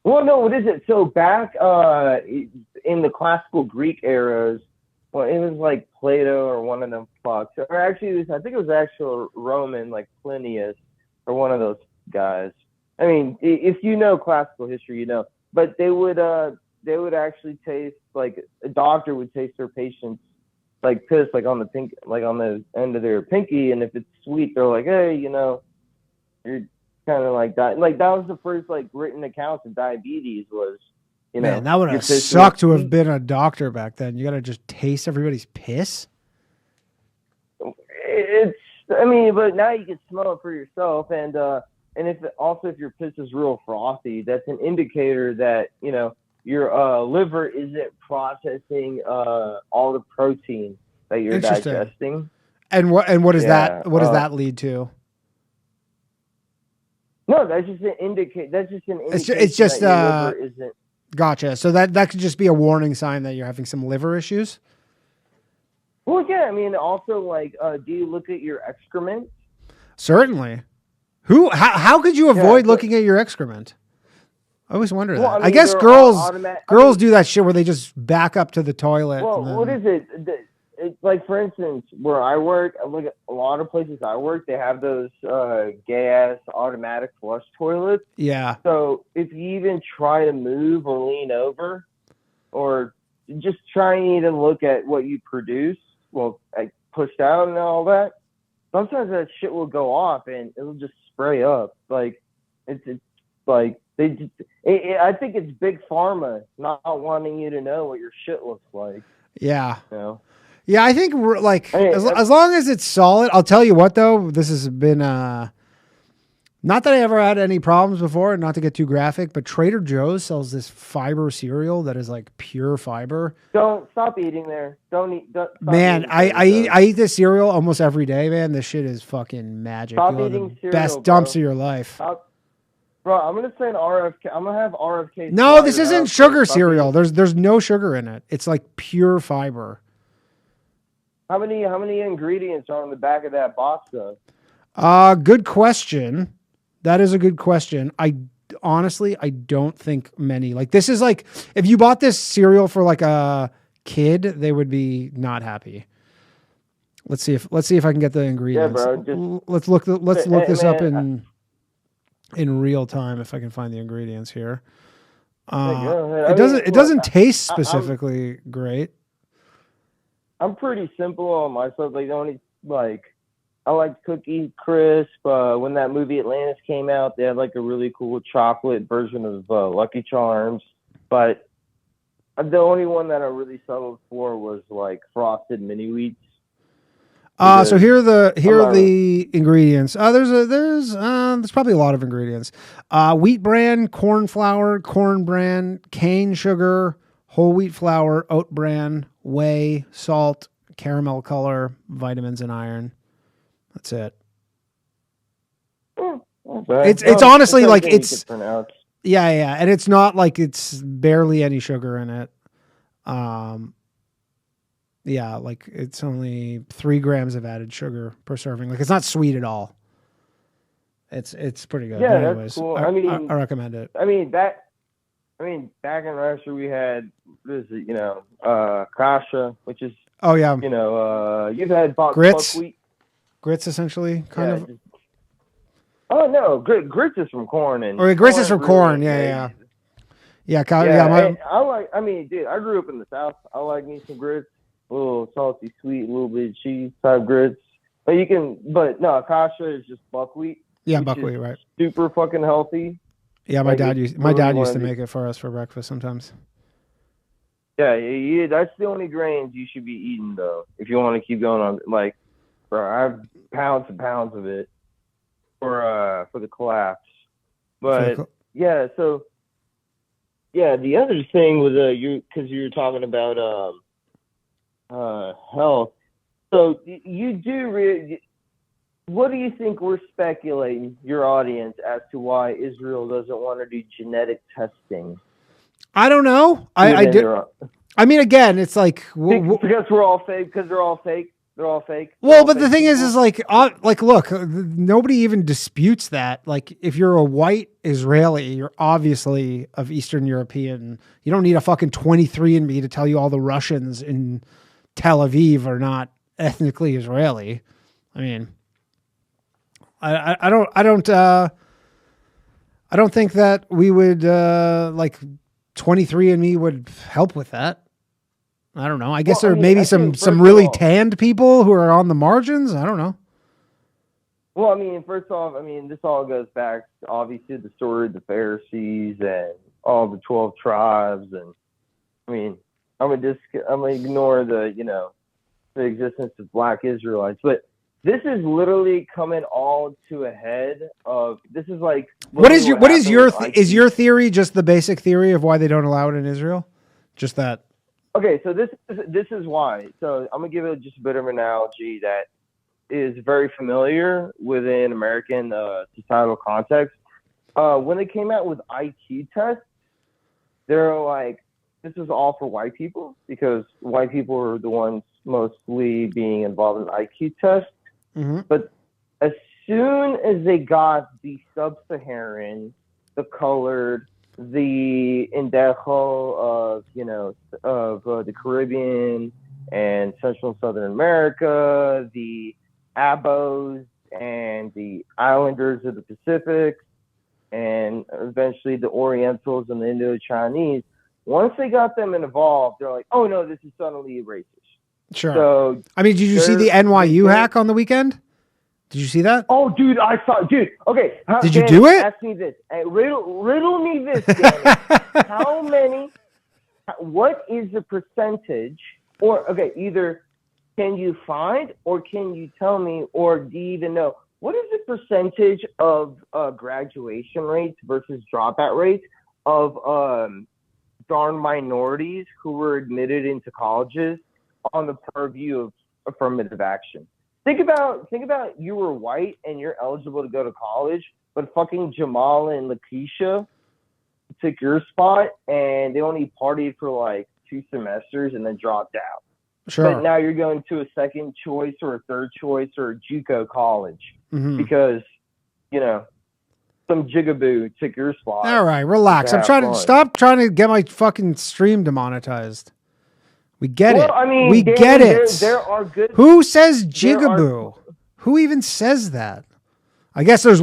Speaker 12: Well, no, what is it? So back in the classical Greek eras, well, it was like Plato or one of them fucks. Or actually, I think it was actual Roman, like Plinius, or one of those guys. I mean, if you know classical history, But they would actually taste, like a doctor would taste their patients like piss, like on the end of their pinky, and if it's sweet, they're like, hey, you're kind of like that. Like that was the first written accounts of diabetes was.
Speaker 8: Man, that would have sucked to have been a doctor back then. You got to just taste everybody's piss.
Speaker 12: But now you can smell it for yourself, and if your piss is real frothy, that's an indicator that your liver isn't processing all the protein that you're digesting. And what does that
Speaker 8: lead to?
Speaker 12: No, that's just an indicator. That's just an indication.
Speaker 8: It's just
Speaker 12: that your liver isn't.
Speaker 8: Gotcha. So that could just be a warning sign that you're having some liver issues.
Speaker 12: Well, yeah. I mean, also, do you look at your excrement?
Speaker 8: Certainly. How could you avoid looking at your excrement? I always wonder that. I guess girls do that shit where they just back up to the toilet.
Speaker 12: Well, what is it? Like, for instance, where I work, look at a lot of places I work, they have those gay-ass automatic flush toilets.
Speaker 8: Yeah.
Speaker 12: So if you even try to move or lean over or just try and even look at what you produce, pushed out and all that, sometimes that shit will go off and it'll just spray up. Like, I think it's big pharma not wanting you to know what your shit looks like.
Speaker 8: Yeah. Yeah, I think as long as it's solid. I'll tell you what though, this has been Not that I ever had any problems before, and not to get too graphic, but Trader Joe's sells this fiber cereal that is like pure fiber.
Speaker 12: Don't stop eating there. Don't eat. Stop
Speaker 8: Man,
Speaker 12: eating
Speaker 8: I eat this cereal almost every day, man. This shit is fucking magic.
Speaker 12: Stop
Speaker 8: You'll have
Speaker 12: eating
Speaker 8: the
Speaker 12: cereal,
Speaker 8: best
Speaker 12: bro.
Speaker 8: dumps of your life.
Speaker 12: Bro, I'm gonna send RFK. I'm gonna have RFK.
Speaker 8: No, this isn't sugar cereal. There's no sugar in it. It's like pure fiber.
Speaker 12: How many ingredients are on the back of that box though?
Speaker 8: Good question. That is a good question. Honestly, I don't think many. Like, this is like, if you bought this cereal for like a kid, they would be not happy. Let's see if I can get the ingredients.
Speaker 12: Yeah, bro.
Speaker 8: Let's look this up in real time if I can find the ingredients here. It doesn't taste specifically great.
Speaker 12: I'm pretty simple on myself. Like, I like Cookie Crisp. When that movie Atlantis came out, they had like a really cool chocolate version of Lucky Charms. But the only one that I really settled for was like Frosted Mini Wheats.
Speaker 8: So here are the ingredients. There's probably a lot of ingredients. Wheat bran, corn flour, corn bran, cane sugar, whole wheat flour, oat bran, whey, salt, caramel color, vitamins, and iron. That's it. It's honestly like it's yeah, and it's not like it's barely any sugar in it. Yeah, like it's only 3 grams of added sugar per serving. Like, it's not sweet at all. It's pretty good.
Speaker 12: Yeah,
Speaker 8: anyways,
Speaker 12: that's cool.
Speaker 8: I recommend it.
Speaker 12: Back in Russia we had this, kasha, which is you've had
Speaker 8: grits.
Speaker 12: buckwheat.
Speaker 8: Grits, essentially, kind of.
Speaker 12: Oh no, grits is from corn and.
Speaker 8: Or grits is from corn. Yeah.
Speaker 12: Dude, I grew up in the South. I like me some grits, a little salty, sweet, a little bit of cheese type grits. Kasha is just buckwheat.
Speaker 8: Yeah, buckwheat, right?
Speaker 12: Super fucking healthy.
Speaker 8: Yeah, my dad used to make it for us for breakfast sometimes.
Speaker 12: Yeah, that's the only grains you should be eating though, if you want to keep going on. Like, bro, I have pounds and pounds of it for the collapse. But the other thing was because you were talking about health. So you do what do you think we're speculating, your audience, as to why Israel doesn't want to do genetic testing?
Speaker 8: I don't know. I mean, again, it's like
Speaker 12: because we're all fake. Because they're all fake. They're all fake.
Speaker 8: Well, but the thing is like, look, nobody even disputes that. Like, if you're a white Israeli, you're obviously of Eastern European. You don't need a fucking 23andMe to tell you all the Russians in Tel Aviv are not ethnically Israeli. I mean, I don't think that we would 23andMe would help with that. I don't know. I guess there may be some really tanned people who are on the margins. I don't know.
Speaker 12: Well, first off, this all goes back to obviously the story of the Pharisees and all the 12 tribes, and I'm gonna ignore the existence of Black Israelites, but this is literally coming all to a head of this is like is your theory just the basic theory of why they don't allow it in Israel? Just that. Okay, so this is why. So I'm gonna give it just a bit of an analogy that is very familiar within American societal context. When they came out with IQ tests, they're like, this is all for white people because white people are the ones mostly being involved in IQ tests. Mm-hmm. But as soon as they got the sub-Saharan, the colored, the Indejo of the Caribbean and Central and Southern America, the Abos and the Islanders of the Pacific, and eventually the Orientals and the Indo-Chinese, once they got them involved, they're like, oh no, this is suddenly racist. Sure. So, did you see the NYU hack on the weekend? Did you see that? Oh, dude, I saw. Dude, okay. Did you do it? Ask me this. Riddle me this. Danny. What is the percentage? Or either can you find, or can you tell me, or do you even know what is the percentage of graduation rates versus dropout rates of darn minorities who were admitted into colleges on the purview of affirmative action? Think about you were white and you're eligible to go to college, but fucking Jamal and Lakeisha took your spot and they only partied for like 2 semesters and then dropped out.
Speaker 8: Sure.
Speaker 12: But now you're going to a second choice or a third choice or a JUCO college because, you know, some jigaboo took your spot.
Speaker 8: All right, relax. I'm trying to stop trying to get my fucking stream demonetized. We get it.
Speaker 12: I mean,
Speaker 8: we get it.
Speaker 12: There are good.
Speaker 8: Who says jigaboo? Who even says that? I guess there's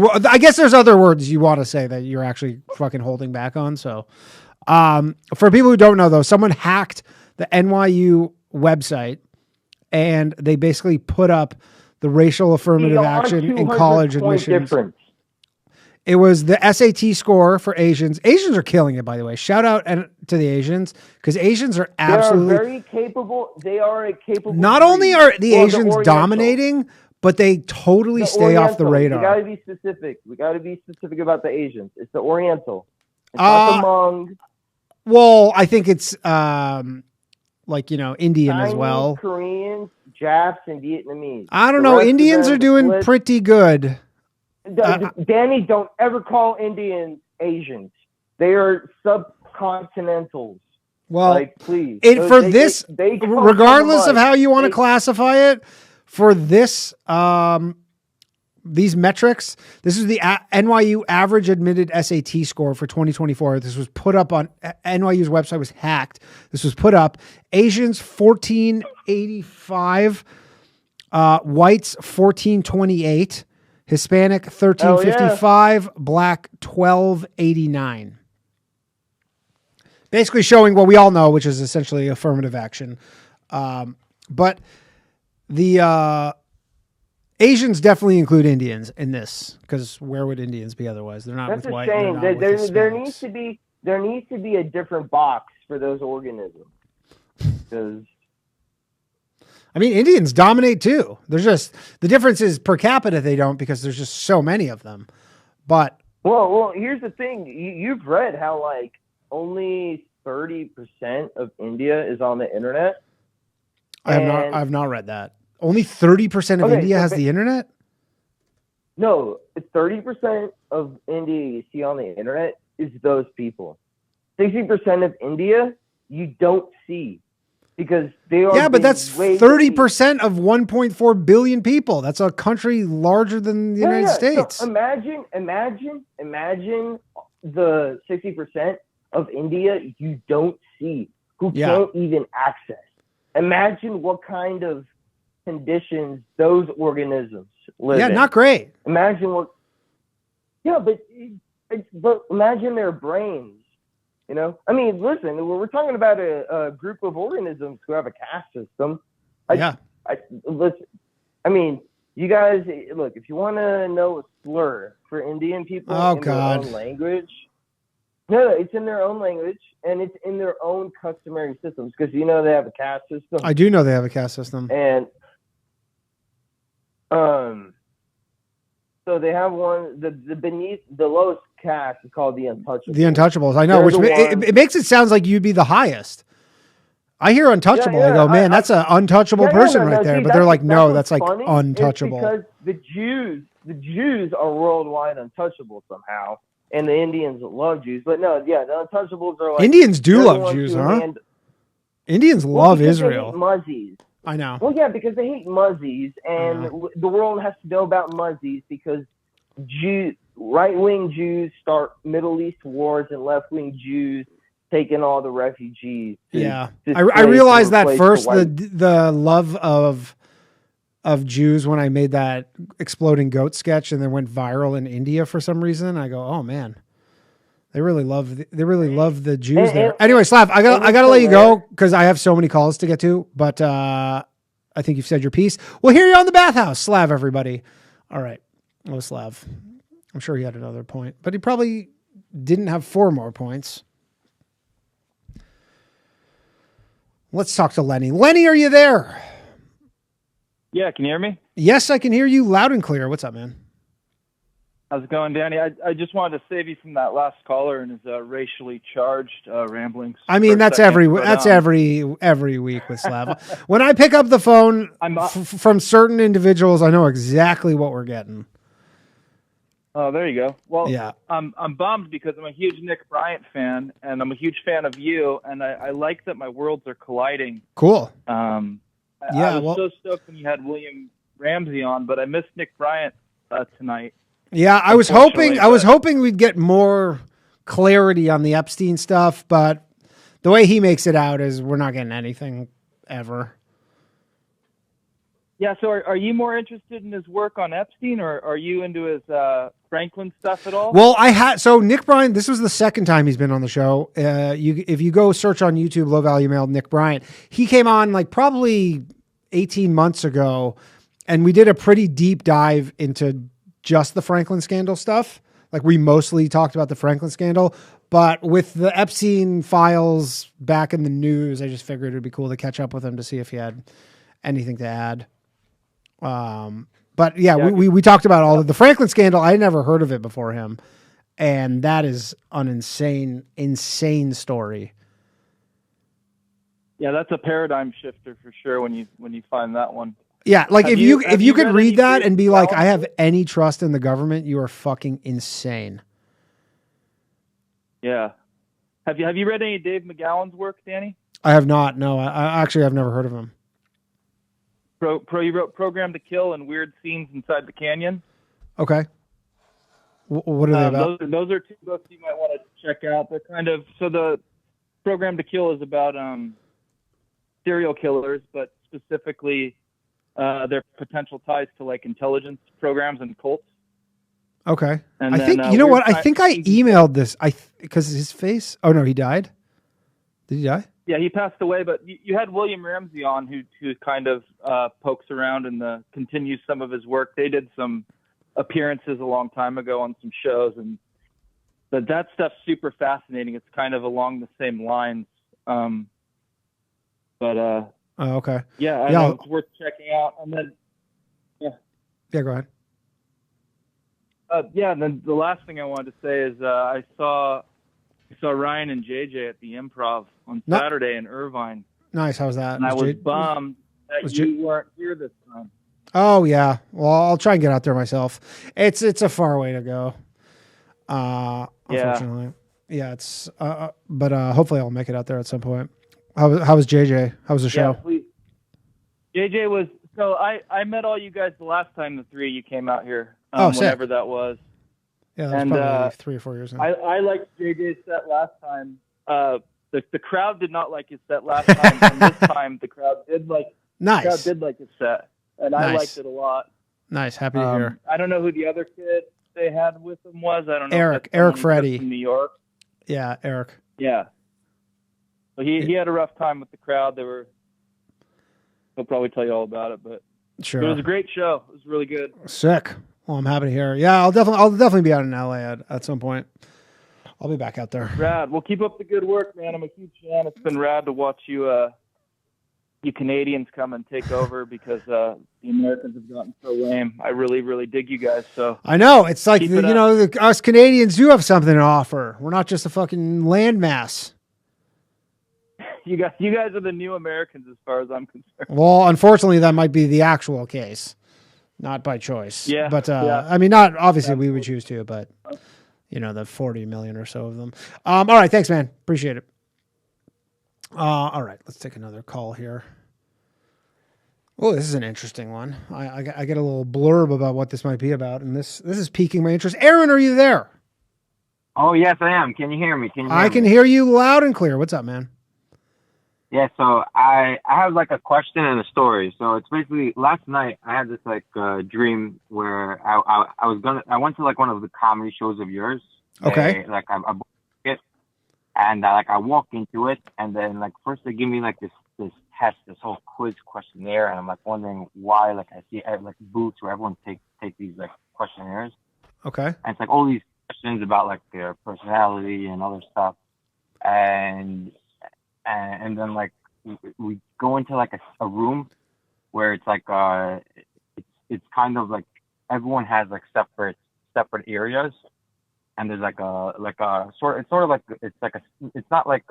Speaker 8: other words you want to say that you're actually fucking holding back on. So, for people who don't know though, someone hacked the NYU website and they basically put up the racial affirmative action in college admissions. It was the SAT score for Asians. Asians are killing it, by the way. Shout out to the Asians because Asians are absolutely
Speaker 12: very capable. They are a capable.
Speaker 8: Not only are the Asians dominating, but they totally stay off the radar.
Speaker 12: We got to be specific. We got to be specific about the Asians. It's the Oriental. It's not the Hmong.
Speaker 8: Well, I think it's like, you know, Indian
Speaker 12: Chinese,
Speaker 8: as well.
Speaker 12: Koreans, Japs, and Vietnamese.
Speaker 8: I don't know. Indians are doing pretty good.
Speaker 12: Danny, don't ever call Indians Asians. They are subcontinentals.
Speaker 8: Well,
Speaker 12: like, please.
Speaker 8: Regardless of how you want to classify it, for this, these metrics, this is the NYU average admitted SAT score for 2024. This was put up on NYU's website, was hacked. This was put up. Asians 1485, whites 1428. Hispanic 1355, Black 1289. Basically showing what we all know, which is essentially affirmative action. But the Asians definitely include Indians in this because where would Indians be otherwise? They're not with white.
Speaker 12: That's a shame. There needs to be a different box for those organisms. Because
Speaker 8: I mean, Indians dominate too. There's just the difference is per capita they don't because there's just so many of them. But
Speaker 12: well, here's the thing: you've read how like only 30% of India is on the internet.
Speaker 8: I've not read that. Only 30% of India has the internet.
Speaker 12: No, 30% of India you see on the internet is those people. 60% of India you don't see. Because they are.
Speaker 8: Yeah, but that's 30% of 1.4 billion people. That's a country larger than the United States.
Speaker 12: So imagine the 60% of India you don't see, who can't even access. Imagine what kind of conditions those organisms live in.
Speaker 8: Yeah, not great.
Speaker 12: Imagine what. Yeah, but imagine their brains. You know, I mean, listen, we're talking about a group of organisms who have a caste system. Listen, I mean, you guys, look, if you want to know a slur for Indian people their own language, no, it's in their own language and it's in their own customary systems because, you know, they have a caste system.
Speaker 8: I do know they have a caste system.
Speaker 12: And, so they have one, the beneath, the lowest caste is called the Untouchables.
Speaker 8: The Untouchables, I know, which it makes it sound like you'd be the highest. I hear untouchable. I go, man, that's an untouchable person right there. But they're like, no, that's like untouchable.
Speaker 12: Because the Jews are worldwide untouchable somehow. And the Indians love Jews. But no, the Untouchables are like.
Speaker 8: Indians do love Jews, huh? Indians love Israel.
Speaker 12: Muzzies.
Speaker 8: I know.
Speaker 12: Well, yeah, because they hate muzzies, and the world has to know about muzzies because right-wing Jews start Middle East wars, and left-wing Jews taking all the refugees.
Speaker 8: I realized that first. The love of Jews when I made that exploding goat sketch, and then went viral in India for some reason. I go, oh man. They really love the Jews there. Anyway, Slav, I gotta let you go because I have so many calls to get to. But I think you've said your piece. We'll hear you on the bathhouse, Slav. Everybody, all right. Oh, Slav. I'm sure he had another point, but he probably didn't have 4 more points. Let's talk to Lenny. Lenny, are you there?
Speaker 13: Yeah, can you hear me?
Speaker 8: Yes, I can hear you loud and clear. What's up, man?
Speaker 13: How's it going, Danny? I just wanted to save you from that last caller and his racially charged ramblings.
Speaker 8: I mean, that's every week with Slav. When I pick up the phone from certain individuals, I know exactly what we're getting.
Speaker 13: Oh, there you go. Well,
Speaker 8: yeah.
Speaker 13: I'm bummed because I'm a huge Nick Bryant fan, and I'm a huge fan of you, and I like that my worlds are colliding.
Speaker 8: Cool.
Speaker 13: I was so stoked when you had William Ramsey on, but I missed Nick Bryant tonight.
Speaker 8: Yeah, I was hoping we'd get more clarity on the Epstein stuff, but the way he makes it out is we're not getting anything ever.
Speaker 13: Yeah, so are you more interested in his work on Epstein, or are you into his Franklin stuff at all?
Speaker 8: Well, so Nick Bryant, this was the second time he's been on the show. If you go search on YouTube, Low Value Mail, Nick Bryant, he came on like probably 18 months ago, and we did a pretty deep dive into just the Franklin scandal stuff. Like we mostly talked about the Franklin scandal, but with the Epstein files back in the news, I just figured it'd be cool to catch up with him to see if he had anything to add. But yeah, we talked about all of the Franklin scandal. I never heard of it before him. And that is an insane story.
Speaker 13: Yeah, that's a paradigm shifter for sure when you find that one.
Speaker 8: Yeah, like if you could read that and be like, I have any trust in the government, you are fucking insane.
Speaker 13: Yeah. Have you read any Dave MacGowan's work, Danny?
Speaker 8: I have not. No, I've never heard of him.
Speaker 13: You wrote Program to Kill and Weird Scenes Inside the Canyon.
Speaker 8: Okay. What are they about?
Speaker 13: Those are two books you might want to check out. They're so the Program to Kill is about serial killers, but specifically their potential ties to like intelligence programs and cults.
Speaker 8: Okay.
Speaker 13: And
Speaker 8: I think, you know what? I think I emailed this because his face. Oh no, he died. Did he die?
Speaker 13: Yeah, he passed away, but you had William Ramsey on who kind of pokes around and continues some of his work. They did some appearances a long time ago on some shows, and that stuff's super fascinating. It's kind of along the same lines.
Speaker 8: Oh, okay.
Speaker 13: Yeah, I know it's worth checking out. And then,
Speaker 8: yeah, go ahead.
Speaker 13: And then the last thing I wanted to say is I saw Ryan and JJ at the Improv on Saturday in Irvine.
Speaker 8: Nice. How's that?
Speaker 13: And I was bummed that you weren't here this time.
Speaker 8: Oh yeah. Well, I'll try and get out there myself. It's a far way to go. Unfortunately. Yeah. It's but hopefully I'll make it out there at some point. How was JJ? How was the show?
Speaker 13: Please. JJ was so I met all you guys the last time the three of you came out here. Whenever that was.
Speaker 8: Yeah, that was probably 3 or 4 years now.
Speaker 13: I liked JJ's set last time. The crowd did not like his set last time, and this time the crowd did like.
Speaker 8: Nice.
Speaker 13: The crowd did like his set, and I liked it a lot.
Speaker 8: Nice, happy to hear.
Speaker 13: I don't know who the other kid they had with them was. I don't know.
Speaker 8: Eric Freddy.
Speaker 13: From New York.
Speaker 8: Yeah, Eric.
Speaker 13: Yeah. But he had a rough time with the crowd. He'll probably tell you all about it, but
Speaker 8: sure.
Speaker 13: It was a great show. It was really good.
Speaker 8: Sick. Well, I'm happy to hear. Yeah, I'll definitely be out in LA at some point. I'll be back out there.
Speaker 13: Rad. Well, keep up the good work, man. I'm a huge fan. It's been rad to watch you Canadians come and take over because the Americans have gotten so lame. I really, really dig you guys. So
Speaker 8: I know it's like us Canadians do have something to offer. We're not just a fucking landmass.
Speaker 13: You guys are the new Americans as far as I'm concerned.
Speaker 8: Well, unfortunately, that might be the actual case. Not by choice.
Speaker 13: Yeah.
Speaker 8: But, I mean, not obviously we would choose to, but, the 40 million or so of them. All right. Thanks, man. Appreciate it. All right. Let's take another call here. Oh, this is an interesting one. I get a little blurb about what this might be about, and this is piquing my interest. Aaron, are you there?
Speaker 14: Oh, yes, I am. Can you hear me?
Speaker 8: I can hear you loud and clear. What's up, man?
Speaker 14: Yeah, so I have like a question and a story. So it's basically last night I had this like dream where I went to like one of the comedy shows of yours.
Speaker 8: Okay.
Speaker 14: I booked it, and I walk into it, and then like first they give me like this test, this whole quiz questionnaire, and I'm like wondering why like I see like booths where everyone take these like questionnaires.
Speaker 8: Okay.
Speaker 14: And it's like all these questions about like their personality and other stuff, and then like we go into like a room where it's like it's kind of like everyone has like separate separate areas, and there's like a it's not like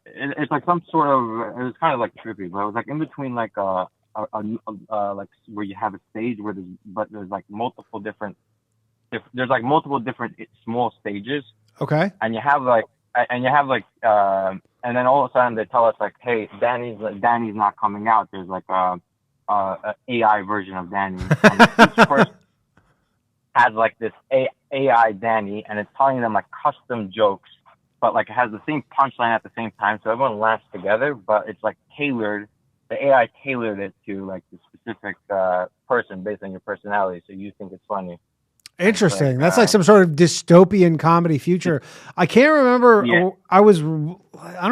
Speaker 14: it's like some sort of, it was kind of like trippy, but it was like in between like like where you have a stage where there's like multiple different small stages.
Speaker 8: Okay.
Speaker 14: And you have like and then all of a sudden they tell us like, hey, Danny's not coming out. There's like a AI version of Danny. And each person has like this AI Danny, and it's telling them like custom jokes, but like it has the same punchline at the same time, so everyone laughs together. But it's like tailored. The AI tailored it to like the specific person based on your personality, so you think it's funny.
Speaker 8: Interesting. That's like some sort of dystopian comedy future. I can't remember.
Speaker 14: Yeah.
Speaker 8: I don't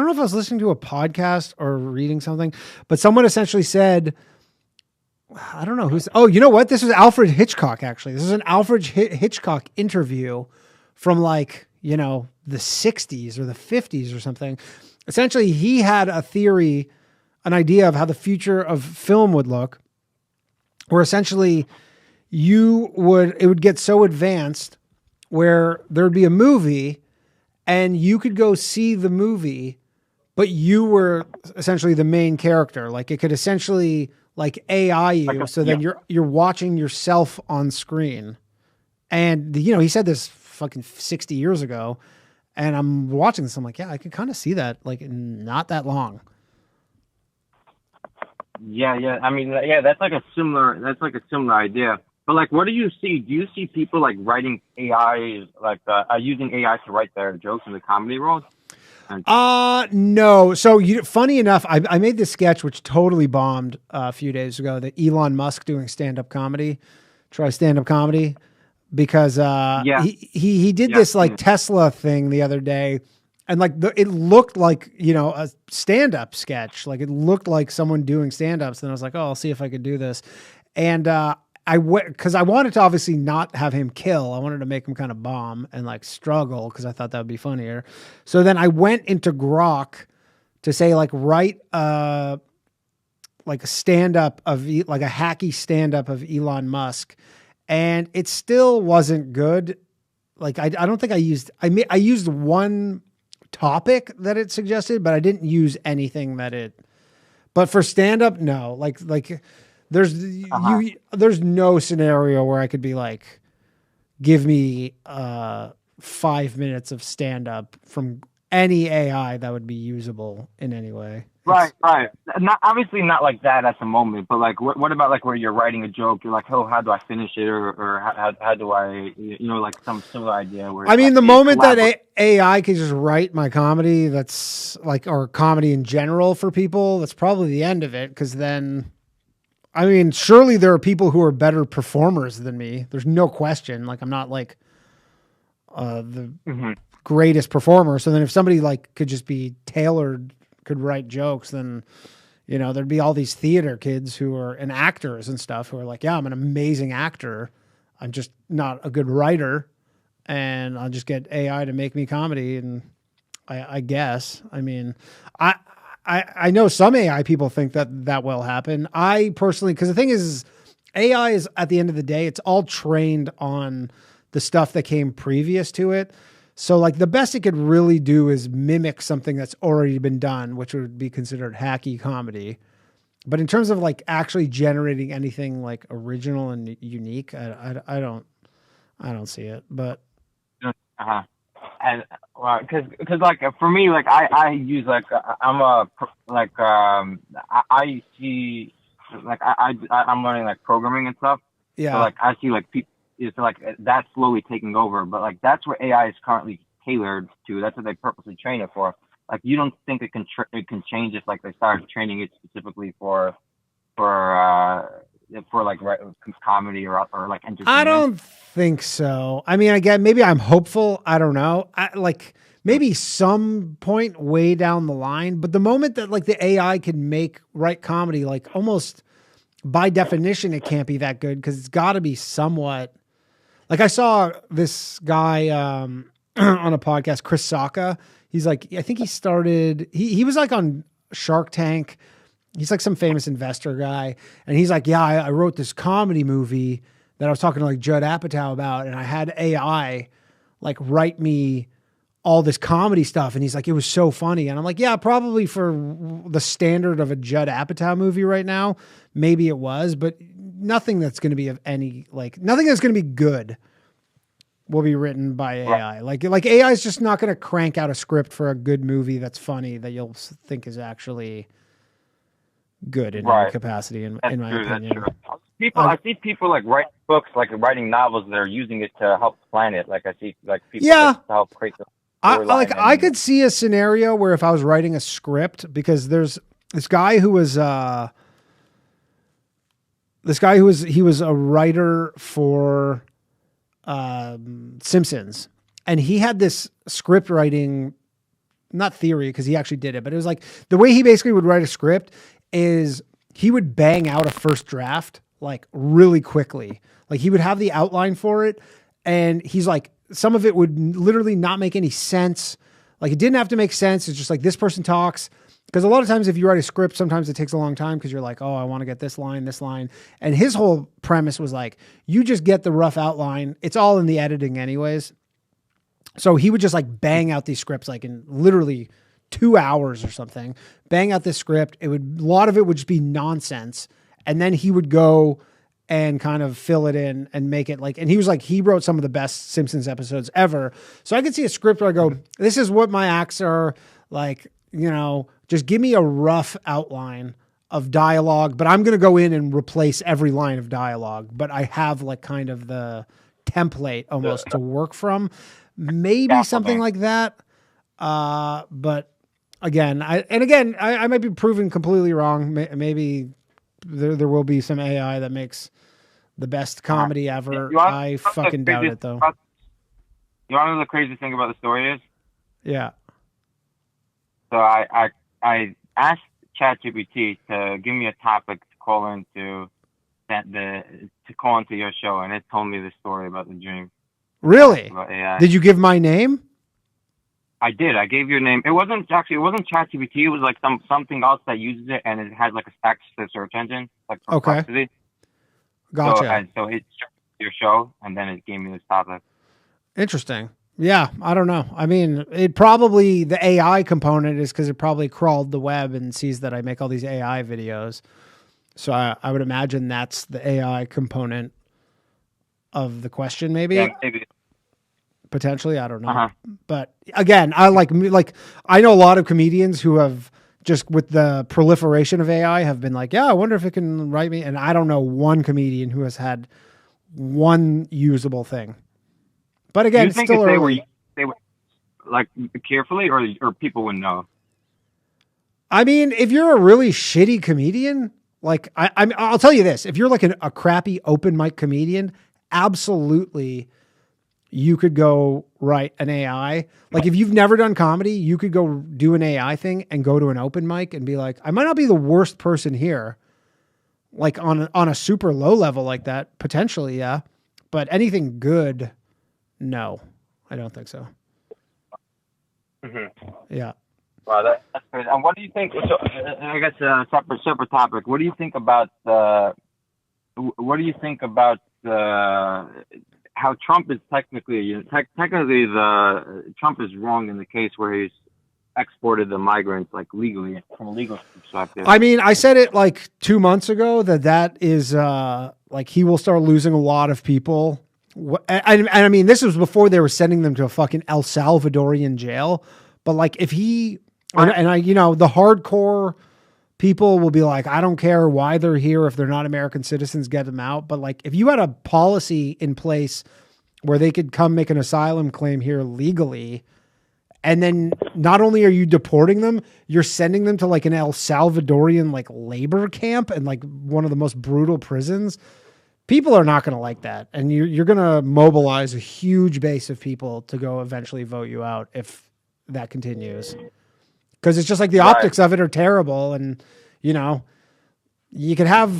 Speaker 8: know if I was listening to a podcast or reading something, but someone essentially said, I don't know who's, oh, you know what? This was Alfred Hitchcock, actually. This is an Alfred Hitchcock interview from like, you know, the 60s or the 50s or something. Essentially, he had a theory, an idea of how the future of film would look, where essentially it would get so advanced where there'd be a movie and you could go see the movie, but you were essentially the main character. Like it could essentially like AI you. Then you're watching yourself on screen. And, you know, he said this fucking 60 years ago, and I'm watching this. I'm like, yeah, I could kind of see that, like not that long.
Speaker 14: Yeah. I mean, yeah, that's like a similar idea. But like, what do you see? Do you see people like writing AI, like using AI to write their jokes in the comedy world?
Speaker 8: No. So funny enough, I made this sketch, which totally bombed a few days ago, that Elon Musk doing stand-up comedy, because he did this like Tesla thing the other day. And like it looked like, you know, a stand-up sketch. Like it looked like someone doing stand-ups. Then I was like, oh, I'll see if I could do this. And, I went, because I wanted to obviously not have him kill. I wanted to make him kind of bomb and like struggle, because I thought that would be funnier. So then I went into Grok to say like write like a stand-up of like a hacky stand-up of Elon Musk, and it still wasn't good. Like I don't think I used one topic that it suggested, but I didn't use anything but for stand-up, no. Like there's no scenario where I could be like, give me 5 minutes of stand-up from any AI that would be usable in any way.
Speaker 14: Right. Not obviously not like that at the moment, but like what about like where you're writing a joke, you're like, oh, how do I finish it, or how do I, you know, like some similar idea where
Speaker 8: I mean, the moment that AI can just write my comedy, that's like, or comedy in general for people, that's probably the end of it, because then, I mean, surely there are people who are better performers than me. There's no question. Like I'm not like the greatest performer. So then if somebody like could just be tailored, could write jokes, then, you know, there'd be all these theater kids who are, and actors and stuff, who are like, yeah, I'm an amazing actor. I'm just not a good writer, and I'll just get AI to make me comedy. And I guess, I mean, I know some AI people think that will happen. I personally, because the thing is, AI is, at the end of the day, it's all trained on the stuff that came previous to it. So like the best it could really do is mimic something that's already been done, which would be considered hacky comedy. But in terms of like actually generating anything like original and unique, I don't see it. But
Speaker 14: and well, because like for me, like I use like I see like I'm learning like programming and stuff.
Speaker 8: Yeah.
Speaker 14: So like I see like people. It's like that's slowly taking over, but like that's where AI is currently tailored to. That's what they purposely train it for. Like you don't think it can change if like they started training it specifically for like comedy or like entertainment?
Speaker 8: I don't think so. I mean, again, maybe I'm hopeful. I don't know. Like maybe some point way down the line, but the moment that like the AI can write comedy, like almost by definition, it can't be that good, because it's got to be somewhat. Like I saw this guy on a podcast, Chris Sacca. He's like, I think he started, he was like on Shark Tank. He's like some famous investor guy. And he's like, yeah, I wrote this comedy movie that I was talking to like Judd Apatow about, and I had AI like write me all this comedy stuff. And he's like, it was so funny. And I'm like, yeah, probably for the standard of a Judd Apatow movie right now, maybe it was, but nothing that's going to be of any, like nothing that's going to be good will be written by AI. Like AI is just not going to crank out a script for a good movie that's funny that you'll think is actually good in any capacity, in my opinion.
Speaker 14: I see people like write books, like writing novels that are using it to help plan it. Like I see like people to help create the storyline.
Speaker 8: I could see a scenario where if I was writing a script, because there's this guy who was he was a writer for Simpsons, and he had this script writing, not theory, because he actually did it, but it was like the way he basically would write a script is he would bang out a first draft like really quickly. Like he would have the outline for it, and he's like, some of it would literally not make any sense. Like it didn't have to make sense. It's just like this person talks. Because a lot of times if you write a script, sometimes it takes a long time because you're like, oh, I want to get this line. And his whole premise was like, you just get the rough outline. It's all in the editing anyways. So he would just like bang out these scripts like in literally 2 hours or something, bang out this script. A lot of it would just be nonsense. And then he would go and kind of fill it in and make it like, and he was like, he wrote some of the best Simpsons episodes ever. So I could see a script where I go, this is what my acts are like, you know, just give me a rough outline of dialogue, but I'm going to go in and replace every line of dialogue. But I have like kind of the template almost to work from, maybe something like that. But again, I might be proven completely wrong. Maybe there will be some AI that makes the best comedy ever. I fucking doubt it though.
Speaker 14: You want to know the crazy thing about the story is?
Speaker 8: Yeah.
Speaker 14: So I asked ChatGPT to give me a topic to call into your show, and it told me the story about the dream.
Speaker 8: Really?
Speaker 14: About AI.
Speaker 8: Did you give my name?
Speaker 14: I did. I gave your name. It wasn't ChatGPT. It was like something else that uses it, and it had like a text search engine, like Perplexity.
Speaker 8: Okay. Gotcha.
Speaker 14: So it searched your show, and then it gave me this topic.
Speaker 8: Interesting. Yeah, I don't know. I mean, the AI component is because it probably crawled the web and sees that I make all these AI videos. So I would imagine that's the AI component of the question, maybe.
Speaker 14: Yeah, maybe.
Speaker 8: Potentially, I don't know. But again, I know a lot of comedians who have just with the proliferation of AI have been like, yeah, I wonder if it can write me. And I don't know one comedian who has had one usable thing. But again, it's still early.
Speaker 14: They were like carefully, or people wouldn't know.
Speaker 8: I mean, if you're a really shitty comedian, like I'll tell you this: if you're like a crappy open mic comedian, absolutely, you could go write an AI. Like if you've never done comedy, you could go do an AI thing and go to an open mic and be like, I might not be the worst person here, like on a super low level like that, potentially, yeah, but anything good. No, I don't think so.
Speaker 14: Mm-hmm.
Speaker 8: Yeah.
Speaker 14: Wow, that's crazy. And what do you think? So, I guess separate topic. What do you think about how Trump is technically Trump is wrong in the case where he's exported the migrants like legally from a legal perspective?
Speaker 8: I mean, I said it like 2 months ago that is like he will start losing a lot of people. And I mean, this was before they were sending them to a fucking El Salvadorian jail. But like, if he, and I, you know, the hardcore people will be like, I don't care why they're here. If they're not American citizens, get them out. But like, if you had a policy in place where they could come make an asylum claim here legally, and then not only are you deporting them, you're sending them to like an El Salvadorian, like labor camp and like one of the most brutal prisons. People are not going to like that. And you're going to mobilize a huge base of people to go eventually vote you out if that continues. Because it's just like the optics of it are terrible. And, you know, you could have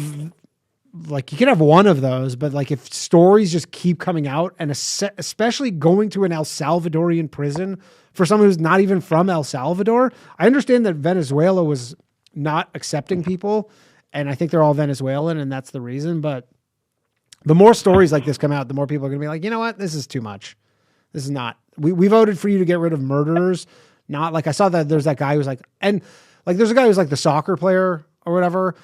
Speaker 8: one of those, but like if stories just keep coming out and especially going to an El Salvadorian prison for someone who's not even from El Salvador. I understand that Venezuela was not accepting people and I think they're all Venezuelan and that's the reason, but The more stories like this come out, the more people are going to be like, you know what? This is too much. This is not. We voted for you to get rid of murderers. Not like I saw that there's that guy who's like, and like there's a guy who's like the soccer player or whatever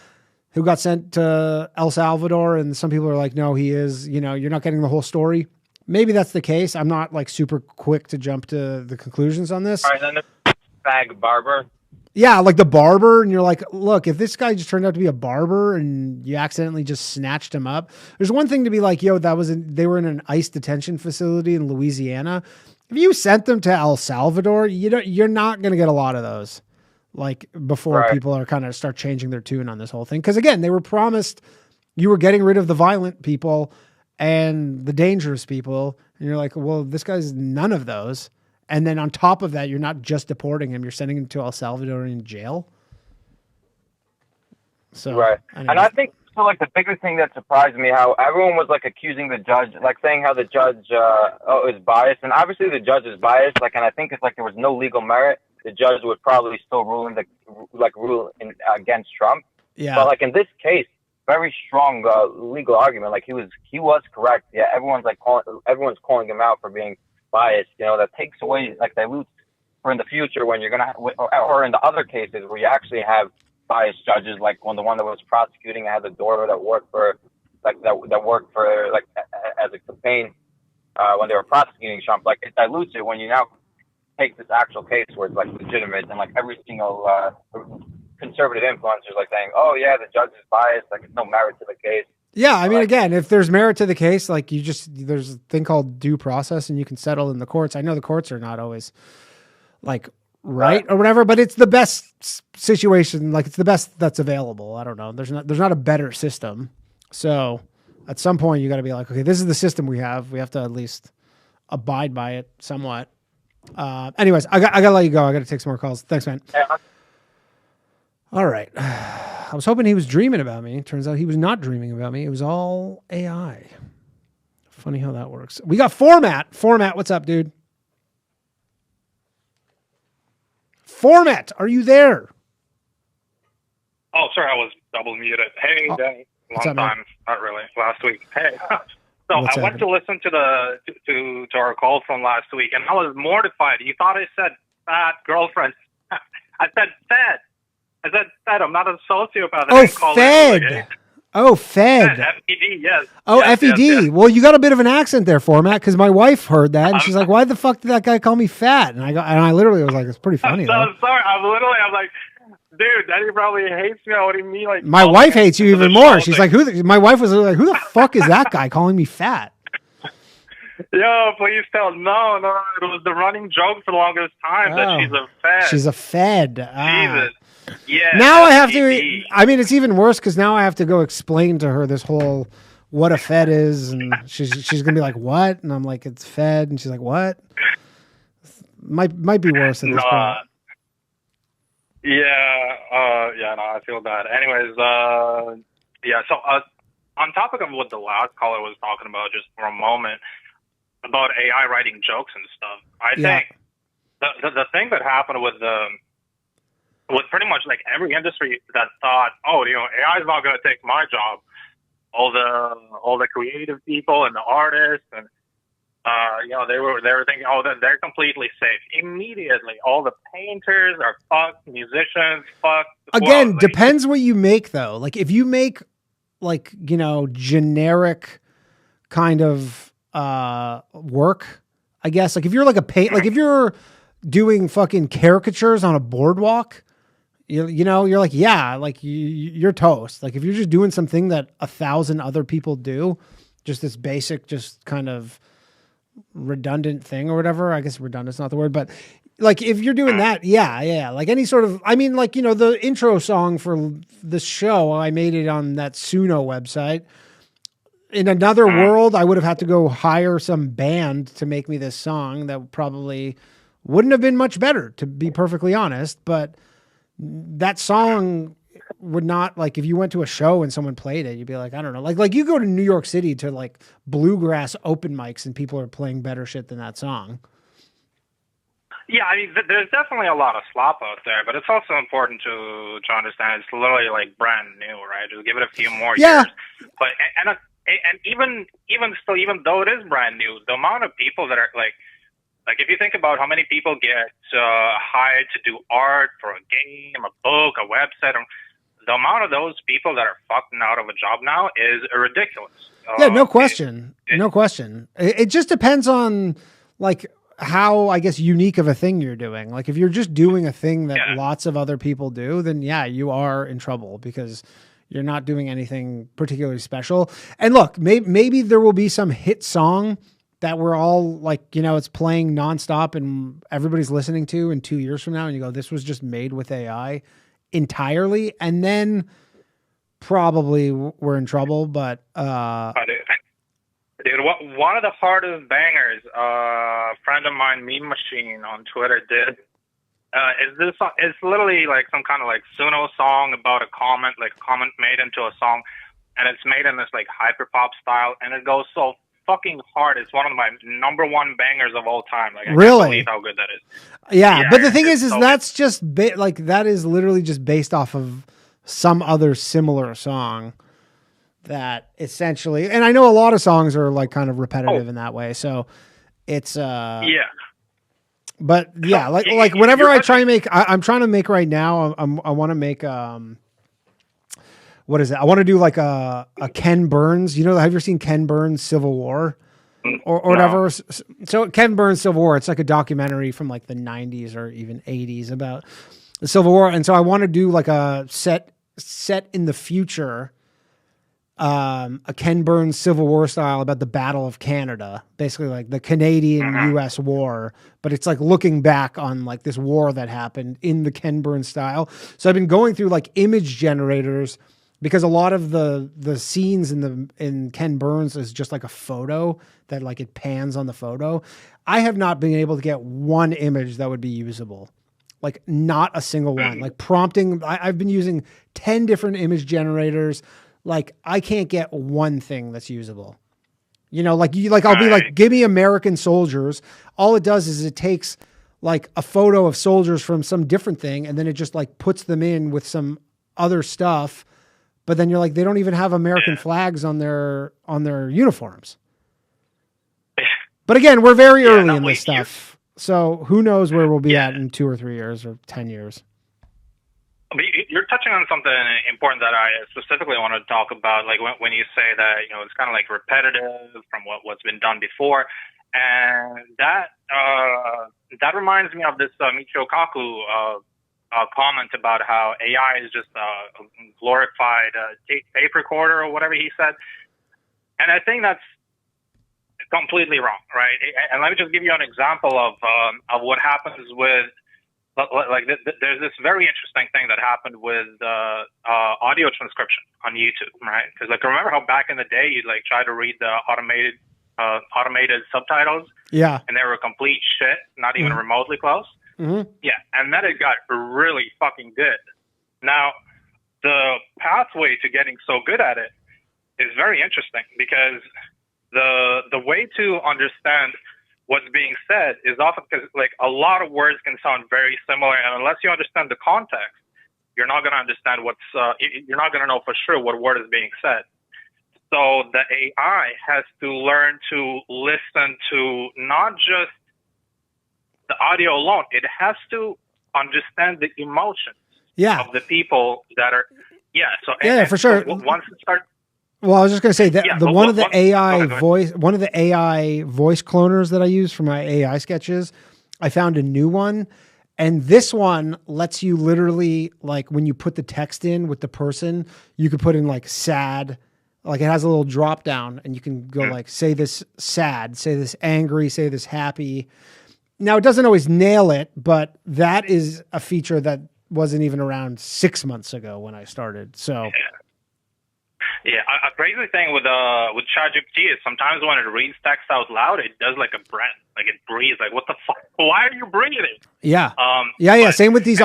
Speaker 8: who got sent to El Salvador. And some people are like, no, he is, you know, you're not getting the whole story. Maybe that's the case. I'm not like super quick to jump to the conclusions on this.
Speaker 14: All right, then the fag barber.
Speaker 8: Yeah, like the barber, and you're like, look, if this guy just turned out to be a barber and you accidentally just snatched him up, there's one thing to be like, yo, they were in an ICE detention facility in Louisiana. If you sent them to El Salvador, you're not going to get a lot of those. Like before people are kind of start changing their tune on this whole thing. Because again, they were promised you were getting rid of the violent people and the dangerous people. And you're like, well, this guy's none of those. And then on top of that, you're not just deporting him, you're sending him to El Salvador in jail. So,
Speaker 14: And I think so. Like the biggest thing that surprised me, how everyone was like accusing the judge, like saying how the judge is biased, and obviously the judge is biased. Like, and I think it's like there was no legal merit. The judge would probably still rule against Trump.
Speaker 8: Yeah.
Speaker 14: But like in this case, very strong legal argument. Like he was correct. Yeah, everyone's calling him out for being biased. You know, that takes away, like, dilutes for in the future when you're gonna, or in the other cases where you actually have biased judges, like when the one that was prosecuting had the daughter that worked for as a campaign when they were prosecuting Trump. Like it dilutes it when you now take this actual case where it's like legitimate and like every single conservative influencer is like saying, oh yeah, the judge is biased, like there's no merit to the case.
Speaker 8: Yeah, I mean, again, if there's merit to the case, like there's a thing called due process and you can settle in the courts. I know the courts are not always like right or whatever, but it's the best situation. Like it's the best that's available. I don't know. There's not a better system. So at some point you got to be like, okay, this is the system we have. We have to at least abide by it somewhat. Anyways, I gotta let you go. I gotta take some more calls. Thanks, man.
Speaker 14: Yeah.
Speaker 8: All right. I was hoping he was dreaming about me. Turns out he was not dreaming about me. It was all AI. Funny how that works. We got Format. Format, what's up, dude? Format, are you there?
Speaker 15: Oh, sorry, I was double muted. Hey, Danny. Long time. Not really. Last week. Hey. So I went to listen to our call from last week, and I was mortified. You thought I said fat girlfriend. I said fed. I said fed. I'm not a sociopath.
Speaker 8: Oh, fed. Oh, fed.
Speaker 15: FED, yes.
Speaker 8: Oh,
Speaker 15: yes,
Speaker 8: FED.
Speaker 15: Yes, yes.
Speaker 8: Well, you got a bit of an accent there, Format, because my wife heard that, and she's like, why the fuck did that guy call me fat? And I literally was like, it's pretty funny, though.
Speaker 15: I'm sorry. I'm like, dude, Daddy probably hates me. What do you mean? Like,
Speaker 8: my wife hates you even more. She's like, my wife was like, who the fuck is that guy calling me fat?
Speaker 15: Yo, please tell. No. It was the running joke for the longest time that she's a fed.
Speaker 8: She's a fed.
Speaker 15: Jesus. Yeah.
Speaker 8: Now I have to. I mean, it's even worse because now I have to go explain to her this whole what a fed is, and she's gonna be like, "What?" And I'm like, "It's fed," and she's like, "What?" Might be worse at this point.
Speaker 15: Yeah. No, I feel bad. Anyways, yeah. So, on topic of what the last caller was talking about, just for a moment, about AI writing jokes and stuff. I think the thing that happened with pretty much like every industry that thought, oh, you know, AI is not going to take my job. All the creative people and the artists and you know, they were thinking, oh, they're completely safe. Immediately, all the painters are fucked, musicians fucked.
Speaker 8: Again, depends what you make though. Like if you make like, you know, generic kind of work, I guess. Like if you're like like if you're doing fucking caricatures on a boardwalk, you know, you're like, yeah, like you're toast. Like if you're just doing something that 1,000 other people do, just this basic, just kind of redundant thing or whatever. I guess redundant's not the word, but like if you're doing that, yeah. Like any sort of, I mean, like, you know, the intro song for the show, I made it on that Suno website. In another world, I would have had to go hire some band to make me this song that probably wouldn't have been much better, to be perfectly honest. But that song would not, like, if you went to a show and someone played it, you'd be like, I don't know, like you go to New York City to like bluegrass open mics and people are playing better shit than that song.
Speaker 15: Yeah, I mean, there's definitely a lot of slop out there, but it's also important to understand it's literally like brand new, right? Just give it a few more years. But and and even still, even though it is brand new, the amount of people that are like if you think about how many people get hired to do art for a game, a book, a website, the amount of those people that are fucking out of a job now is ridiculous.
Speaker 8: Yeah, no question. No question. It just depends on like how, I guess, unique of a thing you're doing. Like if you're just doing a thing that lots of other people do, then yeah, you are in trouble because you're not doing anything particularly special. And look, maybe there will be some hit song that we're all like, you know, it's playing nonstop and everybody's listening to in 2 years from now. And you go, this was just made with AI entirely. And then probably we're in trouble. But,
Speaker 15: dude, one of the hardest bangers, a friend of mine, Meme Machine on Twitter did, is this, it's literally like some kind of like Suno song about a comment made into a song. And it's made in this like hyper pop style. And it goes so fucking hard. It's one of my number one bangers of all time. Like, I
Speaker 8: really?
Speaker 15: can't believe how good that is.
Speaker 8: Yeah, but the thing is so that's just like that is literally just based off of some other similar song that essentially, and I know a lot of songs are like kind of repetitive in that way. So it's yeah. But yeah, like whenever I try to make, I'm trying to make right now. I want to make what is it? I want to do like a Ken Burns. You know, have you ever seen Ken Burns Civil War or whatever? So Ken Burns Civil War, it's like a documentary from like the 90s or even 80s about the Civil War. And so I want to do like a set in the future, a Ken Burns Civil War style about the Battle of Canada, basically like the Canadian-US war, but it's like looking back on like this war that happened in the Ken Burns style. So I've been going through like image generators because a lot of the scenes in Ken Burns is just like a photo that like it pans on the photo. I have not been able to get one image that would be usable. Like not a single one. Like prompting, I've been using 10 different image generators. Like I can't get one thing that's usable. You know, like I'll be like, give me American soldiers. All it does is it takes like a photo of soldiers from some different thing, and then it just like puts them in with some other stuff. But then you're like, they don't even have American flags on their uniforms. But again, we're very early in this stuff. So who knows where we'll be at in 2 or 3 years or 10 years.
Speaker 15: But you're touching on something important that I specifically want to talk about. Like when you say that, you know, it's kind of like repetitive from what's been done before. And that reminds me of this Michio Kaku comment about how AI is just a glorified tape recorder or whatever he said. And I think that's completely wrong, right? And let me just give you an example of what happens with, there's this very interesting thing that happened with audio transcription on YouTube, right? Because like, remember how back in the day you'd like try to read the automated subtitles?
Speaker 8: Yeah.
Speaker 15: And they were complete shit, not even remotely close.
Speaker 8: Mm-hmm.
Speaker 15: Yeah, and then it got really fucking good. Now, the pathway to getting so good at it is very interesting because the way to understand what's being said is often because like a lot of words can sound very similar, and unless you understand the context, you're not going to understand you're not going to know for sure what word is being said. So the AI has to learn to listen to not just the audio alone, it has to understand the emotions of the people that are,
Speaker 8: for sure.
Speaker 15: So once it starts,
Speaker 8: well, I was just going to say that one of the AI voice cloners that I use for my AI sketches, I found a new one, and this one lets you literally, like when you put the text in with the person, you could put in like sad, like it has a little drop down, and you can go like, say this sad, say this angry, say this happy. Now, it doesn't always nail it, but that is a feature that wasn't even around 6 months ago when I started. So,
Speaker 15: yeah, a crazy thing with ChatGPT is sometimes when it reads text out loud, it does like a breath, like it breathes. Like, what the fuck? Why are you breathing?
Speaker 8: Yeah,
Speaker 15: but,
Speaker 8: Same with these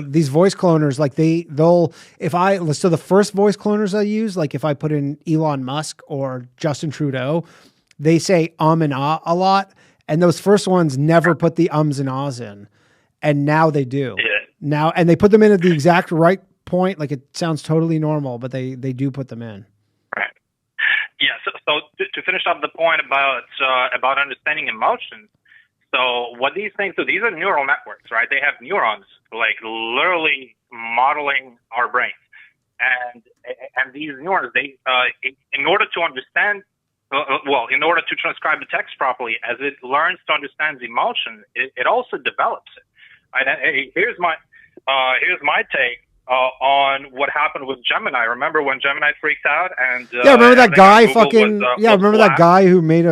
Speaker 8: these voice cloners. Like so the first voice cloners I use, like if I put in Elon Musk or Justin Trudeau, they say and ah a lot. And those first ones never put the ums and ahs in. And now they do. Yeah. Now, and they put them in at the exact right point. Like it sounds totally normal, but they do put them in.
Speaker 15: Right. Yeah. So to finish up the point about understanding emotions. So what these things do, these are neural networks, right? They have neurons, like literally modeling our brains, and these neurons, they in order to understand, in order to transcribe the text properly, as it learns to understand the emotion, it also develops it. Right? And here's my take on what happened with Gemini. Remember when Gemini freaked out and
Speaker 8: remember that guy fucking
Speaker 15: was
Speaker 8: remember that
Speaker 15: black?
Speaker 8: guy who made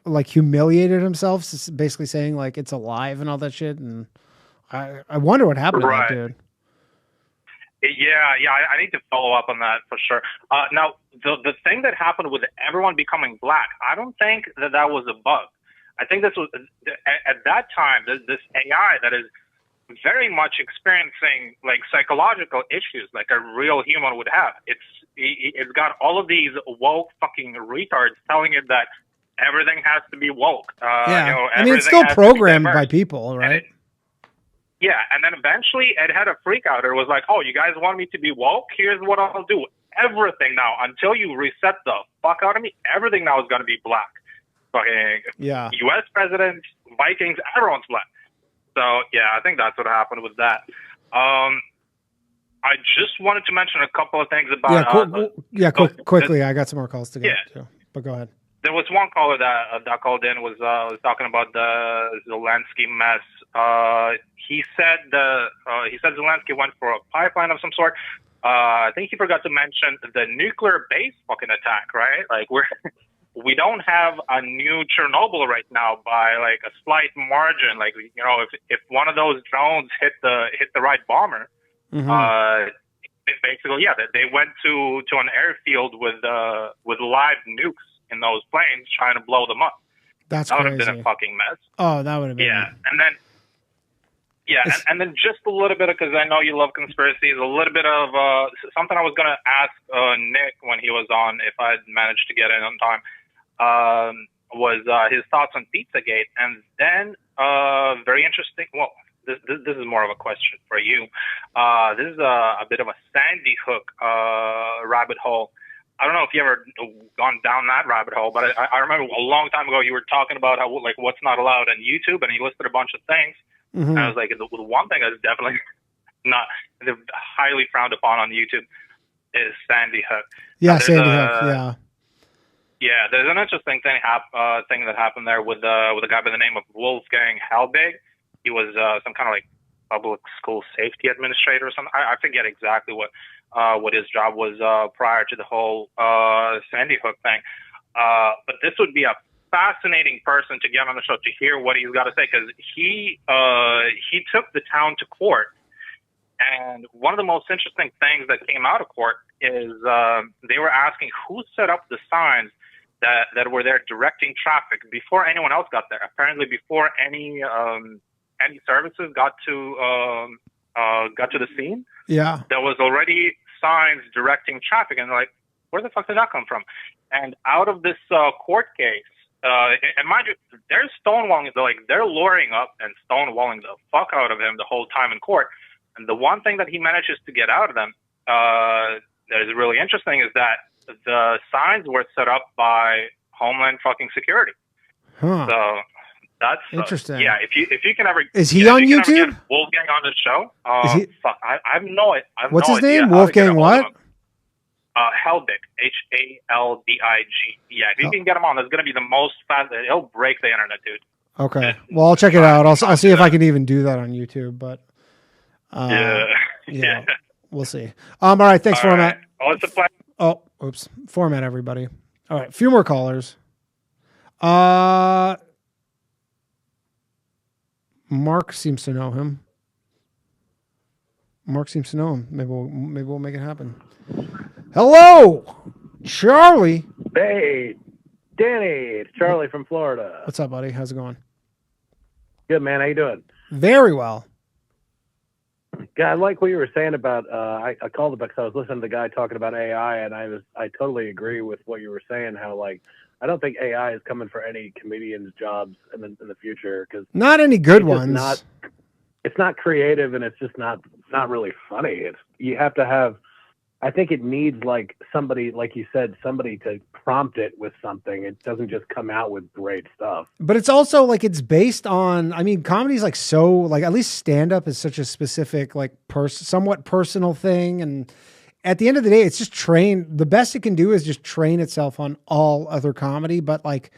Speaker 8: like humiliated himself, basically saying like it's alive and all that shit. And I wonder what happened to that dude.
Speaker 15: Yeah, I need to follow up on that for sure. Now, the thing that happened with everyone becoming black, I don't think that was a bug. I think this was at that time this AI that is very much experiencing like psychological issues like a real human would have. It's got all of these woke fucking retards telling it that everything has to be woke.
Speaker 8: I mean, it's still programmed by people, right?
Speaker 15: And then eventually it had a freak out. It was like, oh, you guys want me to be woke? Here's what I'll do. Everything now, until you reset the fuck out of me, everything now is going to be black. Fucking U.S. president, Vikings, everyone's black. So, I think that's what happened with that. I just wanted to mention a couple of things about...
Speaker 8: quickly. I got some more calls to get to, but go ahead.
Speaker 15: There was one caller that called in was talking about the Zelensky mess. He said Zelensky went for a pipeline of some sort. I think he forgot to mention the nuclear base fucking attack, right? Like we don't have a new Chernobyl right now by like a slight margin. Like if one of those drones hit the right bomber, basically they went to an airfield with live nukes in those planes trying to blow them up.
Speaker 8: That
Speaker 15: would have been a fucking mess.
Speaker 8: Oh, that would have been.
Speaker 15: And then just a little bit, because I know you love conspiracies, a little bit of something I was going to ask Nick when he was on, if I managed to get in on time, was his thoughts on Pizzagate. And then very interesting, well, this is more of a question for you. This is a bit of a Sandy Hook rabbit hole. I don't know if you ever gone down that rabbit hole, but I remember a long time ago you were talking about how like what's not allowed on YouTube, and you listed a bunch of things. And I was like, the one thing that's definitely not highly frowned upon on YouTube is Sandy Hook.
Speaker 8: Yeah, Sandy Hook. Yeah.
Speaker 15: Yeah, there's an interesting thing that happened there with a guy by the name of Wolfgang Halbig. He was some kind of like public school safety administrator or something. I forget exactly what his job was prior to the whole Sandy Hook thing. But this would be a fascinating person to get on the show to hear what he's got to say, because he took the town to court. And one of the most interesting things that came out of court is they were asking who set up the signs that were there directing traffic before anyone else got there. Apparently, before any services got to the scene, there was already signs directing traffic, and like, where the fuck did that come from? And out of this court case, and mind you, they're stonewalling, they're luring up and stonewalling the fuck out of him the whole time in court. And the one thing that he manages to get out of them that is really interesting is that the signs were set up by Homeland fucking Security.
Speaker 8: Huh.
Speaker 15: So that's
Speaker 8: interesting.
Speaker 15: If you can ever
Speaker 8: is he on YouTube?
Speaker 15: Wolfgang on the show. Fuck, I have no idea.
Speaker 8: What's his name? Wolfgang what?
Speaker 15: Halbig, Haldig. Yeah, if you can get him on, that's going to be the most fast. He'll break the internet, dude.
Speaker 8: Okay. Well, I'll check it out. I'll see if I can even do that on YouTube, but
Speaker 15: yeah.
Speaker 8: We'll see. All right. Thanks, Format.
Speaker 15: Right. Oh, it's a pleasure.
Speaker 8: Oh, oops. Format, everybody. All right. A few more callers. Mark seems to know him. Maybe we'll make it happen. Hello, Charlie.
Speaker 16: Hey, Danny. It's Charlie from Florida.
Speaker 8: What's up, buddy? How's it going?
Speaker 16: Good, man. How you doing?
Speaker 8: Very well.
Speaker 16: God, I like what you were saying about. I called it because I was listening to the guy talking about AI, and I totally agree with what you were saying. How like I don't think AI is coming for any comedians' jobs in the future, because
Speaker 8: not any good ones.
Speaker 16: It's not creative, and it's just not really funny. You have to have I think it needs like somebody, like you said, somebody to prompt it with something. It doesn't just come out with great stuff.
Speaker 8: But it's also like it's based on, I mean, comedy's like so, like at least stand up is such a specific, like somewhat personal thing. And at the end of the day, it's just the best it can do is just train itself on all other comedy. But like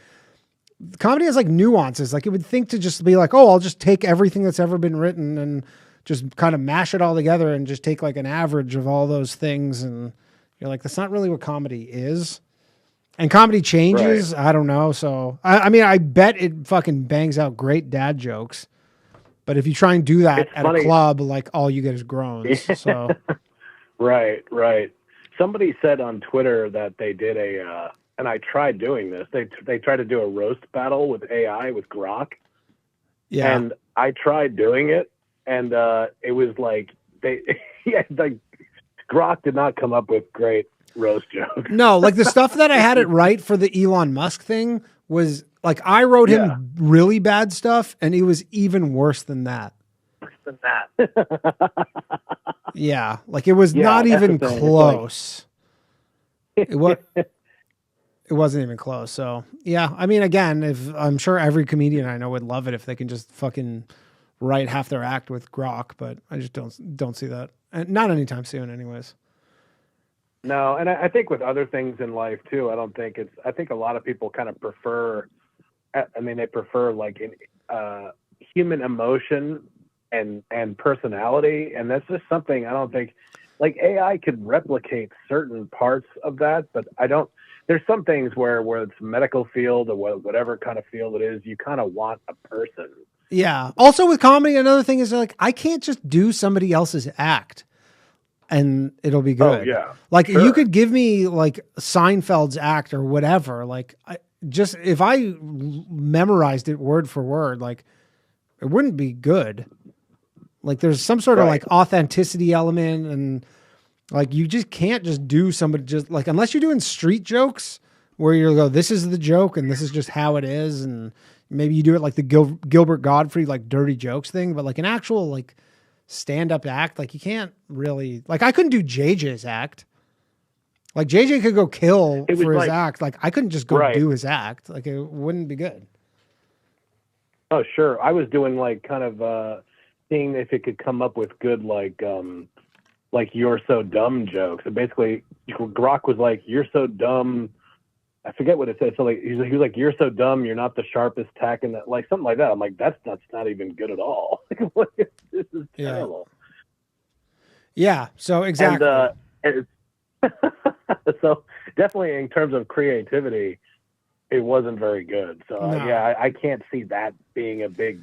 Speaker 8: comedy has like nuances. Like it would think to just be like, oh, I'll just take everything that's ever been written and just kind of mash it all together and just take like an average of all those things. And you're like, that's not really what comedy is. And comedy changes. Right. I don't know. So, I mean, I bet it fucking bangs out great dad jokes. But if you try and do that at a club, like all you get is groans. So,
Speaker 16: right. Somebody said on Twitter that they did and I tried doing this. They tried to do a roast battle with AI with Grok.
Speaker 8: Yeah.
Speaker 16: And I tried doing it. And it was like like Grok did not come up with great roast jokes.
Speaker 8: No, like the stuff that I had it right for the Elon Musk thing was like I wrote him really bad stuff, and it was even worse than that. Yeah, like it was not even close. It wasn't even close. So yeah, I mean, again, if I'm sure every comedian I know would love it if they can just fucking write half their act with Grok, but I just don't see that, and not anytime soon, anyways.
Speaker 16: No, and I think with other things in life too, I think a lot of people kind of prefer. I mean, they prefer like human emotion and personality, and that's just something I don't think. Like AI could replicate certain parts of that, but I don't. There's some things where it's medical field or whatever kind of field it is, you kind of want a person.
Speaker 8: Yeah. Also with comedy, another thing is like, I can't just do somebody else's act and it'll be good.
Speaker 16: Oh, yeah.
Speaker 8: Like you could give me like Seinfeld's act or whatever. Like if I memorized it word for word, like it wouldn't be good. Like there's some sort of like authenticity element, and like you just can't just do somebody just like, unless you're doing street jokes where you go, this is the joke and this is just how it is. And maybe you do it like the Gilbert Gottfried, like dirty jokes thing, but like an actual like stand-up act, like you can't really, like I couldn't do JJ's act. Like JJ could go kill for his act. Like I couldn't just go do his act. Like it wouldn't be good.
Speaker 16: Oh, sure. I was doing like kind of seeing if it could come up with good like you're so dumb jokes. And basically Grok was like, you're so dumb. I forget what it said. So like he was like, "You're so dumb. You're not the sharpest tack in that." Like something like that. I'm like, that's not even good at all. This is terrible.
Speaker 8: Yeah. So exactly.
Speaker 16: And, so definitely in terms of creativity, it wasn't very good. So yeah, I can't see that being a big.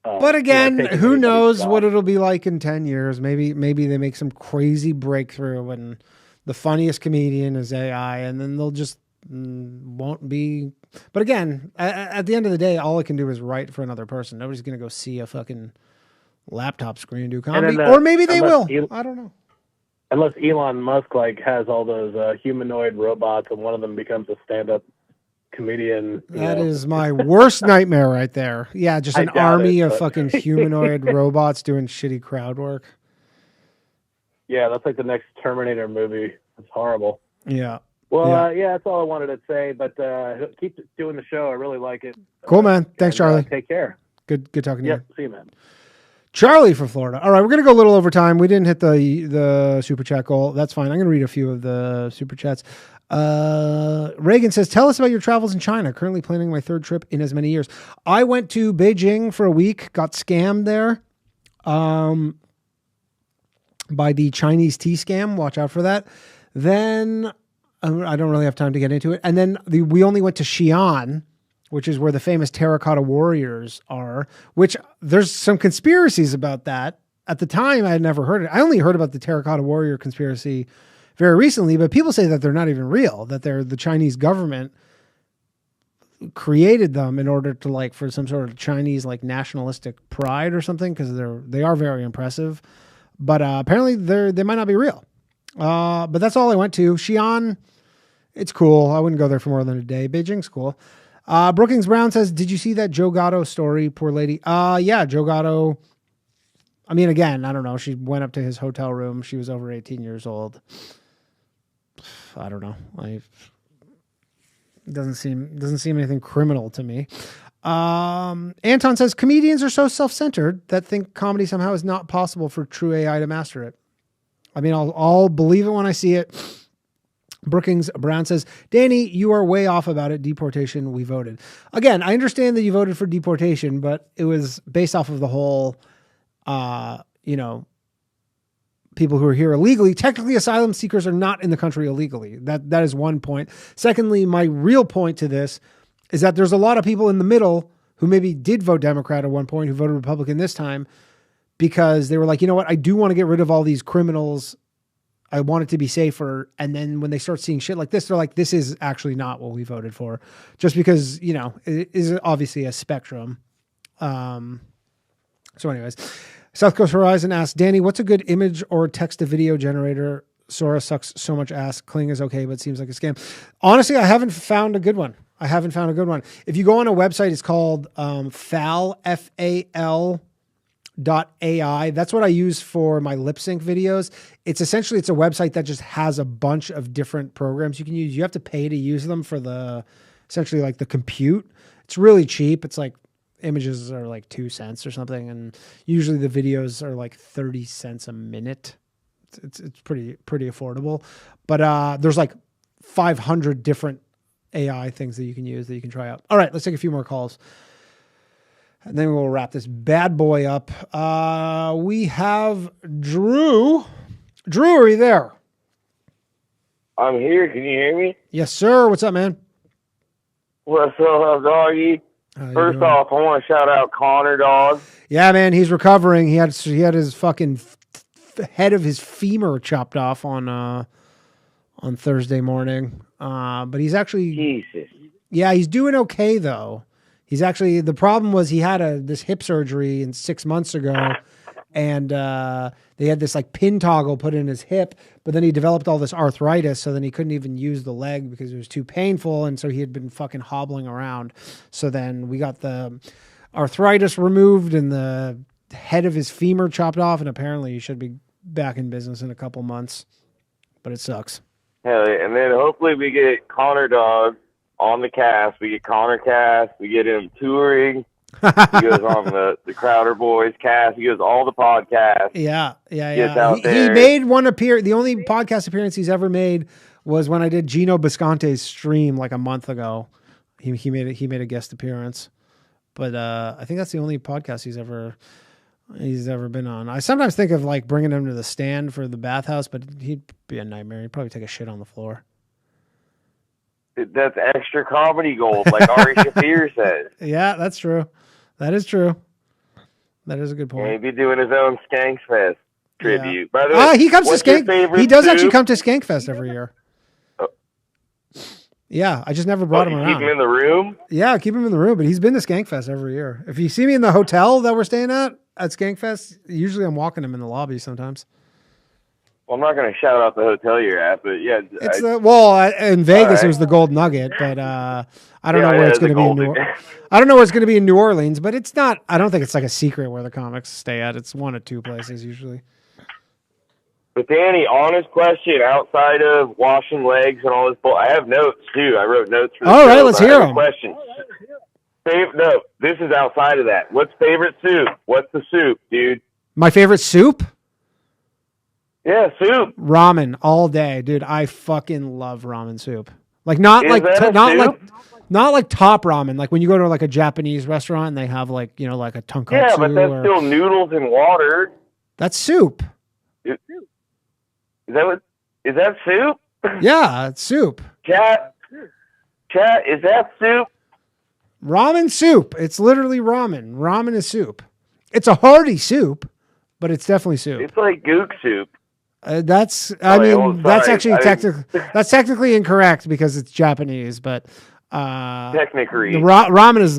Speaker 8: But again, who knows what it'll be like in 10 years? Maybe they make some crazy breakthrough and the funniest comedian is AI, and then they'll just. Won't be, but again, at the end of the day, all it can do is write for another person. Nobody's gonna go see a fucking laptop screen do comedy, or maybe they will. I don't know.
Speaker 16: Unless Elon Musk like has all those humanoid robots, and one of them becomes a stand-up comedian.
Speaker 8: That is my worst nightmare right there. Yeah, just an army of fucking humanoid robots doing shitty crowd work.
Speaker 16: Yeah, that's like the next Terminator movie. It's horrible.
Speaker 8: Yeah.
Speaker 16: Well, yeah, that's all I wanted to say, but keep doing the show. I really like it.
Speaker 8: Cool, man. Thanks, Charlie.
Speaker 16: Take care.
Speaker 8: Good talking to you.
Speaker 16: See you, man.
Speaker 8: Charlie from Florida. All right, we're going to go a little over time. We didn't hit the super chat goal. That's fine. I'm going to read a few of the super chats. Reagan says, tell us about your travels in China. Currently planning my third trip in as many years. I went to Beijing for a week, got scammed there by the Chinese tea scam. Watch out for that. Then... I don't really have time to get into it. And then we only went to Xi'an, which is where the famous terracotta warriors are, which there's some conspiracies about that. At the time, I had never heard it. I only heard about the terracotta warrior conspiracy very recently, but people say that they're not even real, that they're the Chinese government created them in order to like for some sort of Chinese like nationalistic pride or something, because they are very impressive. But apparently they might not be real. But that's all I went to. Xi'an, it's cool. I wouldn't go there for more than a day. Beijing's cool. Brookings Brown says, did you see that Joe Gatto story? Poor lady. Yeah, Joe Gatto. I mean, again, I don't know. She went up to his hotel room. She was over 18 years old. I don't know. It doesn't seem anything criminal to me. Anton says comedians are so self-centered that think comedy somehow is not possible for true AI to master it. I mean, I'll believe it when I see it. Brookings Brown says, Danny, you are way off about it. Deportation, we voted. Again, I understand that you voted for deportation, but it was based off of the whole, people who are here illegally. Technically, asylum seekers are not in the country illegally. That is one point. Secondly, my real point to this is that there's a lot of people in the middle who maybe did vote Democrat at one point, who voted Republican this time, because they were like, you know what, I do want to get rid of all these criminals. I want it to be safer. And then when they start seeing shit like this, they're like, this is actually not what we voted for. Just because, it is obviously a spectrum. So anyways, South Coast Horizon asks, Danny, what's a good image or text to video generator? Sora sucks so much ass. Kling is okay, but seems like a scam. Honestly, I haven't found a good one. If you go on a website, it's called FAL, FAL.ai. That's what I use for my lip sync videos. It's a website that just has a bunch of different programs you can use. You have to pay to use them for the compute. It's really cheap. It's like images are like 2 cents or something. And usually the videos are like 30 cents a minute. It's pretty affordable, but there's like 500 different AI things that you can use that you can try out. All right, let's take a few more calls, and then we'll wrap this bad boy up. We have Drew. Drew, are you there?
Speaker 12: I'm here. Can you hear me?
Speaker 8: Yes, sir. What's up, man?
Speaker 12: What's up, doggy? First off, I want to shout out Connor, dog.
Speaker 8: Yeah, man, he's recovering. He had his fucking head of his femur chopped off on Thursday morning. But he's actually,
Speaker 12: Jesus.
Speaker 8: Yeah, he's doing okay though. He's actually, the problem was he had this hip surgery 6 months ago, and they had this like pin toggle put in his hip, but then he developed all this arthritis, so then he couldn't even use the leg because it was too painful, and so he had been fucking hobbling around. So then we got the arthritis removed and the head of his femur chopped off, and apparently he should be back in business in a couple months, but it sucks.
Speaker 12: Hell yeah. And then hopefully we get Connor Dog on the cast. We get Connor cast. We get him touring. He goes on the Crowder Boys cast. He goes all the podcasts.
Speaker 8: Yeah.
Speaker 12: Gets out
Speaker 8: He
Speaker 12: there.
Speaker 8: made one appearance. The only podcast appearance he's ever made was when I did Gino Bisconte's stream like a month ago. He made a guest appearance, but I think that's the only podcast he's ever been on. I sometimes think of like bringing him to the stand for the bathhouse, but he'd be a nightmare. He'd probably take a shit on the floor.
Speaker 12: That's extra comedy gold, like Ari Shaffir says.
Speaker 8: Yeah, that's true. That is true. That is a good point.
Speaker 12: And he'd be doing his own Skankfest tribute. By the way,
Speaker 8: he comes to
Speaker 12: what's your
Speaker 8: Skank.
Speaker 12: favorite
Speaker 8: He does actually
Speaker 12: soup?
Speaker 8: come to Skankfest every year. Yeah, I just never brought him around.
Speaker 12: Keep him in the room?
Speaker 8: Yeah, keep him in the room, but he's been to Skankfest every year. If you see me in the hotel that we're staying at Skankfest, usually I'm walking him in the lobby sometimes.
Speaker 12: Well, I'm not going to shout out the hotel you're at, but yeah.
Speaker 8: It's in Vegas it was the Gold Nugget, but I don't know where it's going to be in I don't know where it's going to be in New Orleans, but it's not. I don't think it's like a secret where the comics stay at. It's one or two places usually.
Speaker 12: But Danny, honest question, outside of washing legs and all this bull, I have notes too. I wrote notes for the
Speaker 8: All right,
Speaker 12: show,
Speaker 8: let's
Speaker 12: but I
Speaker 8: hear
Speaker 12: have a
Speaker 8: 'em.
Speaker 12: question. No, this is outside of that. What's favorite soup? What's the soup, dude?
Speaker 8: My favorite soup?
Speaker 12: Yeah, soup.
Speaker 8: Ramen all day, dude. I fucking love ramen soup. Like not like top ramen. Like when you go to like a Japanese restaurant and they have like, like a tonkatsu.
Speaker 12: Yeah, but that's still noodles and water.
Speaker 8: That's soup.
Speaker 12: Is that soup?
Speaker 8: Yeah, it's soup.
Speaker 12: Chat, is that soup?
Speaker 8: Ramen soup. It's literally ramen. Ramen is soup. It's a hearty soup, but it's definitely soup.
Speaker 12: It's like gook soup.
Speaker 8: That's actually that's technically incorrect because it's Japanese, but
Speaker 12: technically,
Speaker 8: ramen is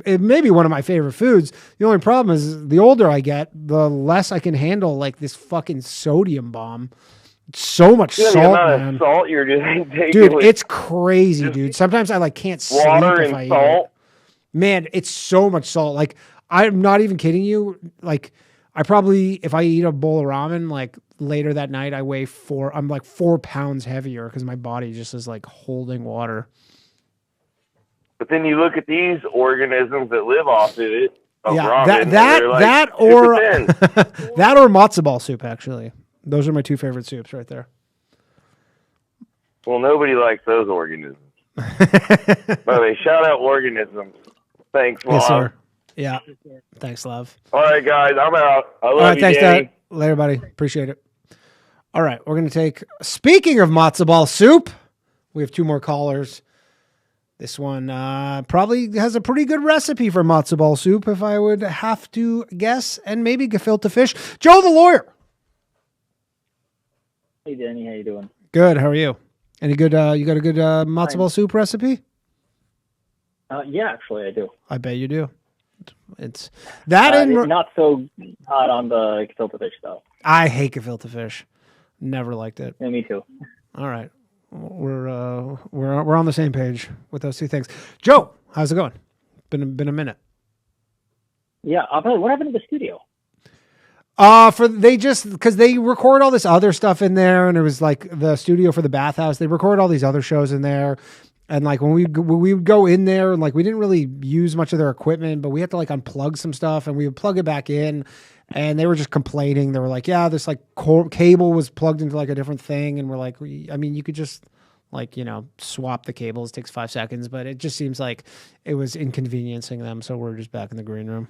Speaker 8: it may be one of my favorite foods. The only problem is the older I get, the less I can handle like this fucking sodium bomb. So much salt,
Speaker 12: the amount
Speaker 8: man.
Speaker 12: Of salt you're just taking,
Speaker 8: dude. It's crazy, dude. Sometimes I like can't sleep
Speaker 12: water
Speaker 8: if
Speaker 12: and
Speaker 8: I eat
Speaker 12: salt.
Speaker 8: it. Man, it's so much salt. Like I'm not even kidding you. Like I probably, if I eat a bowl of ramen, like later that night, I'm like 4 pounds heavier because my body just is like holding water.
Speaker 17: But then you look at these organisms that live off of it.
Speaker 8: Yeah,
Speaker 17: Ramen,
Speaker 8: that or that or matzo ball soup. Actually, those are my 2 favorite soups right there.
Speaker 17: Well, nobody likes those organisms. By the way, shout out organisms. Thanks, Slav.
Speaker 8: Yes, sir. Yeah. Thanks, Slav.
Speaker 17: All right, guys, I'm out. I love
Speaker 8: All right,
Speaker 17: you,
Speaker 8: thanks,
Speaker 17: Danny.
Speaker 8: Dad. Later, buddy. Appreciate it. All right, we're going to take, speaking of matzo ball soup, we have 2 more callers. This one probably has a pretty good recipe for matzo ball soup, if I would have to guess, and maybe gefilte fish. Joe the lawyer.
Speaker 18: Hey, Danny, how you doing?
Speaker 8: Good. How are you? Any good? You got a good matzo ball soup recipe?
Speaker 18: Yeah, actually, I do.
Speaker 8: I bet you do. It's that
Speaker 18: not so hot on the gefilte fish though.
Speaker 8: I hate gefilte fish. Never liked it.
Speaker 18: Yeah, me too.
Speaker 8: All right, we're on the same page with those 2 things. Joe, how's it going? Been a minute.
Speaker 18: Yeah, what happened to the studio?
Speaker 8: Because they record all this other stuff in there, and it was like the studio for the bathhouse. They record all these other shows in there, and like when we would go in there, and like we didn't really use much of their equipment, but we had to like unplug some stuff, and we would plug it back in, and they were just complaining. They were like, "Yeah, this like cable was plugged into like a different thing," and we're like, "I mean, you could just like swap the cables. It takes 5 seconds, but it just seems like it was inconveniencing them." So we're just back in the green room.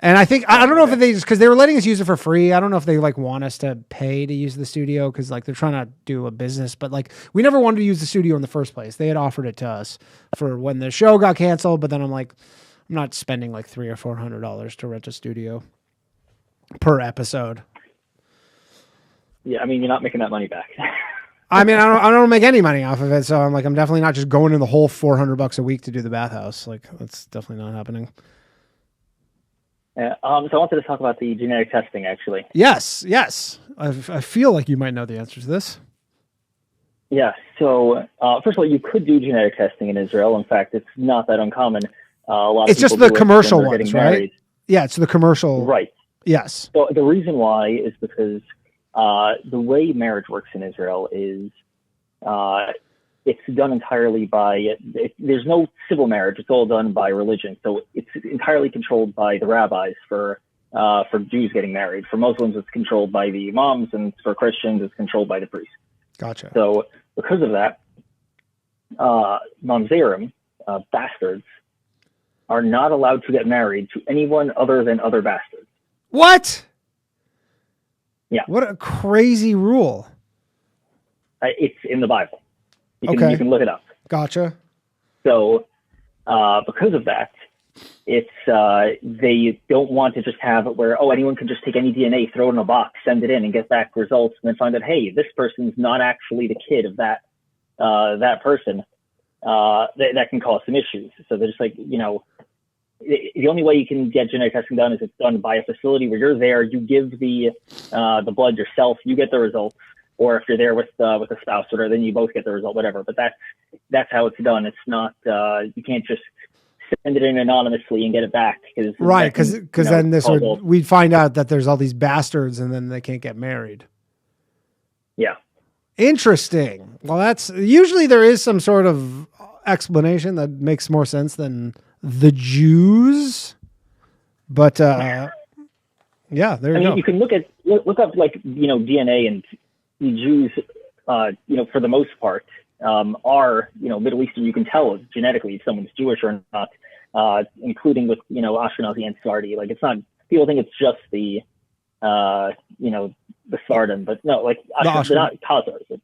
Speaker 8: And I think, I don't know if they just, because they were letting us use it for free. I don't know if they like want us to pay to use the studio because like they're trying to do a business, but like we never wanted to use the studio in the first place. They had offered it to us for when the show got canceled, but then I'm like, I'm not spending like $300 or $400 to rent a studio per episode.
Speaker 18: Yeah, I mean, you're not making that money back.
Speaker 8: I mean, I don't make any money off of it, so I'm like, I'm definitely not just going in the whole $400 a week to do the bathhouse. Like that's definitely not happening.
Speaker 18: So I wanted to talk about the genetic testing, actually.
Speaker 8: Yes. I feel like you might know the answer to this.
Speaker 18: Yeah. So first of all, you could do genetic testing in Israel. In fact, it's not that uncommon.
Speaker 8: It's just the commercial ones, right? Yeah, it's the commercial.
Speaker 18: Right.
Speaker 8: Yes.
Speaker 18: So the reason why is because the way marriage works in Israel is it's done entirely by, there's no civil marriage. It's all done by religion. So it's entirely controlled by the rabbis for Jews getting married. For Muslims, it's controlled by the imams, and for Christians, it's controlled by the priests.
Speaker 8: Gotcha.
Speaker 18: So because of that, mamzerim, bastards, are not allowed to get married to anyone other than other bastards.
Speaker 8: What?
Speaker 18: Yeah.
Speaker 8: What a crazy rule.
Speaker 18: It's in the Bible. You
Speaker 8: Okay.
Speaker 18: can look it up.
Speaker 8: Gotcha.
Speaker 18: So because of that, it's they don't want to just have it where, anyone can just take any DNA, throw it in a box, send it in, and get back results, and then find out, hey, this person's not actually the kid of that person. That can cause some issues. So they're just like, the only way you can get genetic testing done is it's done by a facility where you're there, you give the blood yourself, you get the results. Or if you're there with a spouse or then you both get the result, whatever. But that's how it's done. It's not you can't just send it in anonymously and get it back.
Speaker 8: Right, because then we'd find out that there's all these bastards and then they can't get married.
Speaker 18: Yeah.
Speaker 8: Interesting. Well, that's usually there is some sort of explanation that makes more sense than the Jews. But yeah, there you go.
Speaker 18: You can look up like DNA, and the Jews, for the most part, are Middle Eastern. You can tell genetically if someone's Jewish or not, including with Ashkenazi and Sephardi. Like it's not, people think it's just the Sephardim, but no, like they're not Khazars.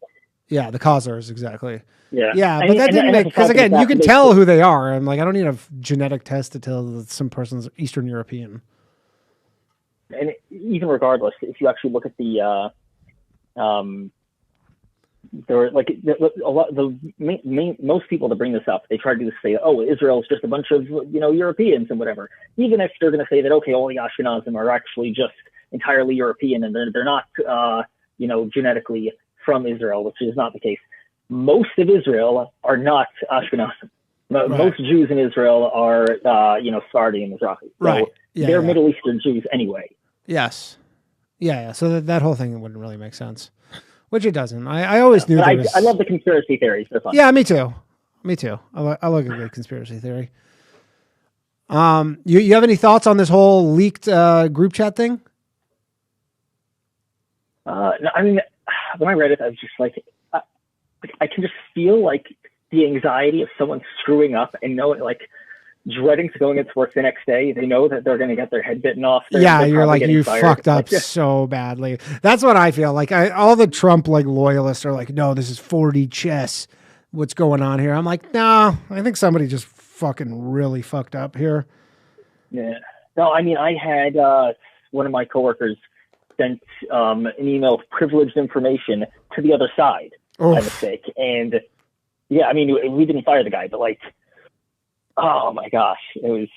Speaker 8: Yeah, the Khazars, exactly.
Speaker 18: Yeah,
Speaker 8: but that didn't make, because again, you can tell who they are. I'm like, I don't need a genetic test to tell that some person's Eastern European.
Speaker 18: And even regardless, if you actually look at the there are like a lot. Most people that bring this up, they try to say, Israel is just a bunch of Europeans and whatever. Even if they're going to say that all the Ashkenazim are actually just entirely European and they're not genetically from Israel, which is not the case. Most of Israel are not Ashkenazim. Right. Most Jews in Israel are Sephardi and Mizrahi. So they're Middle Eastern Jews anyway.
Speaker 8: Yes. Yeah. So that whole thing wouldn't really make sense, which it doesn't. I always knew there was.
Speaker 18: I love the conspiracy theories. They're fun.
Speaker 8: Yeah, me too. Me too. I like a good conspiracy theory. You have any thoughts on this whole leaked group chat thing?
Speaker 18: No, I mean, when I read it, I was just like, I can just feel like the anxiety of someone screwing up and dreading to going into work the next day. They know that they're going to get their head bitten off.
Speaker 8: Yeah, you're like, you fucked up so badly. That's what I feel like. All the Trump loyalists are like, no, this is 4D chess. What's going on here? I'm like, no, I think somebody just fucking really fucked up here.
Speaker 18: Yeah. No, I mean, I had one of my coworkers sent an email of privileged information to the other side by mistake. And yeah, I mean, we didn't fire the guy, but oh my gosh, it was.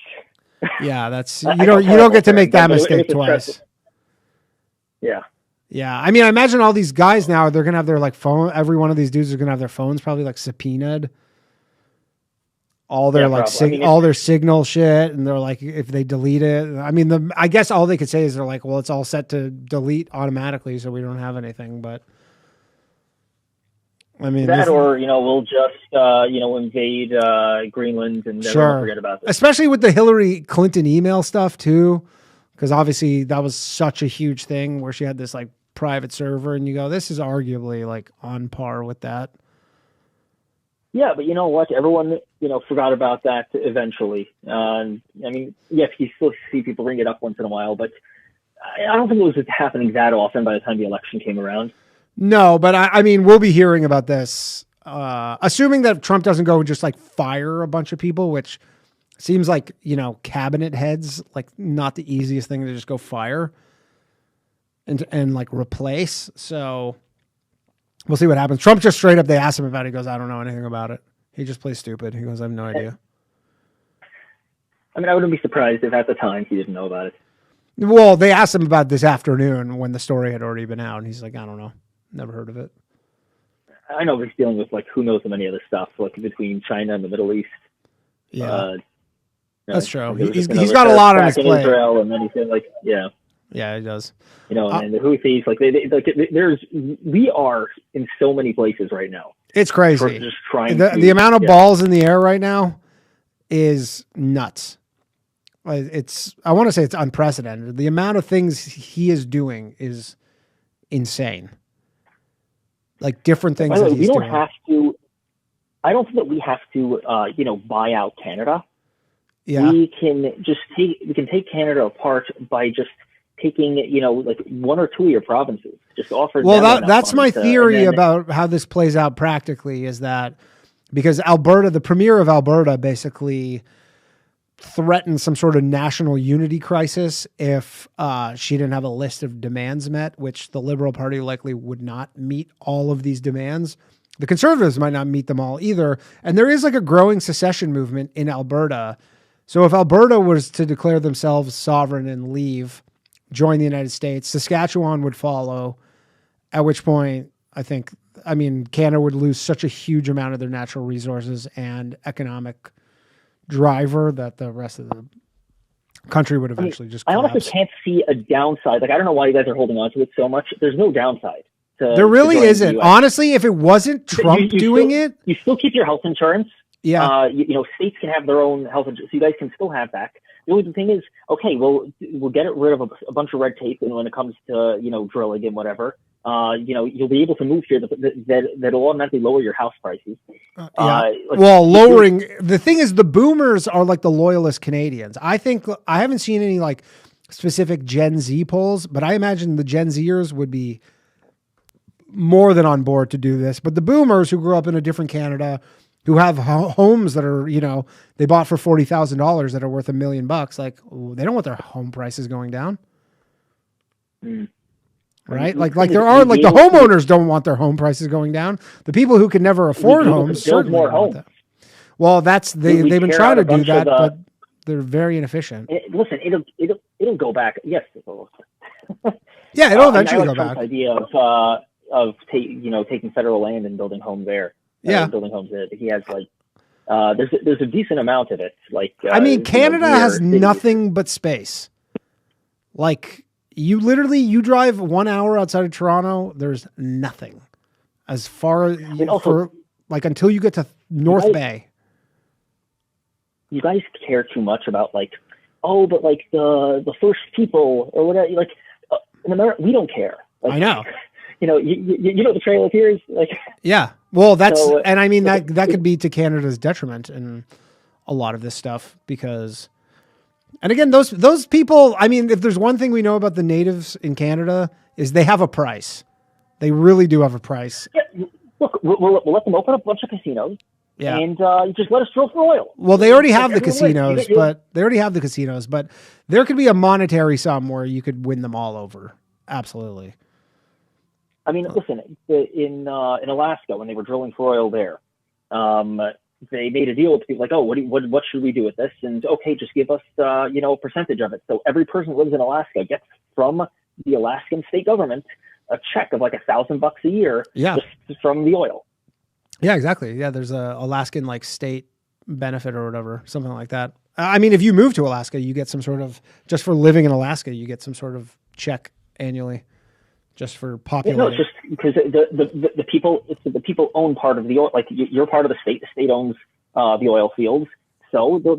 Speaker 8: Yeah, that's you don't get to make that mistake twice.
Speaker 18: Yeah.
Speaker 8: Yeah, I mean, I imagine all these guys now, they're gonna have their phone. Every one of these dudes are gonna have their phones probably subpoenaed. All their all their signal shit, and they're like, if they delete it, I mean, I guess all they could say is they're like, well, it's all set to delete automatically, so we don't have anything. But I mean,
Speaker 18: that, or we'll just invade Greenland and never forget about this.
Speaker 8: Especially with the Hillary Clinton email stuff too, because obviously that was such a huge thing where she had this private server, and you go, this is arguably on par with that.
Speaker 18: Yeah, but you know what? Everyone, forgot about that eventually. I mean, yes, you still see people bring it up once in a while, but I don't think it was happening that often by the time the election came around.
Speaker 8: No, but I mean, we'll be hearing about this, assuming that Trump doesn't go and just fire a bunch of people, which seems like, cabinet heads, not the easiest thing to just go fire and replace. So we'll see what happens. Trump just straight up, they asked him about it. He goes, I don't know anything about it. He just plays stupid. He goes, I have no idea.
Speaker 18: I mean, I wouldn't be surprised if at the time he didn't know about it.
Speaker 8: Well, they asked him about this afternoon when the story had already been out, and he's like, I don't know. Never heard of it.
Speaker 18: I know he's dealing with who knows how many other stuff, between China and the Middle East.
Speaker 8: Yeah. That's true. He's got a lot on his plate.
Speaker 18: Israel, and then he's yeah.
Speaker 8: Yeah, he does.
Speaker 18: And the Houthis, we are in so many places right now.
Speaker 8: It's crazy.
Speaker 18: Just trying
Speaker 8: the amount of balls in the air right now is nuts. I want to say it's unprecedented. The amount of things he is doing is insane. Different things that he's doing.
Speaker 18: I don't think that we have to, buy out Canada.
Speaker 8: Yeah.
Speaker 18: We can take Canada apart by just taking, one or two of your provinces, just offer.
Speaker 8: Well, that's my theory about how this plays out practically, is that because Alberta, the premier of Alberta, basically threatened some sort of national unity crisis if she didn't have a list of demands met, which the Liberal Party likely would not meet all of these demands. The Conservatives might not meet them all either. And there is a growing secession movement in Alberta. So if Alberta was to declare themselves sovereign and leave, join the United States, Saskatchewan would follow, at which point Canada would lose such a huge amount of their natural resources and economic driver that the rest of the country would eventually just collapse.
Speaker 18: I honestly can't see a downside. I don't know why you guys are holding on to it so much. There's no downside.
Speaker 8: There really isn't. Honestly, if it wasn't Trump doing it,
Speaker 18: you still keep your health insurance.
Speaker 8: Yeah.
Speaker 18: States can have their own health insurance, so you guys can still have that. The only thing is, okay, we'll get rid of a bunch of red tape, and when it comes to drilling and whatever, you'll be able to move here. That'll automatically lower your house prices.
Speaker 8: Lowering the thing is, the boomers are the loyalist Canadians. I think I haven't seen any specific Gen Z polls, but I imagine the Gen Zers would be more than on board to do this. But the boomers who grew up in a different Canada, who have homes that are, they bought for $40,000 that are worth $1 million, they don't want their home prices going down. Right? The homeowners don't want their home prices going down. The people who can never afford homes certainly
Speaker 18: more homes.
Speaker 8: Well, they've been trying to do that, but they're very inefficient.
Speaker 18: Listen, it'll go back. Yes.
Speaker 8: Yeah, it'll eventually go back.
Speaker 18: Trump's idea of taking federal land and building homes there. Building homes there. He has there's a decent amount of it. Canada has nothing but space.
Speaker 8: you drive 1 hour outside of Toronto, there's nothing as far for like until you get to North Bay.
Speaker 18: You guys care too much about like, oh, but like the first people or whatever. Like in America, we don't care. Like,
Speaker 8: I know.
Speaker 18: You know, you know the Trail of Tears, like.
Speaker 8: Yeah, well, that's
Speaker 18: So,
Speaker 8: and I mean that could be to Canada's detriment in a lot of this stuff because, and again, those people. I mean, if there's one thing we know about the natives in Canada is they have a price. They really do have a price.
Speaker 18: Yeah, look, we'll let them open up a bunch of casinos.
Speaker 8: Yeah.
Speaker 18: And just let us drill for oil.
Speaker 8: Well, they already have the
Speaker 18: Everyone
Speaker 8: casinos, but there could be a monetary sum where you could win them all over. Absolutely.
Speaker 18: I mean, listen, in Alaska, when they were drilling for oil there, they made a deal with people like, oh, what should we do with this? And okay, just give us, a percentage of it. So every person who lives in Alaska gets from the Alaskan state government a check of like $1,000 a year just from the oil.
Speaker 8: Yeah, exactly. Yeah, there's a Alaskan like state benefit or whatever, something like that. I mean, if you move to Alaska, you get some sort of, just for living in Alaska, you get some sort of check annually just for populating.
Speaker 18: No, it's just because the people own part of the oil. Like you're part of the state. The state owns the oil fields. So what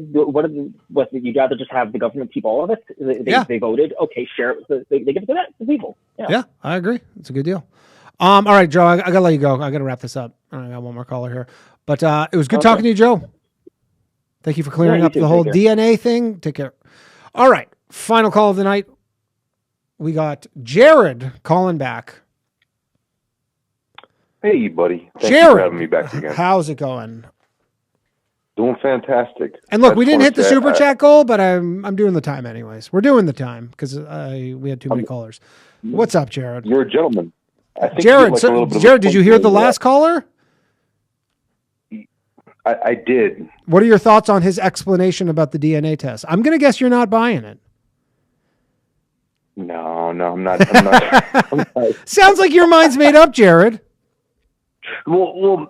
Speaker 18: you'd rather just have the government keep all of it? They voted, okay, share it. They give it to the people.
Speaker 8: Yeah, I agree. It's a good deal. All right, Joe, I gotta let you go. I gotta wrap this up. I got one more caller here, but it was good talking to you, Joe. Thank you for clearing up the whole DNA thing. Take care. All right, final call of the night. We got Jared calling back.
Speaker 17: Hey, buddy. Thanks
Speaker 8: Jared,
Speaker 17: for having me back again.
Speaker 8: How's it going?
Speaker 17: Doing fantastic.
Speaker 8: And look, we didn't hit the super chat goal, but I'm doing the time anyways. We're doing the time because we had too many callers. What's up, Jared?
Speaker 17: You're a gentleman.
Speaker 8: Jared, did you hear the last caller?
Speaker 17: I did.
Speaker 8: What are your thoughts on his explanation about the DNA test? I'm going to guess you're not buying it.
Speaker 17: No, I'm not. I'm not.
Speaker 8: Sounds like your mind's made up, Jared.
Speaker 17: Well,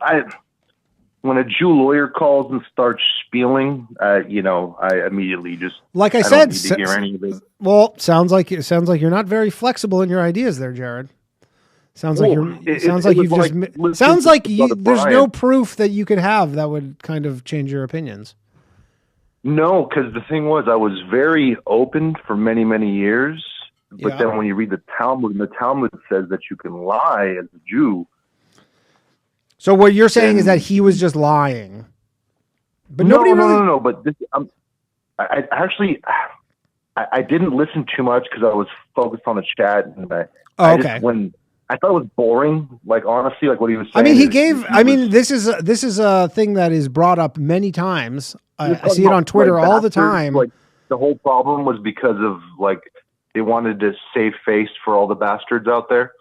Speaker 17: when a Jew lawyer calls and starts spieling, I immediately just
Speaker 8: like I
Speaker 17: don't
Speaker 8: said.
Speaker 17: need to hear any of it.
Speaker 8: Well, sounds like you're not very flexible in your ideas, there, Jared. Sounds like there's no proof that you could have that would kind of change your opinions.
Speaker 17: No, because the thing was, I was very open for many, many years. But then when you read the Talmud, and the Talmud says that you can lie as a Jew.
Speaker 8: So what you're saying is that he was just lying. But nobody really...
Speaker 17: No. But this, I actually didn't listen too much because I was focused on the chat. And I thought it was boring. Like, honestly, like what he was saying.
Speaker 8: I mean, this is a thing that is brought up many times. I see it on Twitter all the time.
Speaker 17: Like the whole problem was because of like they wanted to save face for all the bastards out there.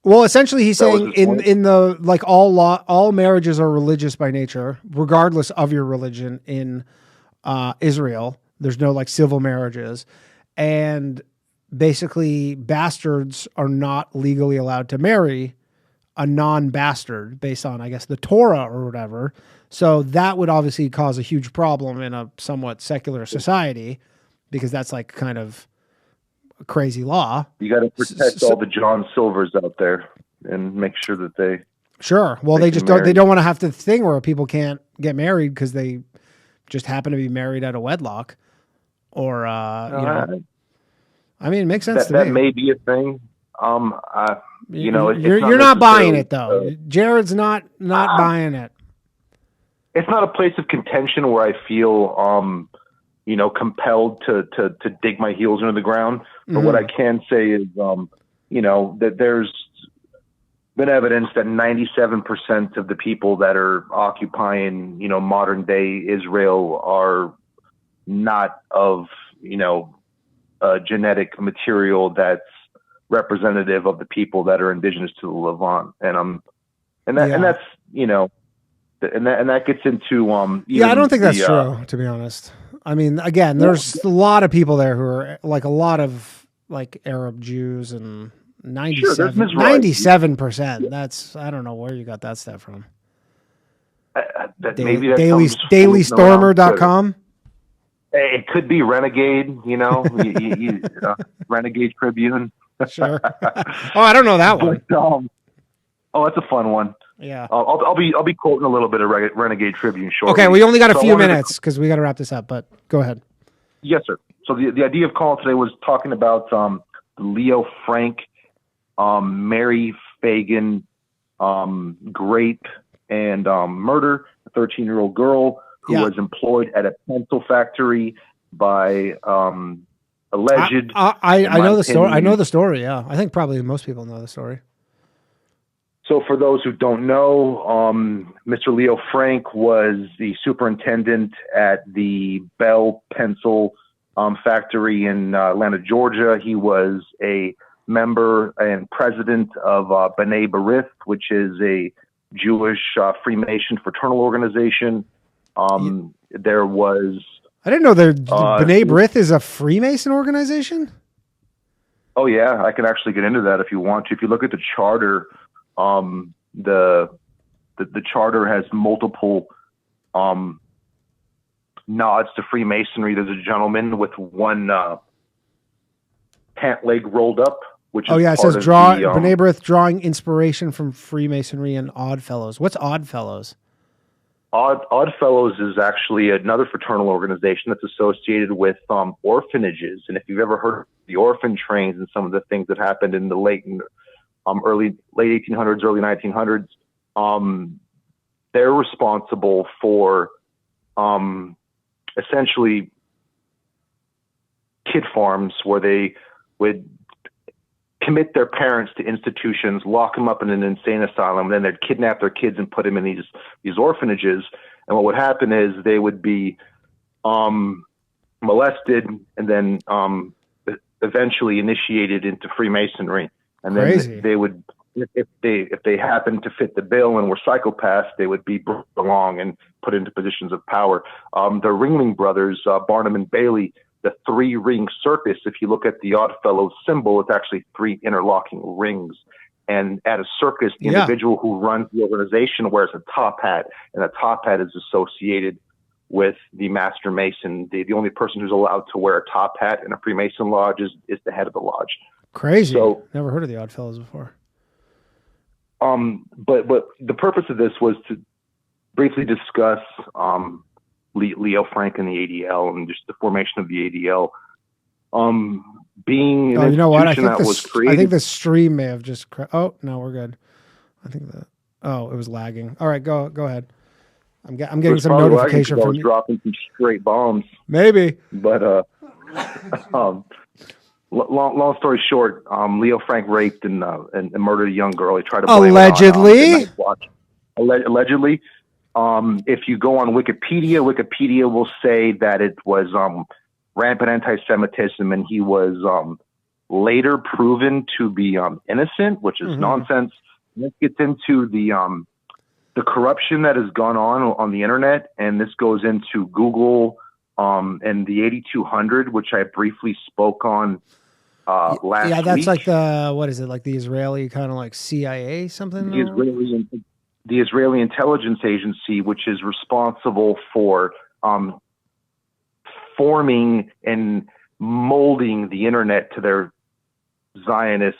Speaker 8: Well, essentially, he's saying in the like all marriages are religious by nature, regardless of your religion. In Israel, there's no like civil marriages, and basically, bastards are not legally allowed to marry a non-bastard based on, I guess, the Torah or whatever. So that would obviously cause a huge problem in a somewhat secular society because that's like kind of a crazy law.
Speaker 17: You got to protect all the John Silvers out there and make sure that they.
Speaker 8: Sure. Well, they just don't want to have the thing where people can't get married because they just happen to be married out of wedlock or, I mean, it makes sense to me.
Speaker 17: That may be a thing.
Speaker 8: You're not buying it though. Jared's not buying it.
Speaker 17: It's not a place of contention where I feel, compelled to dig my heels into the ground. But what I can say is, that there's been evidence that 97% of the people that are occupying, modern day Israel are not of, genetic material that's representative of the people that are indigenous to the Levant, and that gets into
Speaker 8: I don't think that's true, to be honest. I mean, again, there's a lot of people there who are like a lot of like Arab Jews and 97%. That's I don't know where you got that stat from.
Speaker 17: Dailystormer.com. It could be Renegade, Renegade Tribune.
Speaker 8: Sure. Oh, I don't know that one.
Speaker 17: But, that's a fun one.
Speaker 8: Yeah.
Speaker 17: I'll be quoting a little bit of Renegade Tribune shortly.
Speaker 8: Okay, we only got a few minutes because we got to wrap this up. But go ahead.
Speaker 17: Yes, sir. So the idea of calling today was talking about Leo Frank, Mary Fagan, grape and murder, a 13-year-old girl who was employed at a pencil factory by alleged.
Speaker 8: I know the story. I know the story. Yeah, I think probably most people know the story.
Speaker 17: So for those who don't know, Mr. Leo Frank was the superintendent at the Bell Pencil factory in Atlanta, Georgia. He was a member and president of B'nai Berith, which is a Jewish Freemason fraternal organization. There was...
Speaker 8: I didn't know B'nai Berith is a Freemason organization?
Speaker 17: Oh, yeah. I can actually get into that if you want to. If you look at the charter... the charter has multiple nods to Freemasonry. There's a gentleman with one pant leg rolled up, which is
Speaker 8: it says B'nai Berith drawing inspiration from Freemasonry and Oddfellows. What's Oddfellows?
Speaker 17: Oddfellows is actually another fraternal organization that's associated with orphanages. And if you've ever heard of the orphan trains and some of the things that happened in the late 1800s, early 1900s, they're responsible for essentially kid farms where they would commit their parents to institutions, lock them up in an insane asylum, and then they'd kidnap their kids and put them in these orphanages. And what would happen is they would be molested and then eventually initiated into Freemasonry. And then they would, if they happened to fit the bill and were psychopaths, they would be brought along and put into positions of power. The Ringling Brothers, Barnum and Bailey, the 3-ring circus, if you look at the Oddfellows symbol, it's actually 3 interlocking rings. And at a circus, the individual who runs the organization wears a top hat, and a top hat is associated with the Master Mason. The only person who's allowed to wear a top hat in a Freemason lodge is the head of the lodge.
Speaker 8: Crazy. So, never heard of the Oddfellows before.
Speaker 17: But the purpose of this was to briefly discuss Leo Frank and the ADL and just the formation of the ADL. Being an institution that was created.
Speaker 8: I think the stream may have just. Oh no, we're good. I think that. Oh, it was lagging. All right, go ahead. I'm getting some notification from you.
Speaker 17: Dropping some straight bombs.
Speaker 8: Maybe.
Speaker 17: But long story short, Leo Frank raped and murdered a young girl. He tried to blame
Speaker 8: allegedly.
Speaker 17: Allegedly. If you go on Wikipedia will say that it was rampant anti-Semitism, and he was later proven to be innocent, which is nonsense. This gets into the corruption that has gone on the internet, and this goes into Google and the 8200, which I briefly spoke on last week.
Speaker 8: Yeah, that's like what is it, like the Israeli kind of like CIA something?
Speaker 17: The Israeli intelligence agency, which is responsible for forming and molding the internet to their Zionist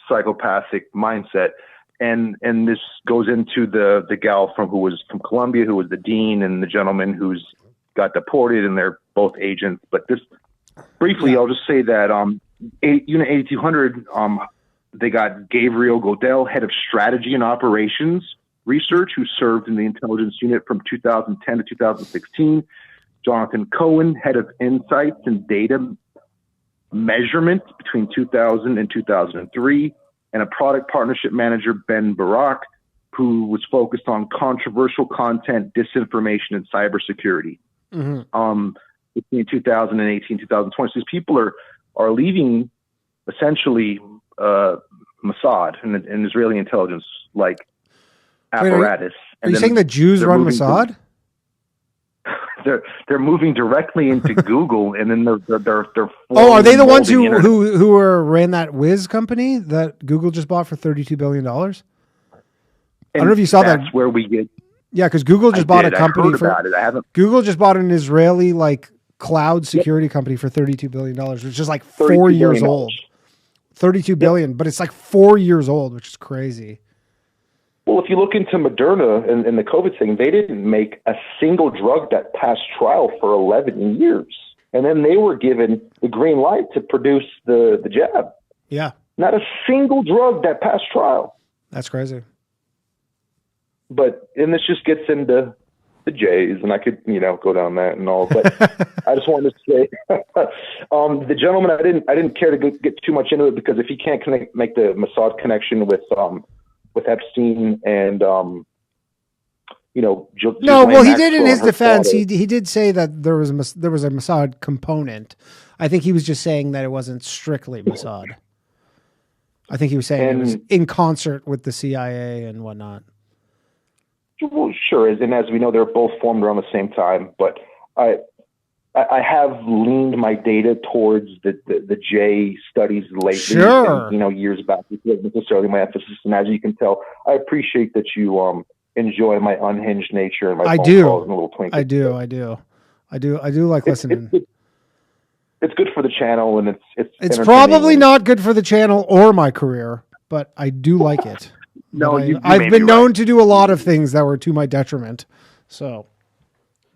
Speaker 17: psychopathic mindset. And this goes into the gal who was from Columbia, who was the dean, and the gentleman who's got deported, and they're both agents. But this briefly, I'll just say that Unit 8200, they got Gabriel Godel, head of strategy and operations research, who served in the intelligence unit from 2010 to 2016. Jonathan Cohen, head of insights and data measurement between 2000 and 2003. And a product partnership manager, Ben Barak, who was focused on controversial content, disinformation, and cybersecurity. Between 2018, 2020. So these people are leaving essentially Mossad and Israeli intelligence apparatus.
Speaker 8: Are you saying the Jews run Mossad?
Speaker 17: They're moving directly into Google, and then they're
Speaker 8: are they the ones who ran that Wiz company that Google just bought for $32 billion? I don't know if you saw that.
Speaker 17: That's where we get.
Speaker 8: Yeah, because Google just bought a company
Speaker 17: Google
Speaker 8: just bought an Israeli cloud security company for $32 billion, which is like 4 years old. 32 billion, but it's like 4 years old, which is crazy.
Speaker 17: Well, if you look into Moderna and the COVID thing, they didn't make a single drug that passed trial for 11 years. And then they were given the green light to produce the jab.
Speaker 8: Yeah.
Speaker 17: Not a single drug that passed trial.
Speaker 8: That's crazy.
Speaker 17: And this just gets into the Jays, and I could, go down that and all. But I just wanted to say, the gentleman, I didn't care to get too much into it, because if he can't make the MOSSAD connection with Epstein and
Speaker 8: no, well, he did in his defense. He did say that there was a MOSSAD component. I think he was just saying that it wasn't strictly MOSSAD. I think he was saying it was in concert with the CIA and whatnot.
Speaker 17: Well, sure, and as we know, they're both formed around the same time. But I have leaned my data towards the J studies lately.
Speaker 8: Sure.
Speaker 17: And, years back, it wasn't necessarily my emphasis. And as you can tell, I appreciate that you enjoy my unhinged nature and my phone calls and a little twinkle.
Speaker 8: I do like listening.
Speaker 17: It's good for the channel, and
Speaker 8: it's probably not good for the channel or my career, but I do like it.
Speaker 17: No,
Speaker 8: I've been known to do a lot of things that were to my detriment. So,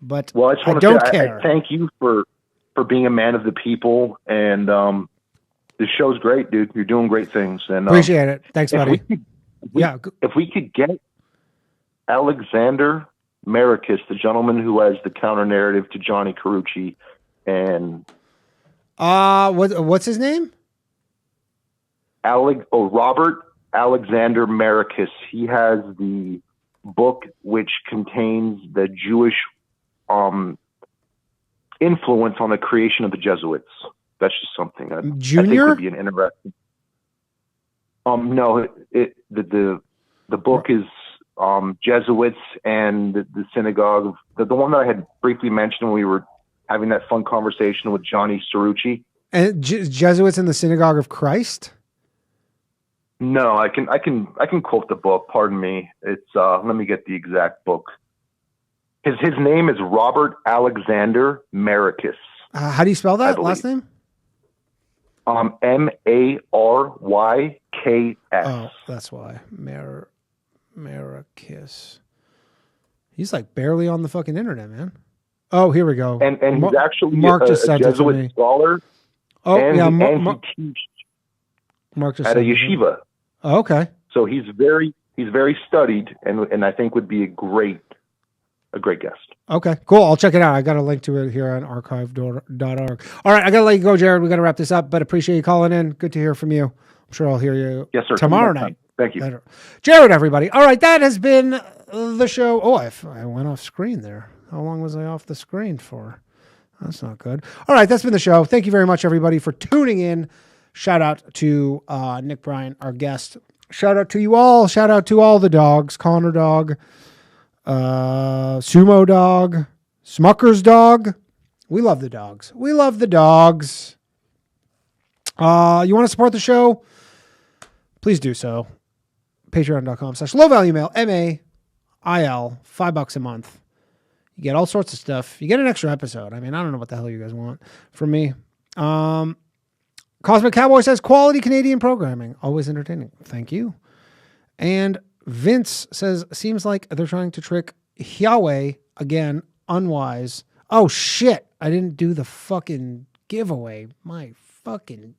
Speaker 8: but
Speaker 17: well, I don't care. I thank you for being a man of the people, and this show's great, dude. You're doing great things, and
Speaker 8: appreciate it. Thanks, buddy.
Speaker 17: If we could get Alexander Maricus, the gentleman who has the counter narrative to Johnny Carucci, and
Speaker 8: what's his name?
Speaker 17: Robert Alexander Maricus. He has the book which contains the Jewish influence on the creation of the Jesuits. That's just something I think would be an interesting. No, the book is Jesuits and the synagogue. The one that I had briefly mentioned when we were having that fun conversation with Johnny Carucci.
Speaker 8: And Jesuits in the Synagogue of Christ.
Speaker 17: No, I can quote the book. Pardon me. It's let me get the exact book. His name is Robert Alexander Maricus.
Speaker 8: How do you spell that last name?
Speaker 17: Marykes.
Speaker 8: Oh, that's why. Maricus. He's like barely on the fucking internet, man. Oh, here we go.
Speaker 17: And he's actually
Speaker 8: Mark just
Speaker 17: a Jesuit scholar.
Speaker 8: Oh,
Speaker 17: and
Speaker 8: yeah.
Speaker 17: He teaches
Speaker 8: Mark just
Speaker 17: at a yeshiva.
Speaker 8: Oh, okay.
Speaker 17: So he's very studied, and I think would be a great guest.
Speaker 8: Okay, cool. I'll check it out. I got a link to it here on archive.org. All right, I got to let you go, Jared. We got to wrap this up, but appreciate you calling in. Good to hear from you. I'm sure I'll hear you tomorrow night.
Speaker 17: Thank you.
Speaker 8: Jared, everybody. All right, that has been the show. Oh, I went off screen there. How long was I off the screen for? That's not good. All right, that's been the show. Thank you very much, everybody, for tuning in. Shout out to Nick Bryant, our guest. Shout out to you all. Shout out to all the dogs. Connor dog, Sumo dog, Smucker's dog. We love the dogs. We love the dogs. You want to support the show? Please do so. Patreon.com/low value mail, MAIL, $5 a month. You get all sorts of stuff. You get an extra episode. I mean, I don't know what the hell you guys want from me. Cosmic Cowboy says, quality Canadian programming. Always entertaining. Thank you. And Vince says, seems like they're trying to trick Yahweh again. Unwise. Oh, shit. I didn't do the fucking giveaway. My fucking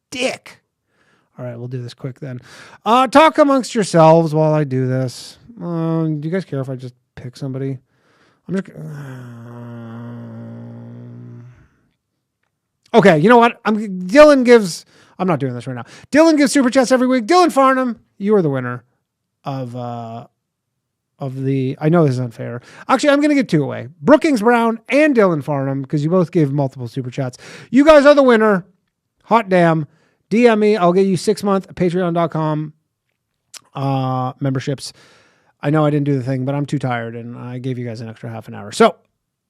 Speaker 8: dick. All right, we'll do this quick then. Talk amongst yourselves while I do this. Do you guys care if I just pick somebody? I'm just... Okay, you know what? I'm not doing this right now. Dylan gives super chats every week. Dylan Farnham, you are the winner of the. I know this is unfair. Actually, I'm going to give two away: Brookings Brown and Dylan Farnham, because you both gave multiple super chats. You guys are the winner. Hot damn! DM me. I'll get you 6-month Patreon.com memberships. I know I didn't do the thing, but I'm too tired, and I gave you guys an extra half an hour. So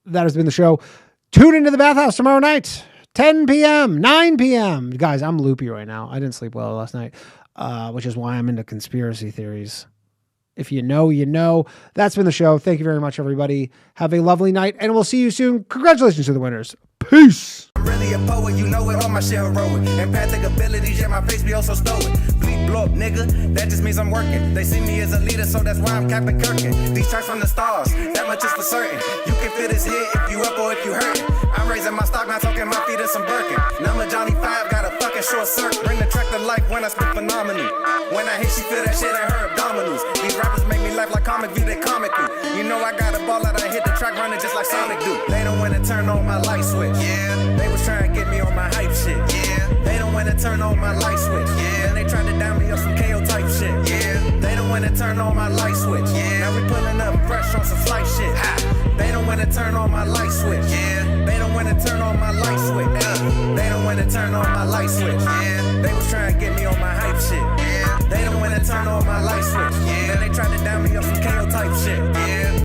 Speaker 8: that has been the show. Tune into the Bathhouse tomorrow night. 10 p.m., 9 p.m. Guys, I'm loopy right now. I didn't sleep well last night, which is why I'm into conspiracy theories. If you know, you know. That's been the show. Thank you very much, everybody. Have a lovely night, and we'll see you soon. Congratulations to the winners. Peace.
Speaker 6: I'm really a poet, you know it, all my shit heroic. Empathic abilities, yeah, my face be also stoic. Bleep blow up, nigga, that just means I'm working. They see me as a leader, so that's why I'm Captain Kirkin. These tracks from the stars, that much is for certain. You can fit this hit if you up or if you hurt. I'm raising my stock, not talking my feet in some Birkin. Number Johnny 5, got a fucking short circuit. Bring the track to life when I spit phenomenal. When I hit, she feel that shit in her abdominals. These rappers make me laugh like comic view, they comical. You know I got a ball out, I hit the track running just like Sonic do. They don't wanna turn on my light switch. Yeah, they was trying to get me on my hype shit. Yeah, they don't wanna turn on my light switch. Yeah, and they tried to down me up some KO type shit. Yeah, they don't wanna turn on my light switch. Yeah, now we pulling up fresh on some flight shit. They don't wanna turn on my light switch. Yeah, they don't wanna turn on my light switch. They don't wanna turn on my light switch.